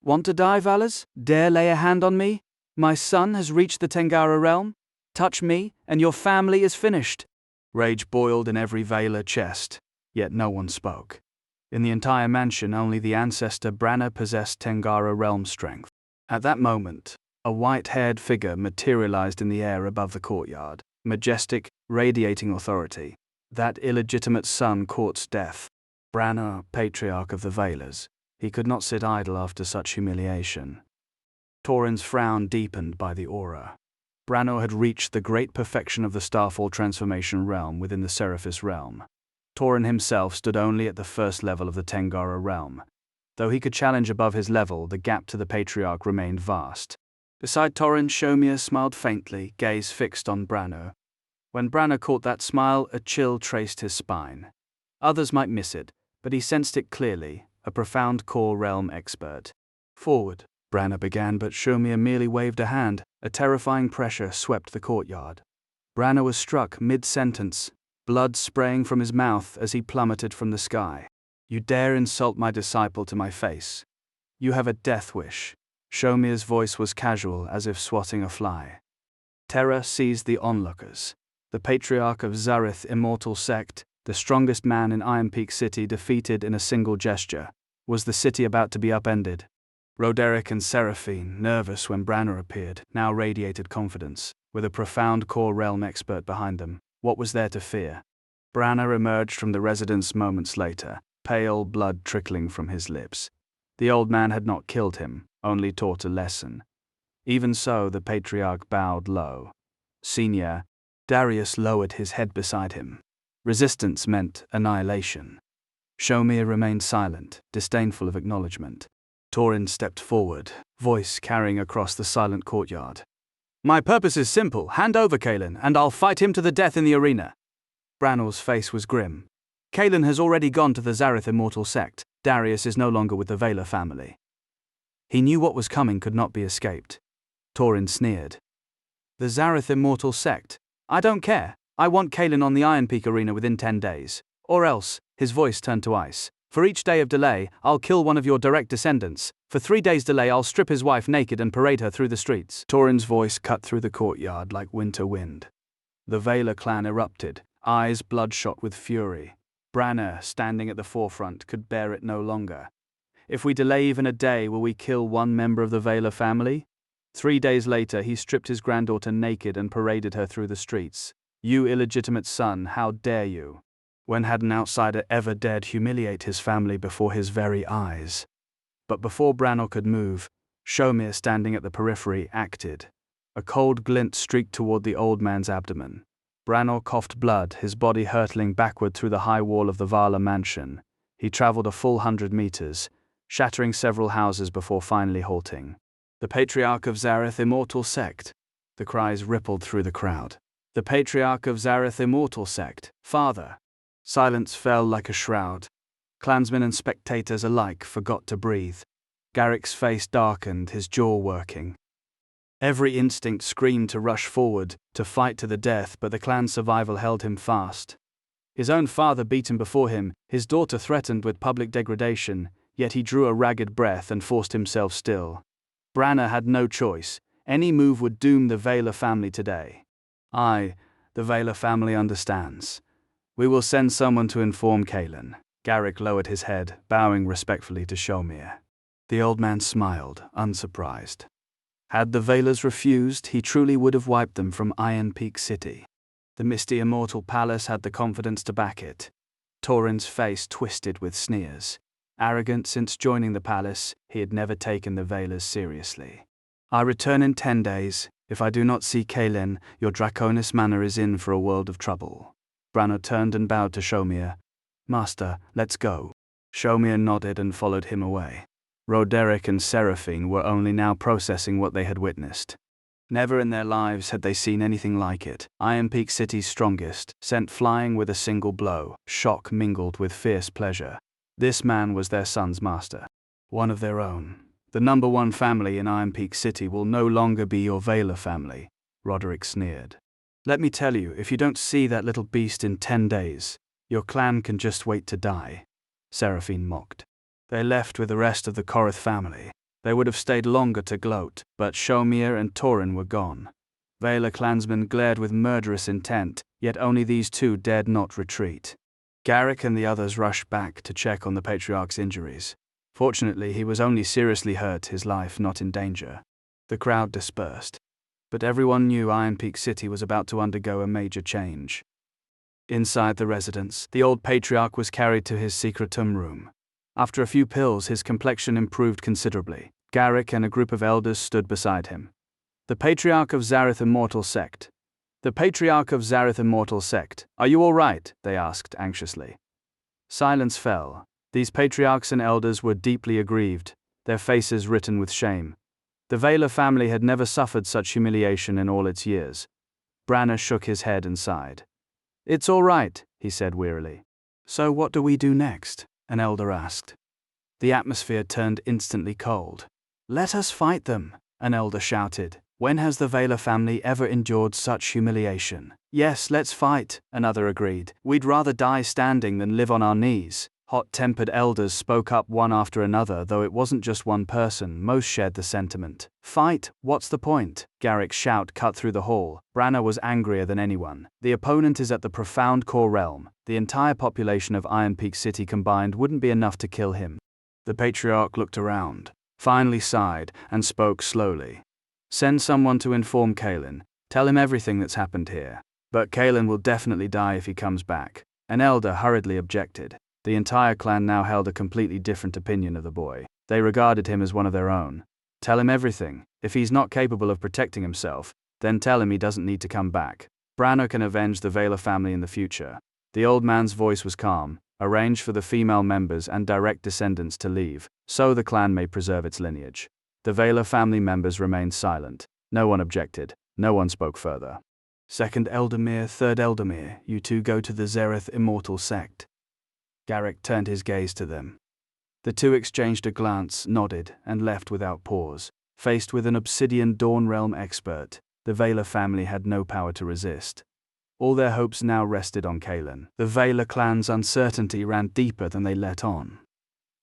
"Want to die, Valers? Dare lay a hand on me? My son has reached the Tengara realm? Touch me, and your family is finished." Rage boiled in every Valar chest, yet no one spoke. In the entire mansion, only the ancestor Branna possessed Tengara realm strength. At that moment, a white-haired figure materialized in the air above the courtyard, majestic, radiating authority. That illegitimate son courts death. Branna, patriarch of the Valars. He could not sit idle after such humiliation. Torin's frown deepened by the aura. Branno had reached the great perfection of the Starfall transformation realm within the Seraphis realm. Torin himself stood only at the first level of the Tengara realm. Though he could challenge above his level, the gap to the Patriarch remained vast. Beside Torin, Shomir smiled faintly, gaze fixed on Branno. When Branno caught that smile, a chill traced his spine. Others might miss it, but he sensed it clearly, a profound core realm expert. "Forward," Branno began, but Shomir merely waved a hand. A terrifying pressure swept the courtyard. Branno was struck mid-sentence, blood spraying from his mouth as he plummeted from the sky. "You dare insult my disciple to my face. You have a death wish." Shomir's voice was casual, as if swatting a fly. Terror seized the onlookers. The patriarch of Zareth immortal sect, the strongest man in Iron Peak City, defeated in a single gesture. Was the city about to be upended? Roderick and Seraphine, nervous when Branno appeared, now radiated confidence. With a profound core realm expert behind them, what was there to fear? Branno emerged from the residence moments later, pale blood trickling from his lips. The old man had not killed him, only taught a lesson. Even so, the patriarch bowed low. "Senior," Darius lowered his head beside him. Resistance meant annihilation. Shomir remained silent, disdainful of acknowledgement. Torin stepped forward, voice carrying across the silent courtyard. "My purpose is simple. Hand over Kaelin, and I'll fight him to the death in the arena." Brannor's face was grim. "Kaelin has already gone to the Zareth immortal sect. Darius is no longer with the Valar family." He knew what was coming could not be escaped. Torin sneered. "The Zareth immortal sect? I don't care. I want Kaelin on the Iron Peak arena within 10 days. Or else," his voice turned to ice, "for each day of delay, I'll kill one of your direct descendants. For 3 days' delay, I'll strip his wife naked and parade her through the streets." Torin's voice cut through the courtyard like winter wind. The Valar clan erupted, eyes bloodshot with fury. Branna, standing at the forefront, could bear it no longer. "If we delay even a day, will we kill one member of the Valar family?" 3 days later, he stripped his granddaughter naked and paraded her through the streets. "You illegitimate son, how dare you?" When had an outsider ever dared humiliate his family before his very eyes? But before Branno could move, Shomir, standing at the periphery, acted. A cold glint streaked toward the old man's abdomen. Branno coughed blood, his body hurtling backward through the high wall of the Valar mansion. He traveled a full 100 meters, shattering several houses before finally halting. "The Patriarch of Zareth immortal sect." The cries rippled through the crowd. "The Patriarch of Zareth immortal sect, Father." Silence fell like a shroud. Clansmen and spectators alike forgot to breathe. Garrick's face darkened, his jaw working. Every instinct screamed to rush forward, to fight to the death, but the clan's survival held him fast. His own father beaten before him, his daughter threatened with public degradation, yet he drew a ragged breath and forced himself still. Branna had no choice. Any move would doom the Valar family today. "The Valar family understands. We will send someone to inform Kaelin." Garrick lowered his head, bowing respectfully to Shomir. The old man smiled, unsurprised. Had the Valars refused, he truly would have wiped them from Iron Peak City. The misty immortal palace had the confidence to back it. Torin's face twisted with sneers. Arrogant since joining the palace, he had never taken the Veilers seriously. I return in 10 days. If I do not see Kaelin, your Draconis manor is in for a world of trouble. Branna turned and bowed to Shomir. Master, let's go. Shomir nodded and followed him away. Roderick and Seraphine were only now processing what they had witnessed. Never in their lives had they seen anything like it. Iron Peak City's strongest, sent flying with a single blow, shock mingled with fierce pleasure. This man was their son's master. One of their own. The number one family in Iron Peak City will no longer be your Veiler family, Roderick sneered. Let me tell you, if you don't see that little beast in 10 days, your clan can just wait to die, Seraphine mocked. They left with the rest of the Korith family. They would have stayed longer to gloat, but Shomir and Torin were gone. Veiler clansmen glared with murderous intent, yet only these two dared not retreat. Garrick and the others rushed back to check on the Patriarch's injuries. Fortunately, he was only seriously hurt, his life not in danger. The crowd dispersed. But everyone knew Iron Peak City was about to undergo a major change. Inside the residence, the old Patriarch was carried to his secretum room. After a few pills, his complexion improved considerably. Garrick and a group of elders stood beside him. The Patriarch of Zareth Immortal Sect. The Patriarch of Zareth Immortal Sect. Are you all right? They asked anxiously. Silence fell. These patriarchs and elders were deeply aggrieved, their faces written with shame. The Veiler family had never suffered such humiliation in all its years. Branna shook his head and sighed. It's all right, he said wearily. So what do we do next? An elder asked. The atmosphere turned instantly cold. Let us fight them, an elder shouted. When has the Veiler family ever endured such humiliation? Yes, let's fight, another agreed. We'd rather die standing than live on our knees. Hot-tempered elders spoke up one after another, though it wasn't just one person, most shared the sentiment. Fight, what's the point? Garrick's shout cut through the hall. Branna was angrier than anyone. The opponent is at the profound core realm. The entire population of Iron Peak City combined wouldn't be enough to kill him. The Patriarch looked around, finally sighed, and spoke slowly. Send someone to inform Kaelin. Tell him everything that's happened here. But Kaelin will definitely die if he comes back. An elder hurriedly objected. The entire clan now held a completely different opinion of the boy. They regarded him as one of their own. Tell him everything. If he's not capable of protecting himself, then tell him he doesn't need to come back. Branna can avenge the Veiler family in the future. The old man's voice was calm. Arrange for the female members and direct descendants to leave, so the clan may preserve its lineage. The Veiler family members remained silent. No one objected. No one spoke further. Second Eldermere, Third Eldermere, you two go to the Zareth Immortal Sect. Garrick turned his gaze to them. The two exchanged a glance, nodded, and left without pause. Faced with an Obsidian Dawn Realm expert, the Veiler family had no power to resist. All their hopes now rested on Kaelin. The Veiler clan's uncertainty ran deeper than they let on.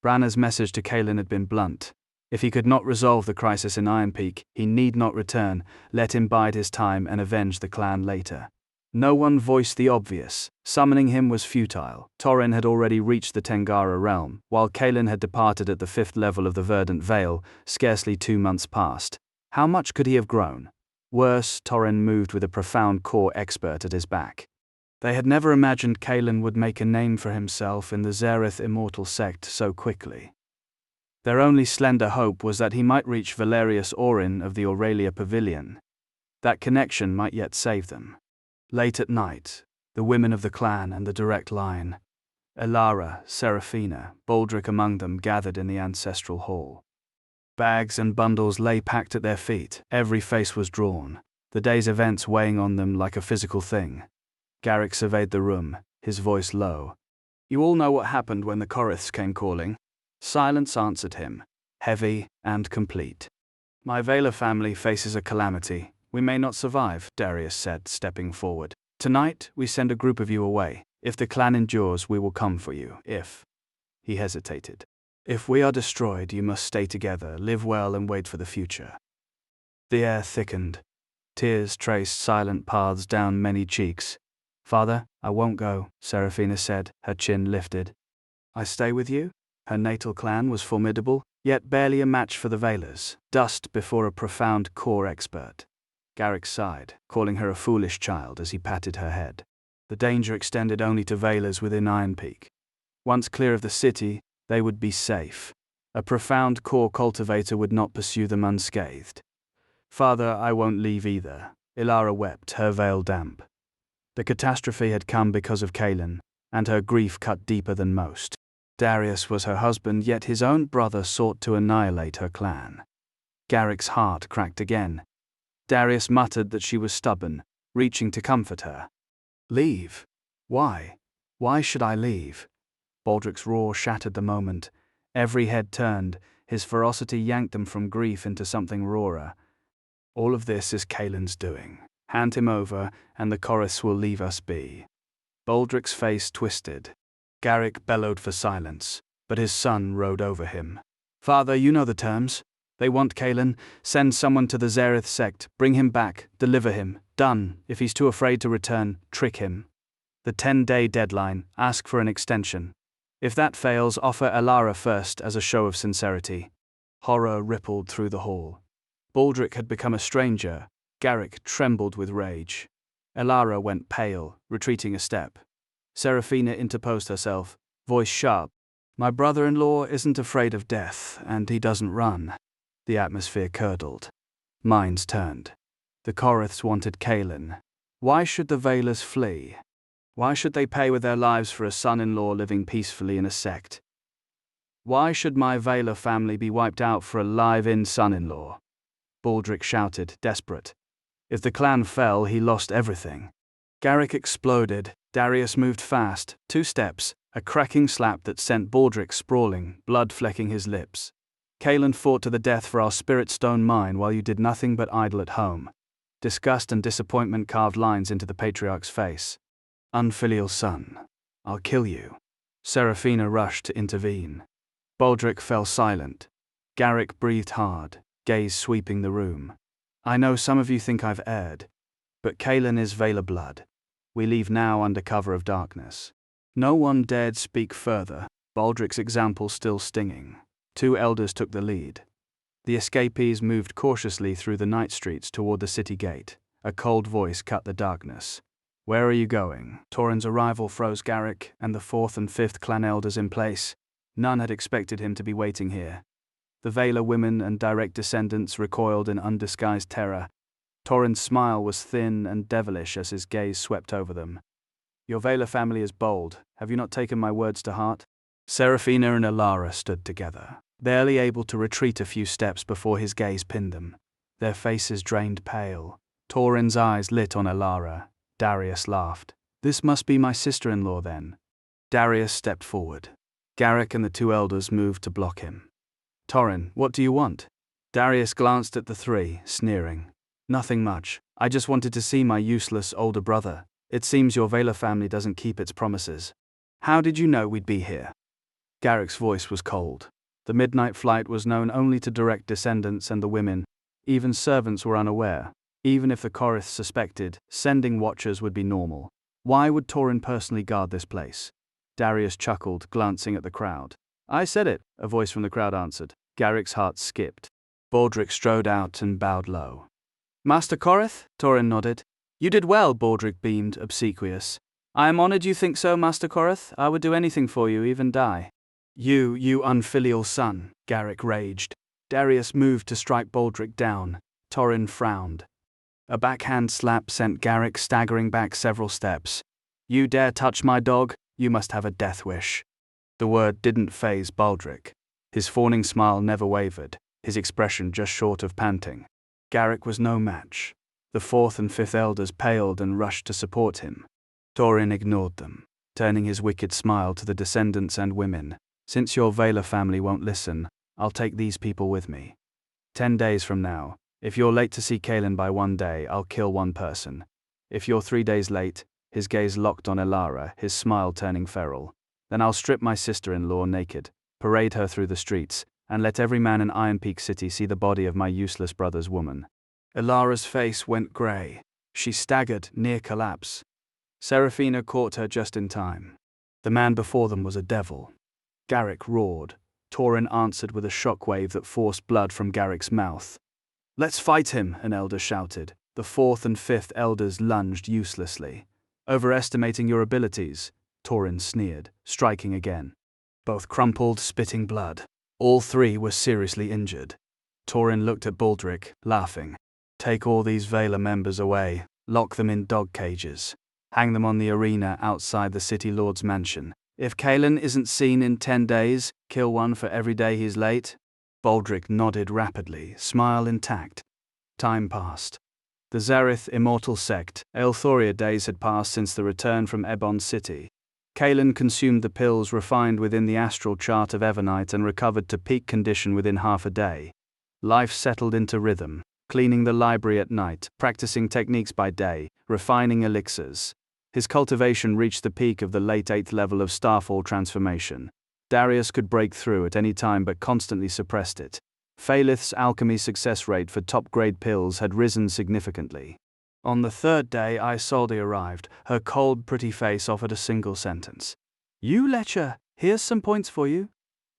Branna's message to Kaelin had been blunt. If he could not resolve the crisis in Iron Peak, he need not return. Let him bide his time and avenge the clan later. No one voiced the obvious. Summoning him was futile. Torin had already reached the Tengara realm, while Kaelin had departed at the 5th level of the Verdant Vale, scarcely 2 months past. How much could he have grown? Worse, Torin moved with a profound core expert at his back. They had never imagined Kaelin would make a name for himself in the Zareth Immortal Sect so quickly. Their only slender hope was that he might reach Valerius Orin of the Aurelia Pavilion. That connection might yet save them. Late at night, the women of the clan and the direct line, Elara, Seraphina, Baldric among them, gathered in the ancestral hall. Bags and bundles lay packed at their feet. Every face was drawn, the day's events weighing on them like a physical thing. Garrick surveyed the room, his voice low. You all know what happened when the Koriths came calling? Silence answered him, heavy and complete. My Veiler family faces a calamity. We may not survive, Darius said, stepping forward. Tonight, we send a group of you away. If the clan endures, we will come for you. He hesitated. If we are destroyed, you must stay together, live well, and wait for the future. The air thickened. Tears traced silent paths down many cheeks. Father, I won't go, Seraphina said, her chin lifted. I stay with you? Her natal clan was formidable, yet barely a match for the Veilers. Dust before a profound core expert. Garrick sighed, calling her a foolish child as he patted her head. The danger extended only to Vaylors within Iron Peak. Once clear of the city, they would be safe. A profound core cultivator would not pursue them unscathed. Father, I won't leave either. Ilara wept, her veil damp. The catastrophe had come because of Kaelin, and her grief cut deeper than most. Darius was her husband, yet his own brother sought to annihilate her clan. Garrick's heart cracked again. Darius muttered that she was stubborn, reaching to comfort her. Leave? Why? Why should I leave? Baldric's roar shattered the moment. Every head turned, his ferocity yanked them from grief into something rawer. All of this is Kaelin's doing. Hand him over, and the Choriths will leave us be. Baldric's face twisted. Garrick bellowed for silence, but his son rode over him. Father, you know the terms. They want Kaelin. Send someone to the Zareth sect, bring him back, deliver him. Done. If he's too afraid to return, trick him. The 10-day deadline, ask for an extension. If that fails, offer Ilara first as a show of sincerity. Horror rippled through the hall. Baldric had become a stranger. Garrick trembled with rage. Ilara went pale, retreating a step. Seraphina interposed herself, voice sharp. My brother-in-law isn't afraid of death, and he doesn't run. The atmosphere curdled. Minds turned. The Choriths wanted Kaelin. Why should the Vaylors flee? Why should they pay with their lives for a son-in-law living peacefully in a sect? Why should my Vaylor family be wiped out for a live-in son-in-law? Baldric shouted, desperate. If the clan fell, he lost everything. Garrick exploded. Darius moved fast, 2 steps, a cracking slap that sent Baldric sprawling, blood flecking his lips. Kaelin fought to the death for our spirit stone mine while you did nothing but idle at home. Disgust and disappointment carved lines into the patriarch's face. Unfilial son. I'll kill you. Seraphina rushed to intervene. Baldric fell silent. Garrick breathed hard, gaze sweeping the room. I know some of you think I've erred, but Kaelin is Vaylor blood. We leave now under cover of darkness. No one dared speak further, Baldric's example still stinging. 2 elders took the lead. The escapees moved cautiously through the night streets toward the city gate. A cold voice cut the darkness. Where are you going? Tauren's arrival froze Garrick and the 4th and 5th clan elders in place. None had expected him to be waiting here. The Vaylor women and direct descendants recoiled in undisguised terror. Tauren's smile was thin and devilish as his gaze swept over them. Your Vaylor family is bold. Have you not taken my words to heart? Seraphina and Ilara stood together, barely able to retreat a few steps before his gaze pinned them. Their faces drained pale. Tauren's eyes lit on Ilara. Darius laughed. This must be my sister-in-law then. Darius stepped forward. Garrick and the 2 elders moved to block him. Tauren, what do you want? Darius glanced at the 3, sneering. Nothing much. I just wanted to see my useless older brother. It seems your Vaylor family doesn't keep its promises. How did you know we'd be here? Garrick's voice was cold. The midnight flight was known only to direct descendants and the women. Even servants were unaware. Even if the Choriths suspected, sending watchers would be normal. Why would Tauren personally guard this place? Darius chuckled, glancing at the crowd. I said it, a voice from the crowd answered. Garrick's heart skipped. Baldric strode out and bowed low. Master Chorith? Tauren nodded. You did well, Baldric beamed, obsequious. I am honored you think so, Master Chorith. I would do anything for you, even die. You unfilial son, Garrick raged. Darius moved to strike Baldric down. Tauren frowned. A backhand slap sent Garrick staggering back several steps. You dare touch my dog? You must have a death wish. The word didn't faze Baldric. His fawning smile never wavered, his expression just short of panting. Garrick was no match. The 4th and 5th elders paled and rushed to support him. Tauren ignored them, turning his wicked smile to the descendants and women. Since your Vaylor family won't listen, I'll take these people with me. 10 days from now, if you're late to see Kaelin by 1 day, I'll kill 1 person. If you're 3 days late, his gaze locked on Ilara, his smile turning feral, then I'll strip my sister-in-law naked, parade her through the streets, and let every man in Iron Peak City see the body of my useless brother's woman. Ilara's face went grey. She staggered, near collapse. Seraphina caught her just in time. The man before them was a devil. Garrick roared. Tauren answered with a shockwave that forced blood from Garrick's mouth. Let's fight him, an elder shouted. The fourth and fifth elders lunged uselessly. Overestimating your abilities, Torin sneered, striking again. Both crumpled, spitting blood. All three were seriously injured. Torin looked at Baldric, laughing. Take all these Valar members away, lock them in dog cages. Hang them on the arena outside the City Lord's mansion. If Kaelin isn't seen in 10 days, kill one for every day he's late. Baldric nodded rapidly, smile intact. Time passed. The Zareth immortal sect, Aelthoria days had passed since the return from Ebon City. Kaelin consumed the pills refined within the astral chart of Evernight and recovered to peak condition within half a day. Life settled into rhythm, cleaning the library at night, practicing techniques by day, refining elixirs. His cultivation reached the peak of the late 8th level of Starfall transformation. Darius could break through at any time but constantly suppressed it. Phalith's alchemy success rate for top-grade pills had risen significantly. On the third day Isolde arrived, her cold, pretty face offered a single sentence. "You lecher, here's some points for you."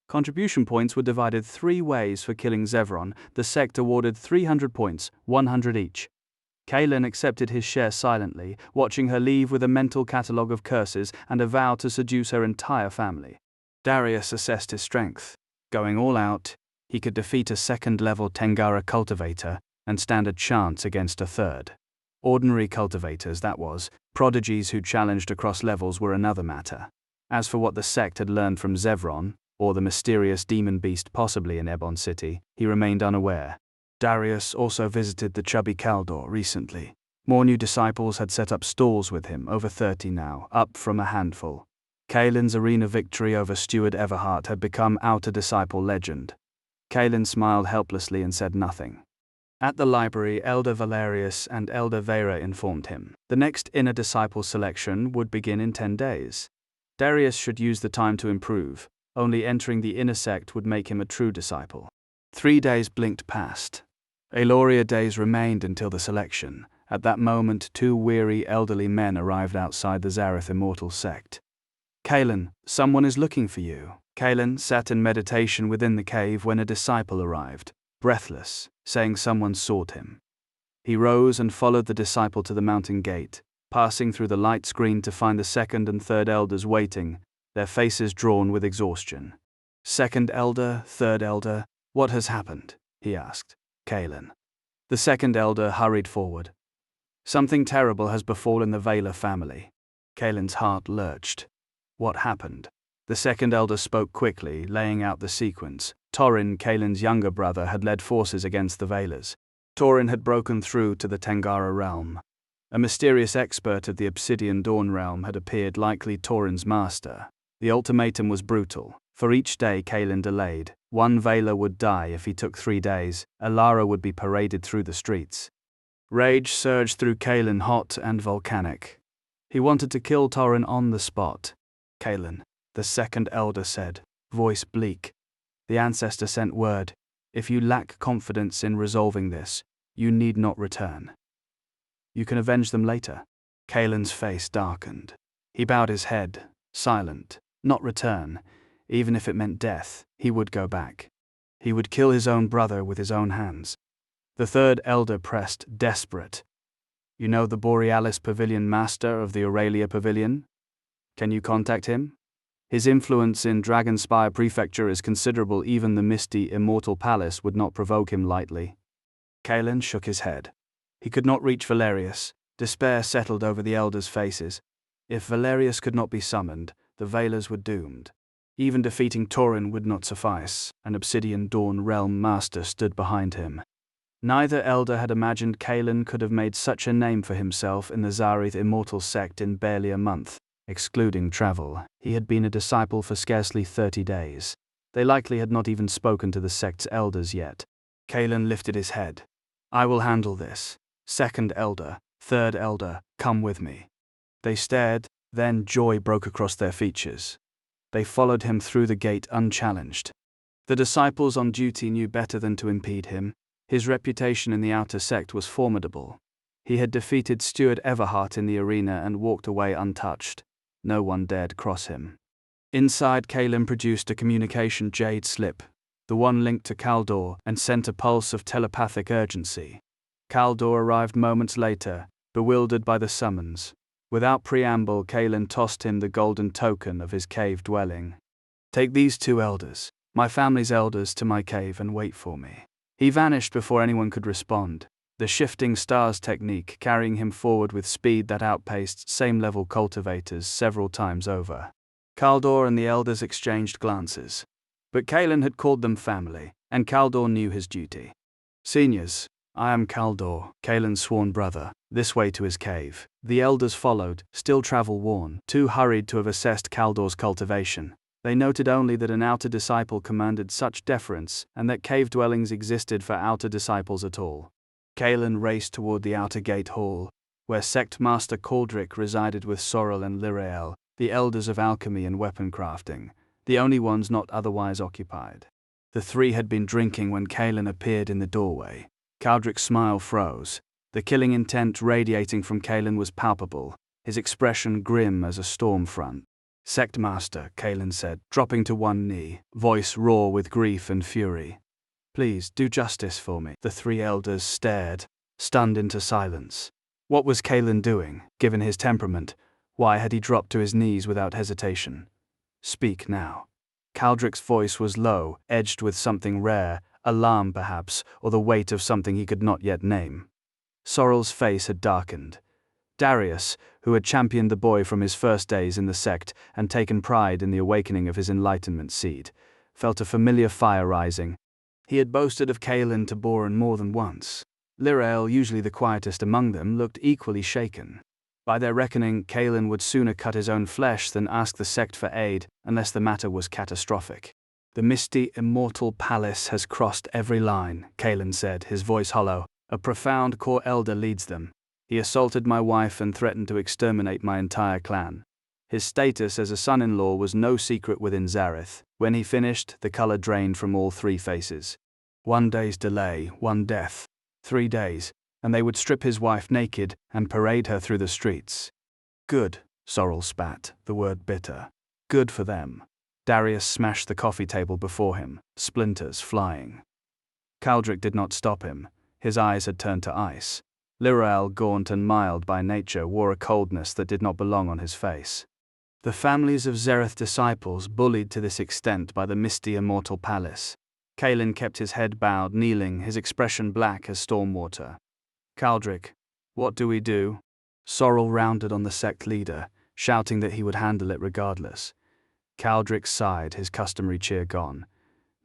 Contribution points were divided 3 ways for killing Zevron. The sect awarded 300 points, 100 each. Kaelin accepted his share silently, watching her leave with a mental catalogue of curses and a vow to seduce her entire family. Darius assessed his strength. Going all out, he could defeat a second-level Tengara cultivator and stand a chance against a third. Ordinary cultivators, that was. Prodigies who challenged across levels were another matter. As for what the sect had learned from Zevron, or the mysterious demon beast possibly in Ebon City, he remained unaware. Darius also visited the chubby Kaldor recently. More new disciples had set up stalls with him, over 30 now, up from a handful. Kaelin's arena victory over Steward Everhart had become outer disciple legend. Kaelin smiled helplessly and said nothing. At the library, Elder Valerius and Elder Vera informed him. The next inner disciple selection would begin in 10 days. Darius should use the time to improve. Only entering the inner sect would make him a true disciple. 3 days blinked past. Aeloria days remained until the selection. At that moment, 2 weary, elderly men arrived outside the Zareth immortal sect. "Kaelin, someone is looking for you." Kaelin sat in meditation within the cave when a disciple arrived, breathless, saying someone sought him. He rose and followed the disciple to the mountain gate, passing through the light screen to find the second and third elders waiting, their faces drawn with exhaustion. "Second elder, third elder, what has happened?" he asked. Kaelin. The second elder hurried forward. "Something terrible has befallen the Valar family." Kaelin's heart lurched. What happened? The second elder spoke quickly, laying out the sequence. Torin, Kaelin's younger brother, had led forces against the Valars. Torin had broken through to the Tengara realm. A mysterious expert of the Obsidian Dawn realm had appeared, likely Torin's master. The ultimatum was brutal. For each day Kaelin delayed, 1 Valar would die. If he took 3 days, Alara would be paraded through the streets. Rage surged through Kaelin, hot and volcanic. He wanted to kill Torin on the spot. "Kaelin," the second elder said, voice bleak. "The ancestor sent word. If you lack confidence in resolving this, you need not return. You can avenge them later." Kaelin's face darkened. He bowed his head, silent. Not return. Even if it meant death, he would go back. He would kill his own brother with his own hands. The third elder pressed, desperate. "You know the Borealis Pavilion master of the Aurelia Pavilion? Can you contact him? His influence in Dragonspire Prefecture is considerable. Even the misty, immortal palace would not provoke him lightly." Kaelin shook his head. He could not reach Valerius. Despair settled over the elders' faces. If Valerius could not be summoned, the Valars were doomed. Even defeating Torin would not suffice. An Obsidian Dawn realm master stood behind him. Neither elder had imagined Kaelin could have made such a name for himself in the Zareth immortal sect in barely a month. Excluding travel, he had been a disciple for scarcely 30 days. They likely had not even spoken to the sect's elders yet. Kaelin lifted his head. "I will handle this. Second elder, third elder, come with me." They stared, then joy broke across their features. They followed him through the gate unchallenged. The disciples on duty knew better than to impede him. His reputation in the outer sect was formidable. He had defeated Steward Everhart in the arena and walked away untouched. No one dared cross him. Inside, Kaelin produced a communication jade slip, the one linked to Kaldor, and sent a pulse of telepathic urgency. Kaldor arrived moments later, bewildered by the summons. Without preamble, Kaelin tossed him the golden token of his cave dwelling. "Take these 2 elders, my family's elders, to my cave and wait for me." He vanished before anyone could respond, the shifting stars technique carrying him forward with speed that outpaced same-level cultivators several times over. Kaldor and the elders exchanged glances. But Kaelin had called them family, and Kaldor knew his duty. "Seniors, I am Kaldor, Kaelin's sworn brother, this way to his cave." The elders followed, still travel-worn, too hurried to have assessed Kaldor's cultivation. They noted only that an outer disciple commanded such deference, and that cave dwellings existed for outer disciples at all. Kaelin raced toward the outer gate hall, where Sect Master Caldric resided with Sorrel and Lirael, the elders of alchemy and weapon crafting, the only ones not otherwise occupied. The 3 had been drinking when Kaelin appeared in the doorway. Caldric's smile froze. The killing intent radiating from Kaelin was palpable, his expression grim as a storm front. "Sect Master," Kaelin said, dropping to one knee, voice raw with grief and fury. "Please, do justice for me." The 3 elders stared, stunned into silence. What was Kaelin doing, given his temperament? Why had he dropped to his knees without hesitation? "Speak now." Caldric's voice was low, edged with something rare, alarm perhaps, or the weight of something he could not yet name. Sorrel's face had darkened. Darius, who had championed the boy from his first days in the sect and taken pride in the awakening of his enlightenment seed, felt a familiar fire rising. He had boasted of Kaelin to Boran more than once. Lirael, usually the quietest among them, looked equally shaken. By their reckoning, Kaelin would sooner cut his own flesh than ask the sect for aid, unless the matter was catastrophic. "The misty, immortal palace has crossed every line," Kaelin said, his voice hollow. "A profound core elder leads them. He assaulted my wife and threatened to exterminate my entire clan. His status as a son-in-law was no secret within Zareth. When he finished, the color drained from all 3 faces. 1 day's delay, 1 death. 3 days, and they would strip his wife naked and parade her through the streets." "Good," Sorrel spat, the word bitter. "Good for them." Darius smashed the coffee table before him, splinters flying. Caldric did not stop him. His eyes had turned to ice. Lirael, gaunt and mild by nature, wore a coldness that did not belong on his face. The families of Zareth disciples bullied to this extent by the misty immortal palace. Kaelin kept his head bowed, kneeling, his expression black as storm water. "Caldric, what do we do?" Sorrel rounded on the sect leader, shouting that he would handle it regardless. Caldric sighed, his customary cheer gone.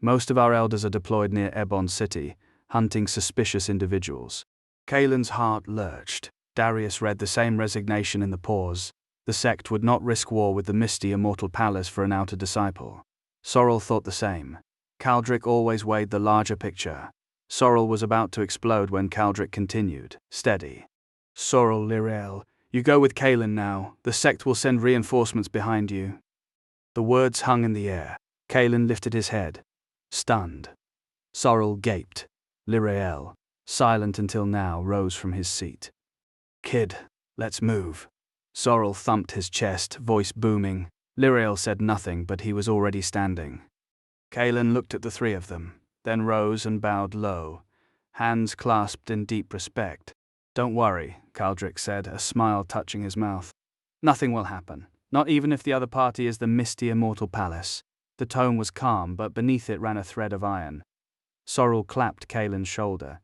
"Most of our elders are deployed near Ebon City, hunting suspicious individuals." Kaelin's heart lurched. Darius read the same resignation in the pause. The sect would not risk war with the misty immortal palace for an outer disciple. Sorrel thought the same. Caldric always weighed the larger picture. Sorrel was about to explode when Caldric continued, steady. "Sorrel, Lirael, you go with Kaelin now. The sect will send reinforcements behind you." The words hung in the air. Kaelin lifted his head, stunned. Sorrel gaped. Lirael, silent until now, rose from his seat. "Kid, let's move." Sorrel thumped his chest, voice booming. Lirael said nothing, but he was already standing. Kaelin looked at the 3 of them, then rose and bowed low, hands clasped in deep respect. "Don't worry," Caldric said, a smile touching his mouth. "Nothing will happen, not even if the other party is the misty immortal palace." The tone was calm, but beneath it ran a thread of iron. Sorrel clapped Kaelin's shoulder.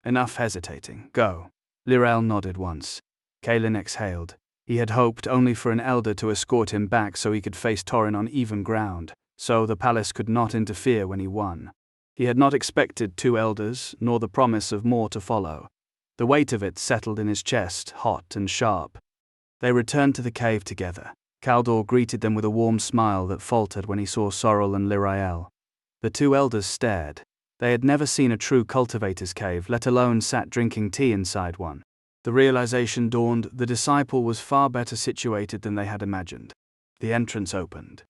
"Enough hesitating, go." Lirael nodded once. Kaelin exhaled. He had hoped only for an elder to escort him back so he could face Torin on even ground, so the palace could not interfere when he won. He had not expected 2 elders, nor the promise of more to follow. The weight of it settled in his chest, hot and sharp. They returned to the cave together. Kaldor greeted them with a warm smile that faltered when he saw Sorrel and Lirael. The 2 elders stared. They had never seen a true cultivator's cave, let alone sat drinking tea inside one. The realization dawned: the disciple was far better situated than they had imagined. The entrance opened.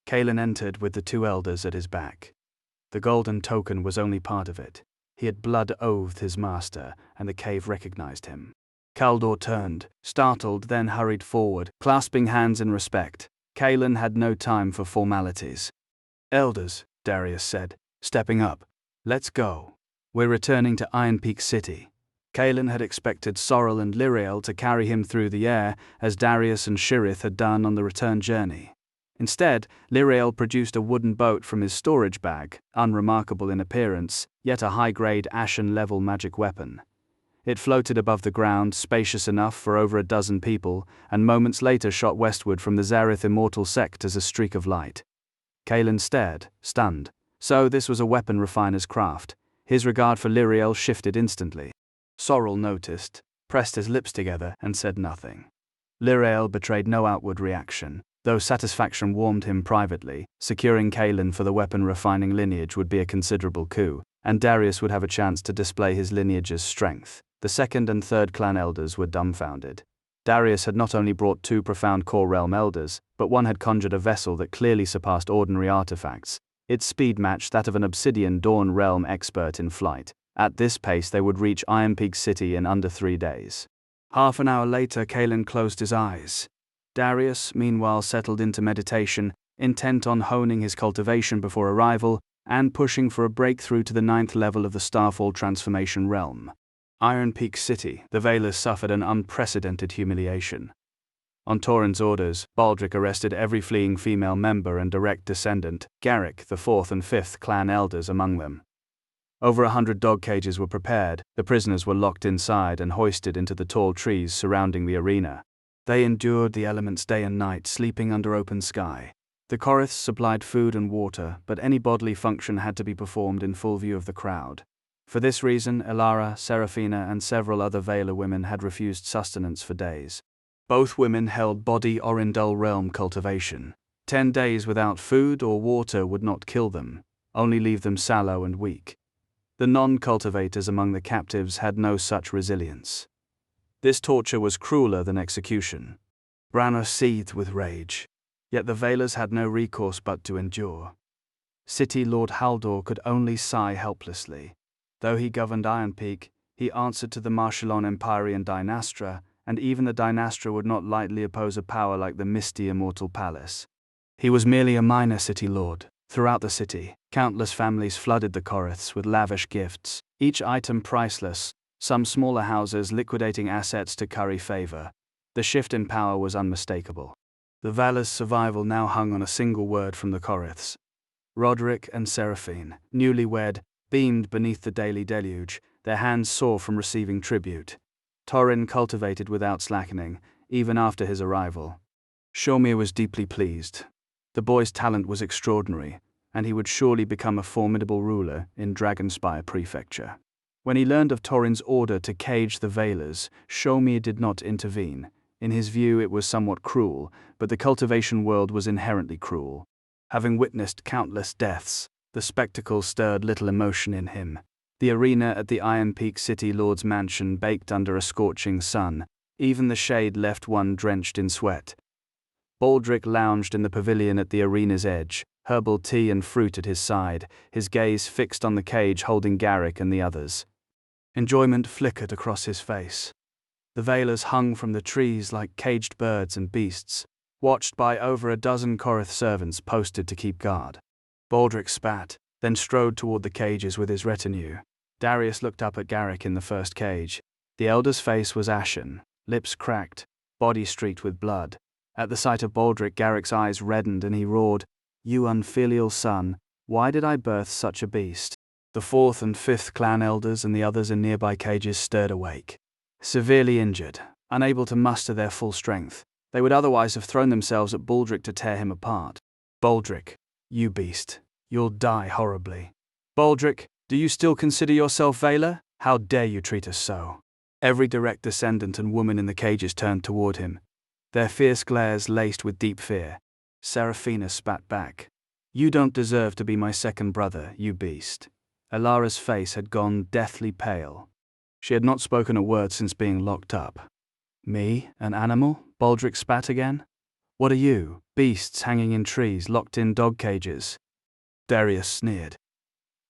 Kaelin entered with the 2 elders at his back. The golden token was only part of it. He had blood-oathed his master, and the cave recognized him. Kaldor turned, startled, then hurried forward, clasping hands in respect. Kaelin had no time for formalities. "Elders," Darius said, stepping up, "let's go. We're returning to Iron Peak City." Kaelin had expected Sorrel and Lyrael to carry him through the air, as Darius and Shirith had done on the return journey. Instead, Lyrael produced a wooden boat from his storage bag, unremarkable in appearance, yet a high-grade Ashen-level magic weapon. It floated above the ground, spacious enough for over a dozen people, and moments later shot westward from the Zareth immortal sect as a streak of light. Kaelin stared, stunned. So this was a weapon refiner's craft. His regard for Lyrael shifted instantly. Sorrel noticed, pressed his lips together, and said nothing. Lyrael betrayed no outward reaction, though satisfaction warmed him privately. Securing Kaelin for the weapon-refining lineage would be a considerable coup, and Darius would have a chance to display his lineage's strength. The second and third clan elders were dumbfounded. Darius had not only brought two profound core realm elders, but one had conjured a vessel that clearly surpassed ordinary artifacts. Its speed matched that of an Obsidian Dawn realm expert in flight. At this pace they would reach Iron Peak City in under 3 days. Half an hour later, Kaelin closed his eyes. Darius, meanwhile, settled into meditation, intent on honing his cultivation before arrival, and pushing for a breakthrough to the 9th level of the Starfall transformation realm. Iron Peak City, the Veilers suffered an unprecedented humiliation. On Tauren's orders, Baldric arrested every fleeing female member and direct descendant, Garrick, the 4th and 5th clan elders among them. Over 100 dog cages were prepared, the prisoners were locked inside and hoisted into the tall trees surrounding the arena. They endured the elements day and night, sleeping under open sky. The Koriths supplied food and water, but any bodily function had to be performed in full view of the crowd. For this reason, Elara, Seraphina, and several other Veiler women had refused sustenance for days. Both women held body Orindel realm cultivation. 10 days without food or water would not kill them, only leave them sallow and weak. The non-cultivators among the captives had no such resilience. This torture was crueler than execution. Branagh seethed with rage. Yet the Veilers had no recourse but to endure. City Lord Haldor could only sigh helplessly. Though he governed Iron Peak, he answered to the Marshallon Empyrean Dynastra, and even the Dynastra would not lightly oppose a power like the misty Immortal Palace. He was merely a minor city lord. Throughout the city, countless families flooded the Koriths with lavish gifts, each item priceless, some smaller houses liquidating assets to curry favor. The shift in power was unmistakable. The Valor's survival now hung on a single word from the Koriths. Roderick and Seraphine, newly wed, beamed beneath the daily deluge, their hands sore from receiving tribute. Tauren cultivated without slackening, even after his arrival. Shomir was deeply pleased. The boy's talent was extraordinary, and he would surely become a formidable ruler in Dragonspire Prefecture. When he learned of Tauren's order to cage the Veilers, Shomir did not intervene. In his view, it was somewhat cruel, but the cultivation world was inherently cruel. Having witnessed countless deaths, the spectacle stirred little emotion in him. The arena at the Iron Peak City Lord's mansion baked under a scorching sun. Even the shade left one drenched in sweat. Baldric lounged in the pavilion at the arena's edge, herbal tea and fruit at his side, his gaze fixed on the cage holding Garrick and the others. Enjoyment flickered across his face. The Veilers hung from the trees like caged birds and beasts, watched by over a dozen Korith servants posted to keep guard. Baldric spat, then strode toward the cages with his retinue. Darius looked up at Garrick in the first cage. The elder's face was ashen, lips cracked, body streaked with blood. At the sight of Baldric, Garrick's eyes reddened and he roared, "You unfilial son, why did I birth such a beast?" The 4th and 5th clan elders and the others in nearby cages stirred awake. Severely injured, unable to muster their full strength, they would otherwise have thrown themselves at Baldric to tear him apart. "Baldric, you beast, you'll die horribly. Baldric, do you still consider yourself Veiler? How dare you treat us so?" Every direct descendant and woman in the cages turned toward him, their fierce glares laced with deep fear. Seraphina spat back. "You don't deserve to be my second brother, you beast." Elara's face had gone deathly pale. She had not spoken a word since being locked up. "Me, an animal?" Baldric spat again. "What are you, beasts hanging in trees, locked in dog cages?" Darius sneered.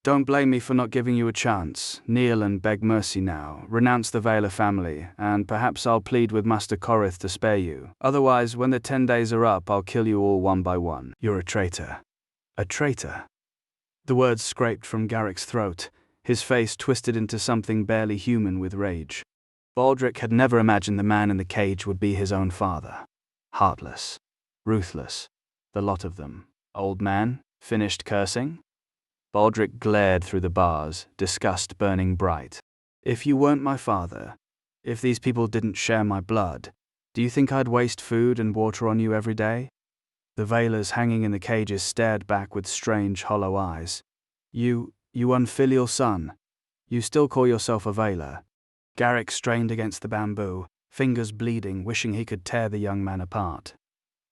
"Don't blame me for not giving you a chance. Kneel and beg mercy now, renounce the Veiler family, and perhaps I'll plead with Master Korith to spare you. Otherwise, when the 10 days are up, I'll kill you all one by one. You're a traitor." "A traitor?" The words scraped from Garrick's throat. his face twisted into something barely human with rage. Baldric had never imagined the man in the cage would be his own father. Heartless. Ruthless. The lot of them. Old man, finished cursing? Baldric glared through the bars, disgust burning bright. If you weren't my father, if these people didn't share my blood, do you think I'd waste food and water on you every day? The Veilers hanging in the cages stared back with strange, hollow eyes. You unfilial son. You still call yourself a Veiler? Garrick strained against the bamboo, fingers bleeding, wishing he could tear the young man apart.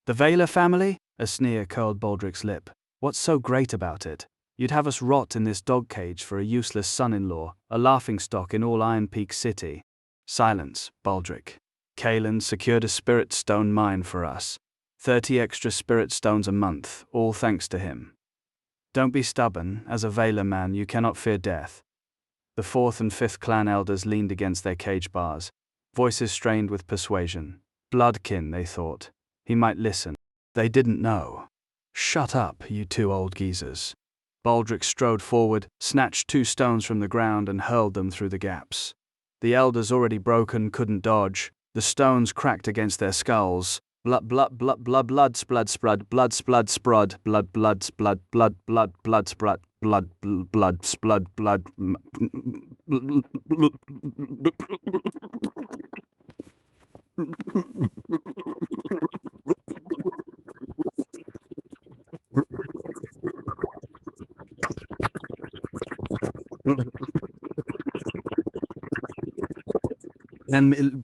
The Veiler family? A sneer curled Baldric's lip. What's so great about it? You'd have us rot in this dog cage for a useless son-in-law, a laughingstock in all Iron Peak City. Silence, Baldric. Kalen secured a spirit stone mine for us. 30 extra spirit stones a month, all thanks to him. Don't be stubborn, as a Veiler man you cannot fear death. The 4th and 5th clan elders leaned against their cage bars, voices strained with persuasion. Bloodkin, they thought. He might listen. They didn't know. Shut up, you 2 old geezers. Baldric strode forward, snatched 2 stones from the ground and hurled them through the gaps. The elders, already broken, couldn't dodge. The stones cracked against their skulls. Blood sprud, blood sprud, blood sprud, blood. Then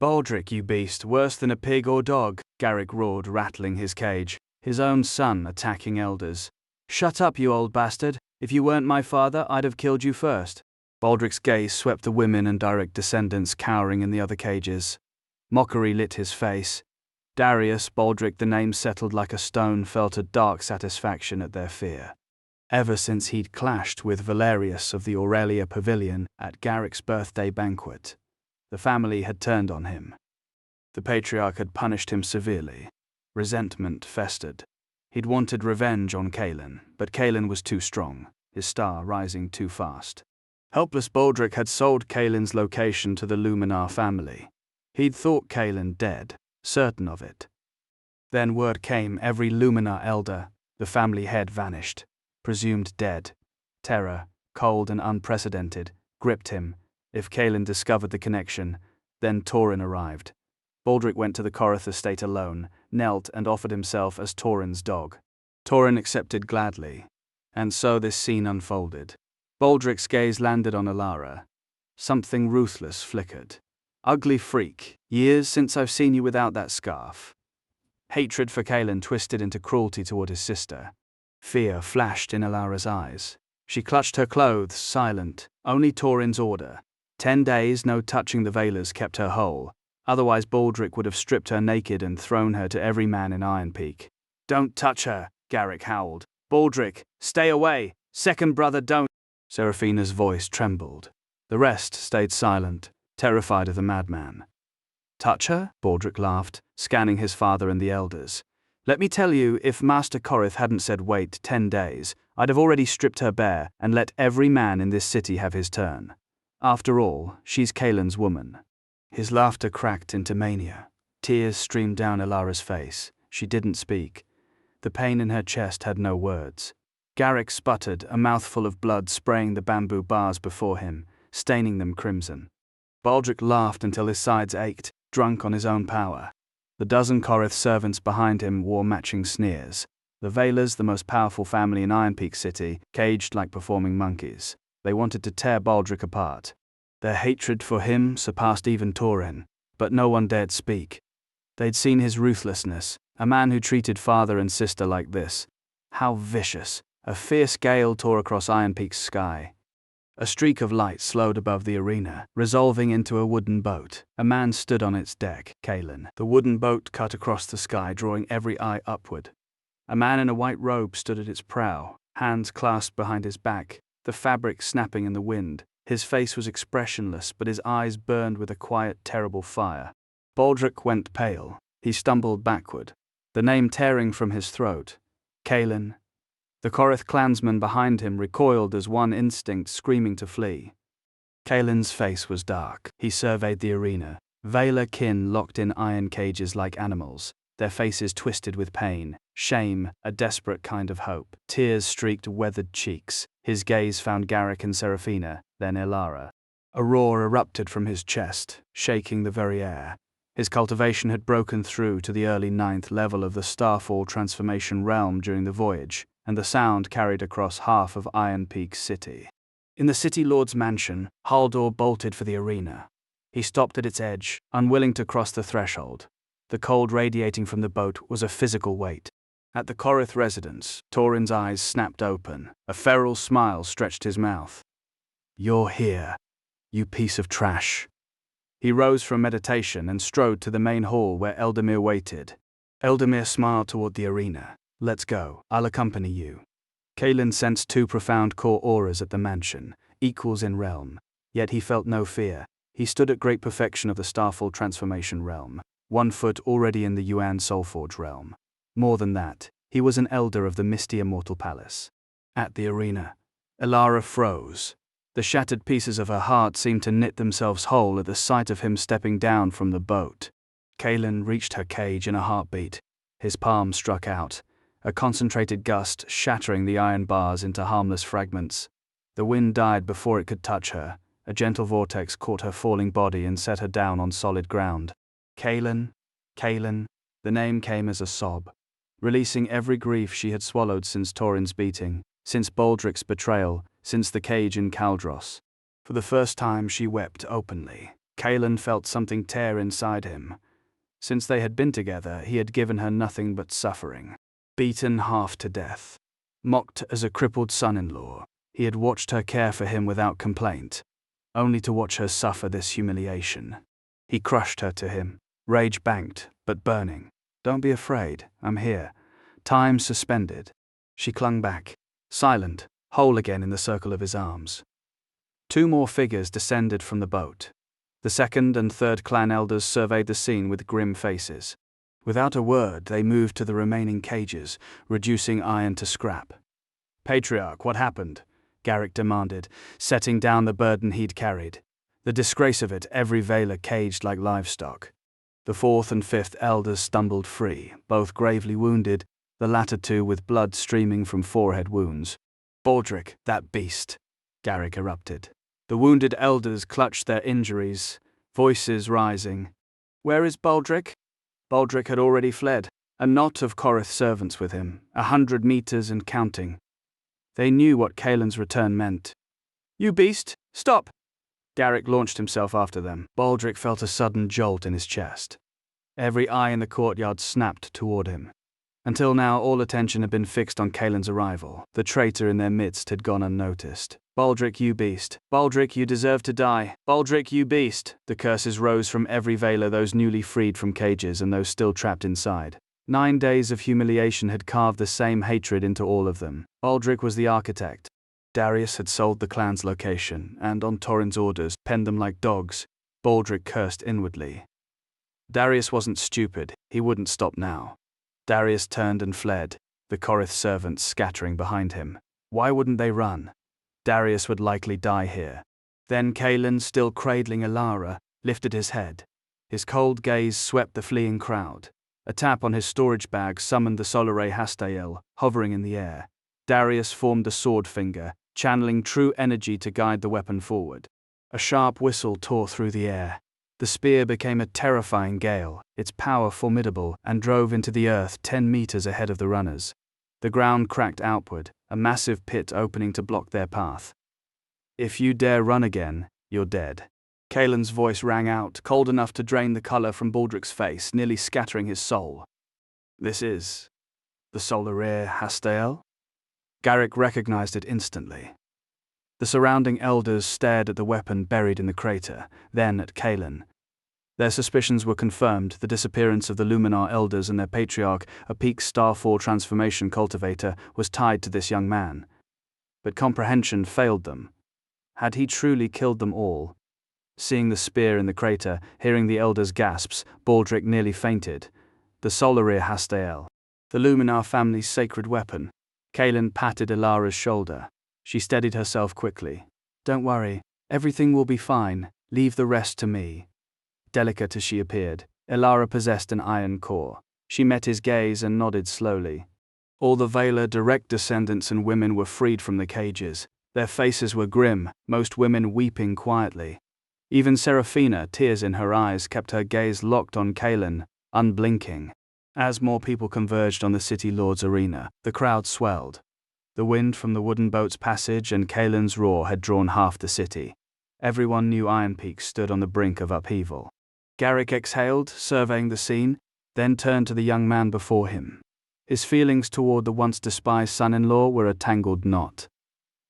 Baldric, you beast, worse than a pig or dog, Garrick roared, rattling his cage, his own son attacking elders. Shut up, you old bastard. If you weren't my father, I'd have killed you first. Baldric's gaze swept the women and direct descendants cowering in the other cages. Mockery lit his face. Darius, Baldric, the name settled like a stone, felt a dark satisfaction at their fear. Ever since he'd clashed with Valerius of the Aurelia Pavilion at Garrick's birthday banquet, the family had turned on him. The patriarch had punished him severely. Resentment festered. He'd wanted revenge on Kaelin, but Kaelin was too strong, his star rising too fast. Helpless Baldric had sold Kaelin's location to the Luminar family. He'd thought Kaelin dead, certain of it. Then word came, every Luminar elder, the family head vanished, presumed dead. Terror, cold and unprecedented, gripped him. If Kaelin discovered the connection, then Tauren arrived. Baldric went to the Korath estate alone, knelt and offered himself as Tauren's dog. Tauren accepted gladly. And so this scene unfolded. Baldric's gaze landed on Alara. Something ruthless flickered. Ugly freak, years since I've seen you without that scarf. Hatred for Kaelin twisted into cruelty toward his sister. Fear flashed in Alara's eyes. She clutched her clothes, silent, only Tauren's order. 10 days, no touching the Veilers, kept her whole. Otherwise Baldric would have stripped her naked and thrown her to every man in Iron Peak. Don't touch her, Garrick howled. Baldric, stay away. Second brother, don't. Seraphina's voice trembled. The rest stayed silent, terrified of the madman. Touch her? Baldric laughed, scanning his father and the elders. Let me tell you, if Master Korath hadn't said wait 10 days, I'd have already stripped her bare and let every man in this city have his turn. After all, she's Kaelin's woman. His laughter cracked into mania. Tears streamed down Alara's face. She didn't speak. The pain in her chest had no words. Garrick sputtered, a mouthful of blood spraying the bamboo bars before him, staining them crimson. Baldric laughed until his sides ached, drunk on his own power. The dozen Korath servants behind him wore matching sneers. The Veilers, the most powerful family in Iron Peak City, caged like performing monkeys. They wanted to tear Baldric apart. Their hatred for him surpassed even Tauren, but no one dared speak. They'd seen his ruthlessness, a man who treated father and sister like this. How vicious! A fierce gale tore across Iron Peak's sky. A streak of light slowed above the arena, resolving into a wooden boat. A man stood on its deck, Kaelin. The wooden boat cut across the sky, drawing every eye upward. A man in a white robe stood at its prow, hands clasped behind his back, the fabric snapping in the wind. His face was expressionless, but his eyes burned with a quiet, terrible fire. Baldric went pale. He stumbled backward, the name tearing from his throat. Kaelin. The Korath clansmen behind him recoiled as one instinct, screaming to flee. Kaelin's face was dark. He surveyed the arena. Veiler kin locked in iron cages like animals, their faces twisted with pain, shame, a desperate kind of hope. Tears streaked weathered cheeks. His gaze found Garrick and Seraphina, then Alara. A roar erupted from his chest, shaking the very air. His cultivation had broken through to the early 9th level of the Starfall transformation realm during the voyage, and the sound carried across half of Iron Peak City. In the City Lord's mansion, Haldor bolted for the arena. He stopped at its edge, unwilling to cross the threshold. The cold radiating from the boat was a physical weight. At the Korath residence, Tauren's eyes snapped open. A feral smile stretched his mouth. You're here, you piece of trash. He rose from meditation and strode to the main hall where Eldamir waited. Eldamir smiled toward the arena. Let's go, I'll accompany you. Kaelin sensed 2 profound core auras at the mansion, equals in realm. Yet he felt no fear. He stood at great perfection of the Starfall transformation realm, 1 foot already in the Yuan Soulforge realm. More than that, he was an elder of the misty immortal palace. At the arena, Alara froze. The shattered pieces of her heart seemed to knit themselves whole at the sight of him stepping down from the boat. Kaelin reached her cage in a heartbeat. His palm struck out, a concentrated gust shattering the iron bars into harmless fragments. The wind died before it could touch her. A gentle vortex caught her falling body and set her down on solid ground. Kaelin, Kaelin, the name came as a sob, releasing every grief she had swallowed since Tauren's beating, since Baldric's betrayal, since the cage in Caldros. For the first time she wept openly. Kaelin felt something tear inside him. Since they had been together, he had given her nothing but suffering. Beaten half to death. Mocked as a crippled son-in-law, he had watched her care for him without complaint, only to watch her suffer this humiliation. He crushed her to him, rage banked, but burning. "Don't be afraid, I'm here." Time suspended. She clung back, silent, whole again in the circle of his arms. 2 more figures descended from the boat. The second and third clan elders surveyed the scene with grim faces. Without a word, they moved to the remaining cages, reducing iron to scrap. "Patriarch, what happened?" Garrick demanded, setting down the burden he'd carried. The disgrace of it, every Veiler caged like livestock. The 4th and 5th elders stumbled free, both gravely wounded, the latter 2 with blood streaming from forehead wounds. "Baldric, that beast!" Garrick erupted. The wounded elders clutched their injuries, voices rising. "Where is Baldric?" Baldric had already fled, a knot of Korith servants with him, 100 meters and counting. They knew what Kaelin's return meant. "You beast, stop!" Garrick launched himself after them. Baldric felt a sudden jolt in his chest. Every eye in the courtyard snapped toward him. Until now, all attention had been fixed on Kaelin's arrival. The traitor in their midst had gone unnoticed. "Baldric, you beast! Baldric, you deserve to die! Baldric, you beast!" The curses rose from every Veiler, those newly freed from cages and those still trapped inside. 9 days of humiliation had carved the same hatred into all of them. Baldric was the architect. Darius had sold the clan's location, and on Torrin's orders, penned them like dogs. Baldric cursed inwardly. Darius wasn't stupid, he wouldn't stop now. Darius turned and fled, the Korith servants scattering behind him. Why wouldn't they run? Darius would likely die here. Then Kaelin, still cradling Elara, lifted his head. His cold gaze swept the fleeing crowd. A tap on his storage bag summoned the Solare Hastael, hovering in the air. Darius formed a sword finger, channeling true energy to guide the weapon forward. A sharp whistle tore through the air. The spear became a terrifying gale, its power formidable, and drove into the earth 10 meters ahead of the runners. The ground cracked outward, a massive pit opening to block their path. "If you dare run again, you're dead." Kaelin's voice rang out, cold enough to drain the color from Baldric's face, nearly scattering his soul. "This is the Solare Hastael?" Garrick recognized it instantly. The surrounding elders stared at the weapon buried in the crater, then at Kaelin. Their suspicions were confirmed. The disappearance of the Luminar elders and their patriarch, a peak Starfall transformation cultivator, was tied to this young man. But comprehension failed them. Had he truly killed them all? Seeing the spear in the crater, hearing the elders' gasps, Baldric nearly fainted. The Solare Hastael, the Luminar family's sacred weapon. Kaelin patted Elara's shoulder. She steadied herself quickly. "Don't worry, everything will be fine. Leave the rest to me." Delicate as she appeared, Elara possessed an iron core. She met his gaze and nodded slowly. All the Veiler direct descendants and women were freed from the cages. Their faces were grim, most women weeping quietly. Even Seraphina, tears in her eyes, kept her gaze locked on Kaelin, unblinking. As more people converged on the City Lord's arena, the crowd swelled. The wind from the wooden boat's passage and Kaelin's roar had drawn half the city. Everyone knew Iron Peak stood on the brink of upheaval. Garrick exhaled, surveying the scene, then turned to the young man before him. His feelings toward the once despised son-in-law were a tangled knot.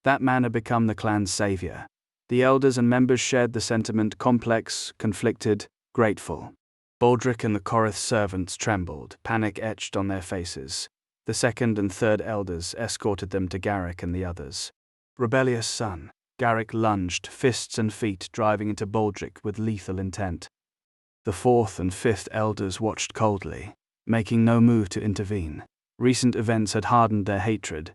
That man had become the clan's savior. The elders and members shared the sentiment, complex, conflicted, grateful. Baldric and the Korith servants trembled, panic etched on their faces. The 2nd and 3rd elders escorted them to Garrick and the others. "Rebellious son." Garrick lunged, fists and feet driving into Baldric with lethal intent. The 4th and 5th elders watched coldly, making no move to intervene. Recent events had hardened their hatred.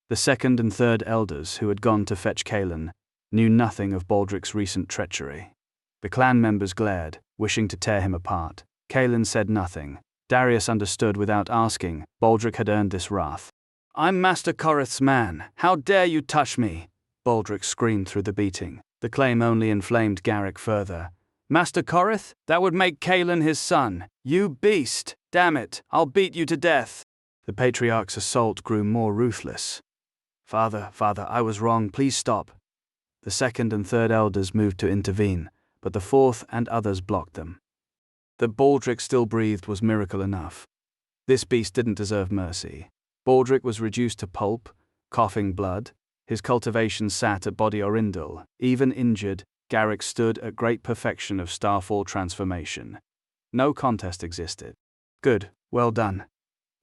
The 2nd and 3rd elders, who had gone to fetch Kaelin, knew nothing of Baldric's recent treachery. The clan members glared, wishing to tear him apart. Kaelin said nothing. Darius understood without asking. Baldric had earned this wrath. "I'm Master Korith's man. How dare you touch me?" Baldric screamed through the beating. The claim only inflamed Garrick further. "Master Korith? That would make Kaelin his son. You beast! Damn it, I'll beat you to death." The patriarch's assault grew more ruthless. Father, I was wrong, please stop." The 2nd and 3rd elders moved to intervene. but the fourth and others blocked them. That Baldric still breathed was miracle enough. This beast didn't deserve mercy. Baldric was reduced to pulp, coughing blood. His cultivation sat at body Orindal. Even injured, Garrick stood at great perfection of starfall transformation. No contest existed. Good, well done.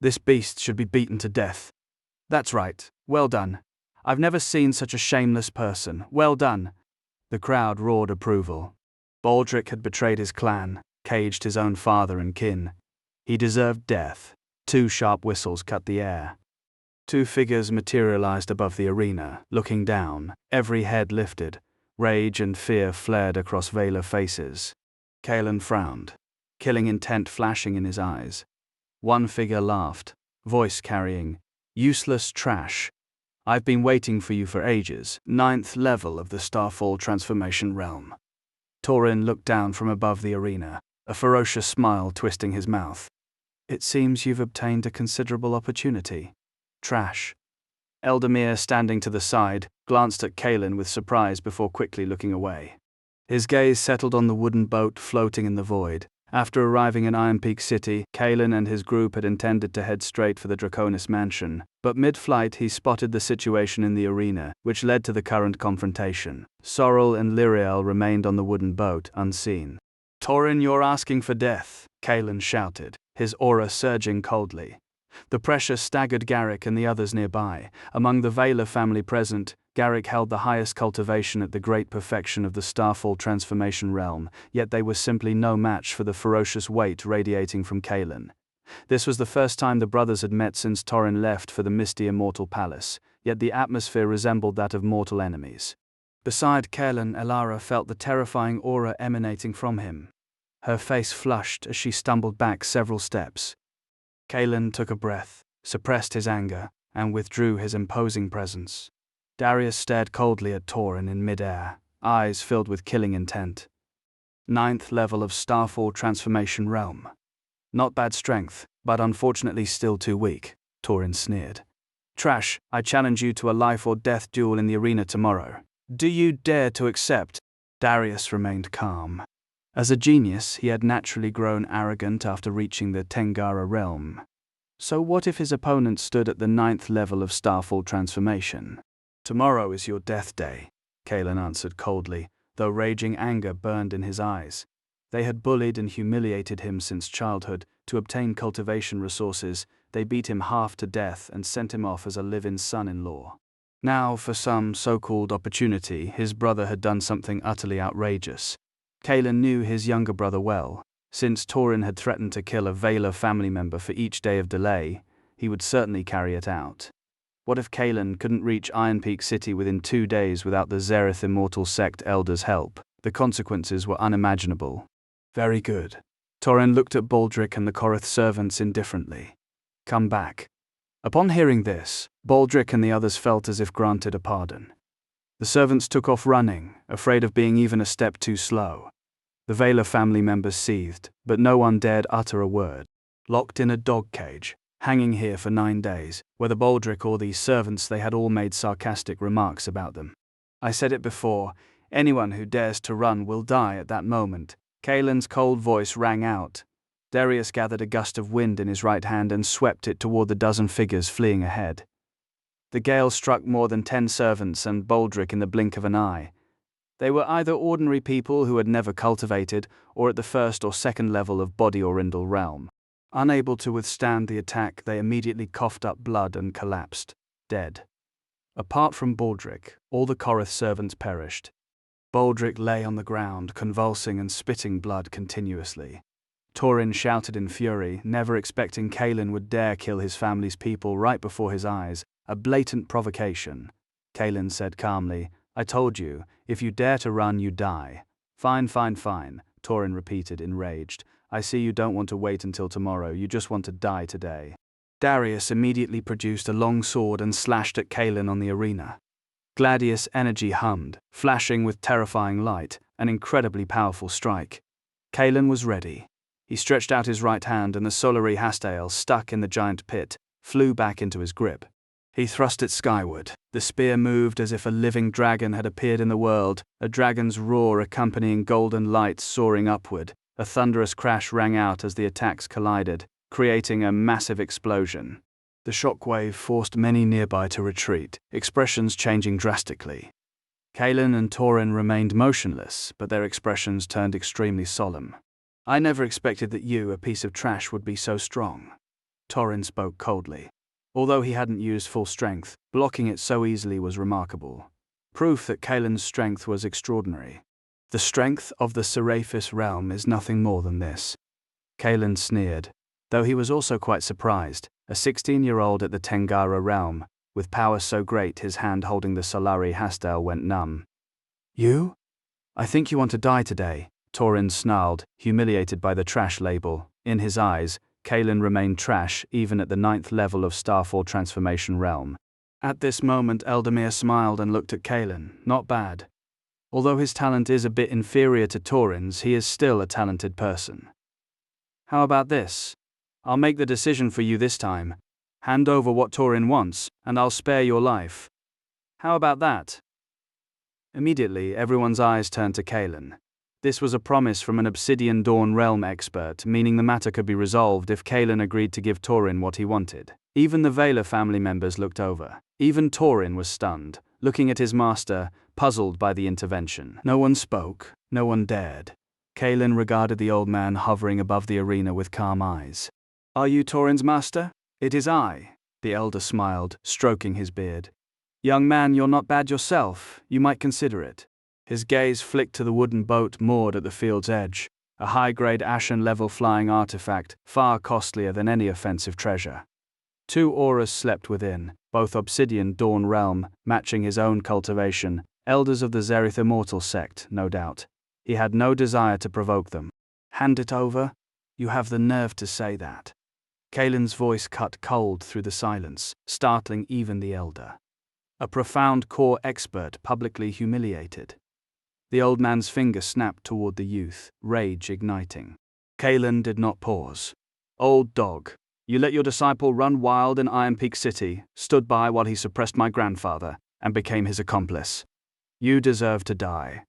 This beast should be beaten to death. That's right, well done. I've never seen such a shameless person. Well done. The crowd roared approval. Baldric had betrayed his clan, caged his own father and kin. He deserved death. 2 sharp whistles cut the air. 2 figures materialized above the arena, looking down, every head lifted. Rage and fear flared across Valar faces. Kaelin frowned, killing intent flashing in his eyes. One figure laughed, voice carrying, "Useless trash. I've been waiting for you for ages, 9th level of the Starfall Transformation Realm." Tauren looked down from above the arena, a ferocious smile twisting his mouth. "It seems you've obtained a considerable opportunity. Trash." Eldamir, standing to the side, glanced at Kaelin with surprise before quickly looking away. His gaze settled on the wooden boat floating in the void. After arriving in Iron Peak City, Kaelin and his group had intended to head straight for the Draconis mansion, but mid-flight he spotted the situation in the arena, which led to the current confrontation. Sorrel and Lyriel remained on the wooden boat, unseen. "Tauren, you're asking for death," Kaelin shouted, his aura surging coldly. The pressure staggered Garrick and the others nearby. Among the Valar family present, Garrick held the highest cultivation at the great perfection of the Starfall Transformation Realm, yet they were simply no match for the ferocious weight radiating from Kaelin. This was the first time the brothers had met since Tauren left for the misty Immortal Palace, yet the atmosphere resembled that of mortal enemies. Beside Kaelin, Elara felt the terrifying aura emanating from him. Her face flushed as she stumbled back several steps. Kaelin took a breath, suppressed his anger, and withdrew his imposing presence. Darius stared coldly at Tauren in mid-air, eyes filled with killing intent. 9th level of Starfall Transformation Realm. Not bad strength, but unfortunately still too weak, Tauren sneered. "Trash, I challenge you to a life-or-death duel in the arena tomorrow. Do you dare to accept?" Darius remained calm. As a genius, he had naturally grown arrogant after reaching the Tengara realm. So what if his opponent stood at the 9th level of Starfall Transformation? "Tomorrow is your death day," Kaelin answered coldly, though raging anger burned in his eyes. They had bullied and humiliated him since childhood. To obtain cultivation resources, they beat him half to death and sent him off as a live-in son-in-law. Now, for some so-called opportunity, his brother had done something utterly outrageous. Kaelin knew his younger brother well. Since Tauren had threatened to kill a Valar family member for each day of delay, he would certainly carry it out. What if Kaelin couldn't reach Iron Peak City within 2 days without the Zereth Immortal Sect Elders' help? The consequences were unimaginable. Very good. Tauren looked at Baldric and the Korath servants indifferently. "Come back." Upon hearing this, Baldric and the others felt as if granted a pardon. The servants took off running, afraid of being even a step too slow. The Valar family members seethed, but no one dared utter a word. Locked in a dog cage, hanging here for 9 days, whether Baldric or these servants, they had all made sarcastic remarks about them. "I said it before, anyone who dares to run will die at that moment." Kaelin's cold voice rang out. Darius gathered a gust of wind in his right hand and swept it toward the dozen figures fleeing ahead. The gale struck more than 10 servants and Baldric in the blink of an eye. They were either ordinary people who had never cultivated, or at the 1st or 2nd level of body Orindal realm. Unable to withstand the attack, they immediately coughed up blood and collapsed, dead. Apart from Baldric, all the Korath servants perished. Baldric lay on the ground, convulsing and spitting blood continuously. Tauren shouted in fury, never expecting Kaelin would dare kill his family's people right before his eyes. A blatant provocation. Kaelin said calmly, "I told you, if you dare to run, you die." Fine, Tauren repeated, enraged. "I see you don't want to wait until tomorrow, you just want to die today." Darius immediately produced a long sword and slashed at Kaelin on the arena. Gladius energy hummed, flashing with terrifying light, an incredibly powerful strike. Kaelin was ready. He stretched out his right hand and the Solari Hastael, stuck in the giant pit, flew back into his grip. He thrust it skyward. The spear moved as if a living dragon had appeared in the world, a dragon's roar accompanying golden light soaring upward. A thunderous crash rang out as the attacks collided, creating a massive explosion. The shockwave forced many nearby to retreat, expressions changing drastically. Kaelin and Torin remained motionless, but their expressions turned extremely solemn. "I never expected that you, a piece of trash, would be so strong." Torin spoke coldly. Although he hadn't used full strength, blocking it so easily was remarkable. Proof that Kaelin's strength was extraordinary. "The strength of the Seraphis realm is nothing more than this." Kaelin sneered, though he was also quite surprised. A 16-year-old at the Tengara realm, with power so great his hand holding the Solari Hastel went numb. "You? I think you want to die today," Torin snarled, humiliated by the trash label. In his eyes, Kaelin remained trash even at the 9th level of Starfall Transformation Realm. At this moment Eldamir smiled and looked at Kaelin. Not bad. Although his talent is a bit inferior to Torin's, he is still a talented person. "How about this? I'll make the decision for you this time. Hand over what Torin wants, and I'll spare your life. How about that?" Immediately, everyone's eyes turned to Kaelin. This was a promise from an Obsidian Dawn realm expert, meaning the matter could be resolved if Kaelin agreed to give Torin what he wanted. Even the Vela family members looked over. Even Torin was stunned, looking at his master, puzzled by the intervention. No one spoke, no one dared. Kaelin regarded the old man hovering above the arena with calm eyes. "Are you Torin's master?" "It is I," the elder smiled, stroking his beard. "Young man, you're not bad yourself, you might consider it." His gaze flicked to the wooden boat moored at the field's edge, a high-grade Ashen-level flying artifact, far costlier than any offensive treasure. 2 auras slept within, both Obsidian Dawn realm, matching his own cultivation, elders of the Zerith Immortal sect, no doubt. He had no desire to provoke them. "Hand it over? You have the nerve to say that." Kaelin's voice cut cold through the silence, startling even the elder. A profound core expert publicly humiliated. The old man's finger snapped toward the youth, rage igniting. Kaelin did not pause. "Old dog, you let your disciple run wild in Iron Peak City, stood by while he suppressed my grandfather, and became his accomplice. You deserve to die."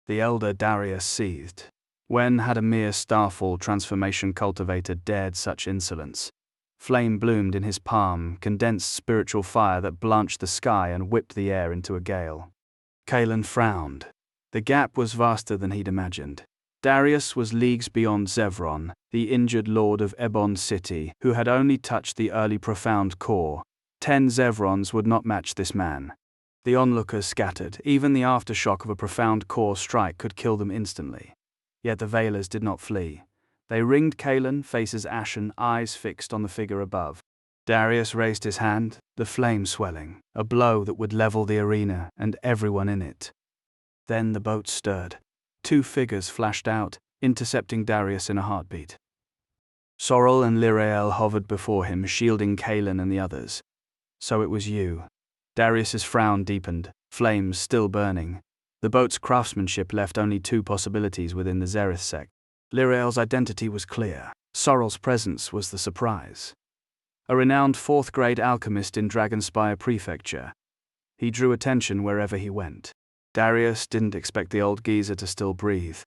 The elder Darius seethed. When had a mere Starfall transformation cultivator dared such insolence? Flame bloomed in his palm, condensed spiritual fire that blanched the sky and whipped the air into a gale. Kaelin frowned. The gap was vaster than he'd imagined. Darius was leagues beyond Zevron, the injured lord of Ebon City, who had only touched the early profound core. 10 Zevrons would not match this man. The onlookers scattered. Even the aftershock of a profound core strike could kill them instantly. Yet the Veilers did not flee. They ringed Kaelin, faces ashen, eyes fixed on the figure above. Darius raised his hand, the flame swelling, a blow that would level the arena and everyone in it. Then the boat stirred. 2 figures flashed out, intercepting Darius in a heartbeat. Sorrel and Lirael hovered before him, shielding Kaelin and the others. "So it was you." Darius's frown deepened, flames still burning. The boat's craftsmanship left only 2 possibilities within the Zerith sect. Lirael's identity was clear. Sorrel's presence was the surprise. A renowned 4th-grade alchemist in Dragonspire Prefecture. He drew attention wherever he went. Darius didn't expect the old geezer to still breathe.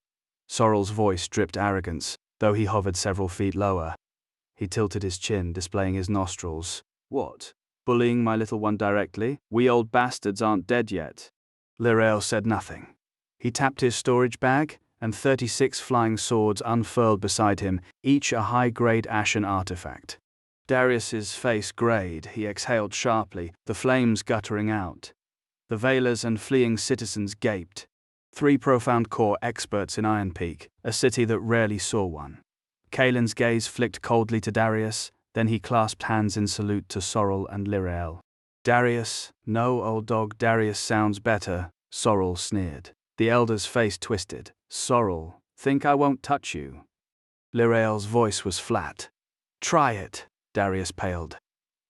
Sorrel's voice dripped arrogance, though he hovered several feet lower. He tilted his chin, displaying his nostrils. "What? Bullying my little one directly? We old bastards aren't dead yet." Lirael said nothing. He tapped his storage bag, and 36 flying swords unfurled beside him, each a high-grade ashen artifact. Darius's face grayed, he exhaled sharply, the flames guttering out. The Veilers and fleeing citizens gaped. 3 profound core experts in Iron Peak, a city that rarely saw one. Kaelin's gaze flicked coldly to Darius, then he clasped hands in salute to Sorrel and Lirael. "Darius, no, old dog, Darius sounds better," Sorrel sneered. The elder's face twisted. "Sorrel, think I won't touch you?" Lirael's voice was flat. "Try it," Darius paled.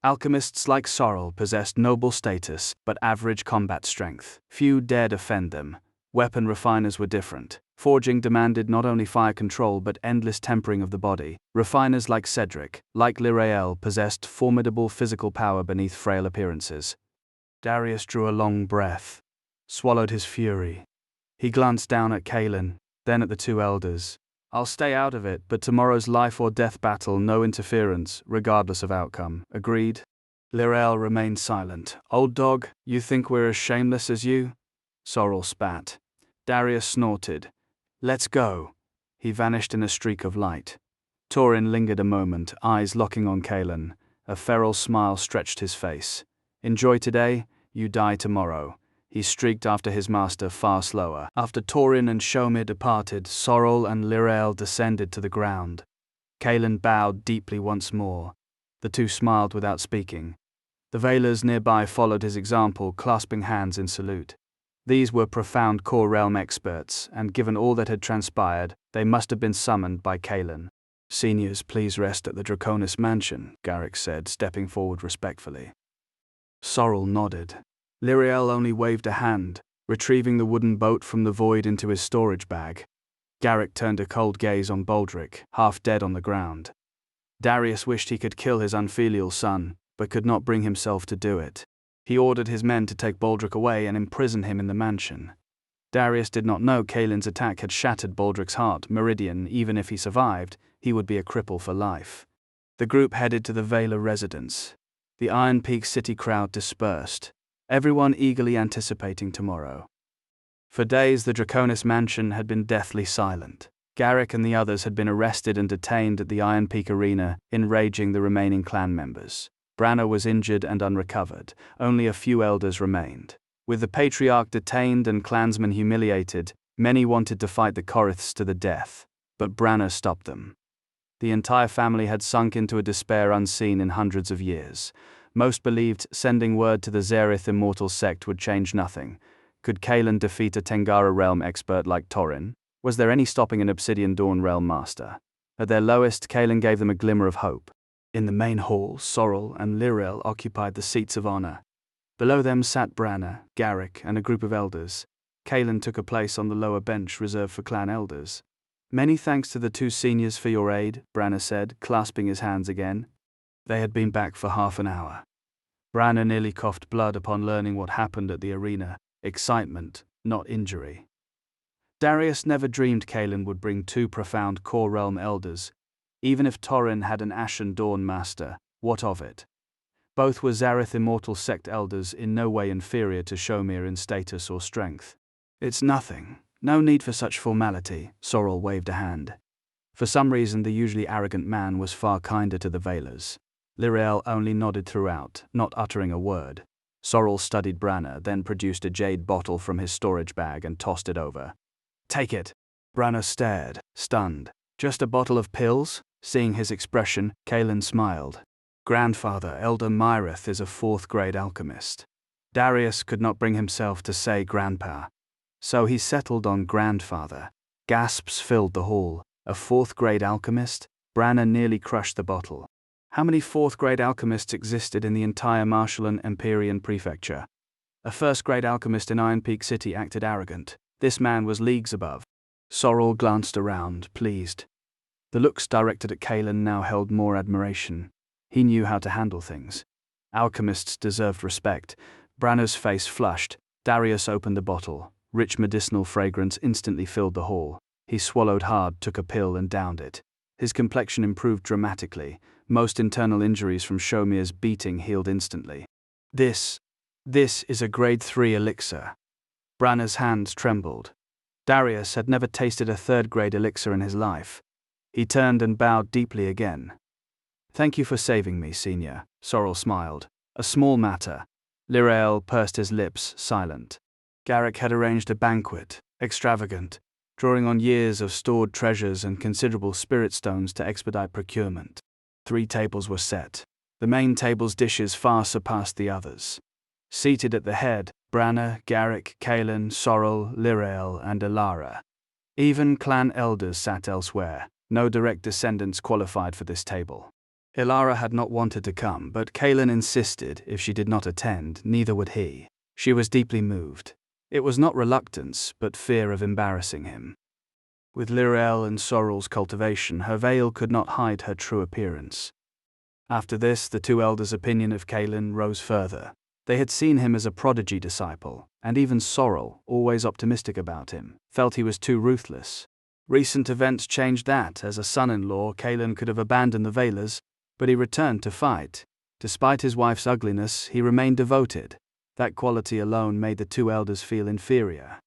Alchemists like Sorrel possessed noble status, but average combat strength. Few dared offend them. Weapon refiners were different. Forging demanded not only fire control but endless tempering of the body. Refiners like Cedric, like Lirael, possessed formidable physical power beneath frail appearances. Darius drew a long breath, swallowed his fury. He glanced down at Kaelin, then at the two elders. "I'll stay out of it, but tomorrow's life or death battle, no interference, regardless of outcome. Agreed?" Lirael remained silent. "Old dog, you think we're as shameless as you?" Sorrel spat. Darius snorted. "Let's go." He vanished in a streak of light. Torin lingered a moment, eyes locking on Kaelin. A feral smile stretched his face. "Enjoy today, you die tomorrow." He streaked after his master far slower. After Torin and Shomir departed, Sorrel and Lirael descended to the ground. Kaelin bowed deeply once more. The two smiled without speaking. The Veilers nearby followed his example, clasping hands in salute. These were profound core realm experts, and given all that had transpired, they must have been summoned by Kaelin. "Seniors, please rest at the Draconis mansion," Garrick said, stepping forward respectfully. Sorrel nodded. Lirael only waved a hand, retrieving the wooden boat from the void into his storage bag. Garrick turned a cold gaze on Baldric, half dead on the ground. Darius wished he could kill his unfilial son, but could not bring himself to do it. He ordered his men to take Baldric away and imprison him in the mansion. Darius did not know Kaelin's attack had shattered Baldric's heart. Meridian, even if he survived, he would be a cripple for life. The group headed to the Veiler residence. The Iron Peak city crowd dispersed, everyone eagerly anticipating tomorrow. For days the Draconis mansion had been deathly silent. Garrick and the others had been arrested and detained at the Iron Peak arena, enraging the remaining clan members. Branna was injured and unrecovered. Only a few elders remained. With the patriarch detained and clansmen humiliated, many wanted to fight the Koriths to the death, but Branna stopped them. The entire family had sunk into a despair unseen in hundreds of years. Most believed sending word to the Zerith immortal sect would change nothing. Could Kaelin defeat a Tengara realm expert like Torin? Was there any stopping an Obsidian Dawn realm master? At their lowest, Kaelin gave them a glimmer of hope. In the main hall, Sorrel and Lirael occupied the seats of honor. Below them sat Branna, Garrick, and a group of elders. Kaelin took a place on the lower bench reserved for clan elders. "Many thanks to the two seniors for your aid," Branna said, clasping his hands again. They had been back for half an hour. Branna nearly coughed blood upon learning what happened at the arena. Excitement, not injury. Darius never dreamed Kaelin would bring two profound core realm elders. Even if Torin had an Ashen Dawn master, what of it? Both were Zareth immortal sect elders, in no way inferior to Shomir in status or strength. "It's nothing. No need for such formality," Sorrel waved a hand. For some reason the usually arrogant man was far kinder to the Veilers. Lirael only nodded throughout, not uttering a word. Sorrel studied Branna, then produced a jade bottle from his storage bag and tossed it over. "Take it." Branna stared, stunned. "Just a bottle of pills?" Seeing his expression, Kaelin smiled. "Grandfather, Elder Myrith, is a 4th-grade alchemist." Darius could not bring himself to say grandpa, so he settled on grandfather. Gasps filled the hall. A 4th-grade alchemist? Branna nearly crushed the bottle. How many 4th-grade alchemists existed in the entire Marshallan Empyrean prefecture? A 1st-grade alchemist in Iron Peak City acted arrogant. This man was leagues above. Sorrel glanced around, pleased. The looks directed at Kaelin now held more admiration. He knew how to handle things. Alchemists deserved respect. Branna's face flushed. Darius opened the bottle. Rich medicinal fragrance instantly filled the hall. He swallowed hard, took a pill and downed it. His complexion improved dramatically. Most internal injuries from Shomir's beating healed instantly. This is a grade 3 elixir." Branna's hands trembled. Darius had never tasted a 3rd-grade elixir in his life. He turned and bowed deeply again. "Thank you for saving me, Senior," Sorrel smiled. "A small matter." Lirael pursed his lips, silent. Garrick had arranged a banquet, extravagant, drawing on years of stored treasures and considerable spirit stones to expedite procurement. 3 tables were set. The main table's dishes far surpassed the others. Seated at the head, Branna, Garrick, Kaelin, Sorrel, Lirael, and Elara. Even clan elders sat elsewhere. No direct descendants qualified for this table. Elara had not wanted to come, but Kaelin insisted if she did not attend, neither would he. She was deeply moved. It was not reluctance, but fear of embarrassing him. With Lirel and Sorrel's cultivation, her veil could not hide her true appearance. After this, the two elders' opinion of Caelan rose further. They had seen him as a prodigy disciple, and even Sorrel, always optimistic about him, felt he was too ruthless. Recent events changed that. As a son-in-law, Caelan could have abandoned the Veilers, but he returned to fight. Despite his wife's ugliness, he remained devoted. That quality alone made the two elders feel inferior.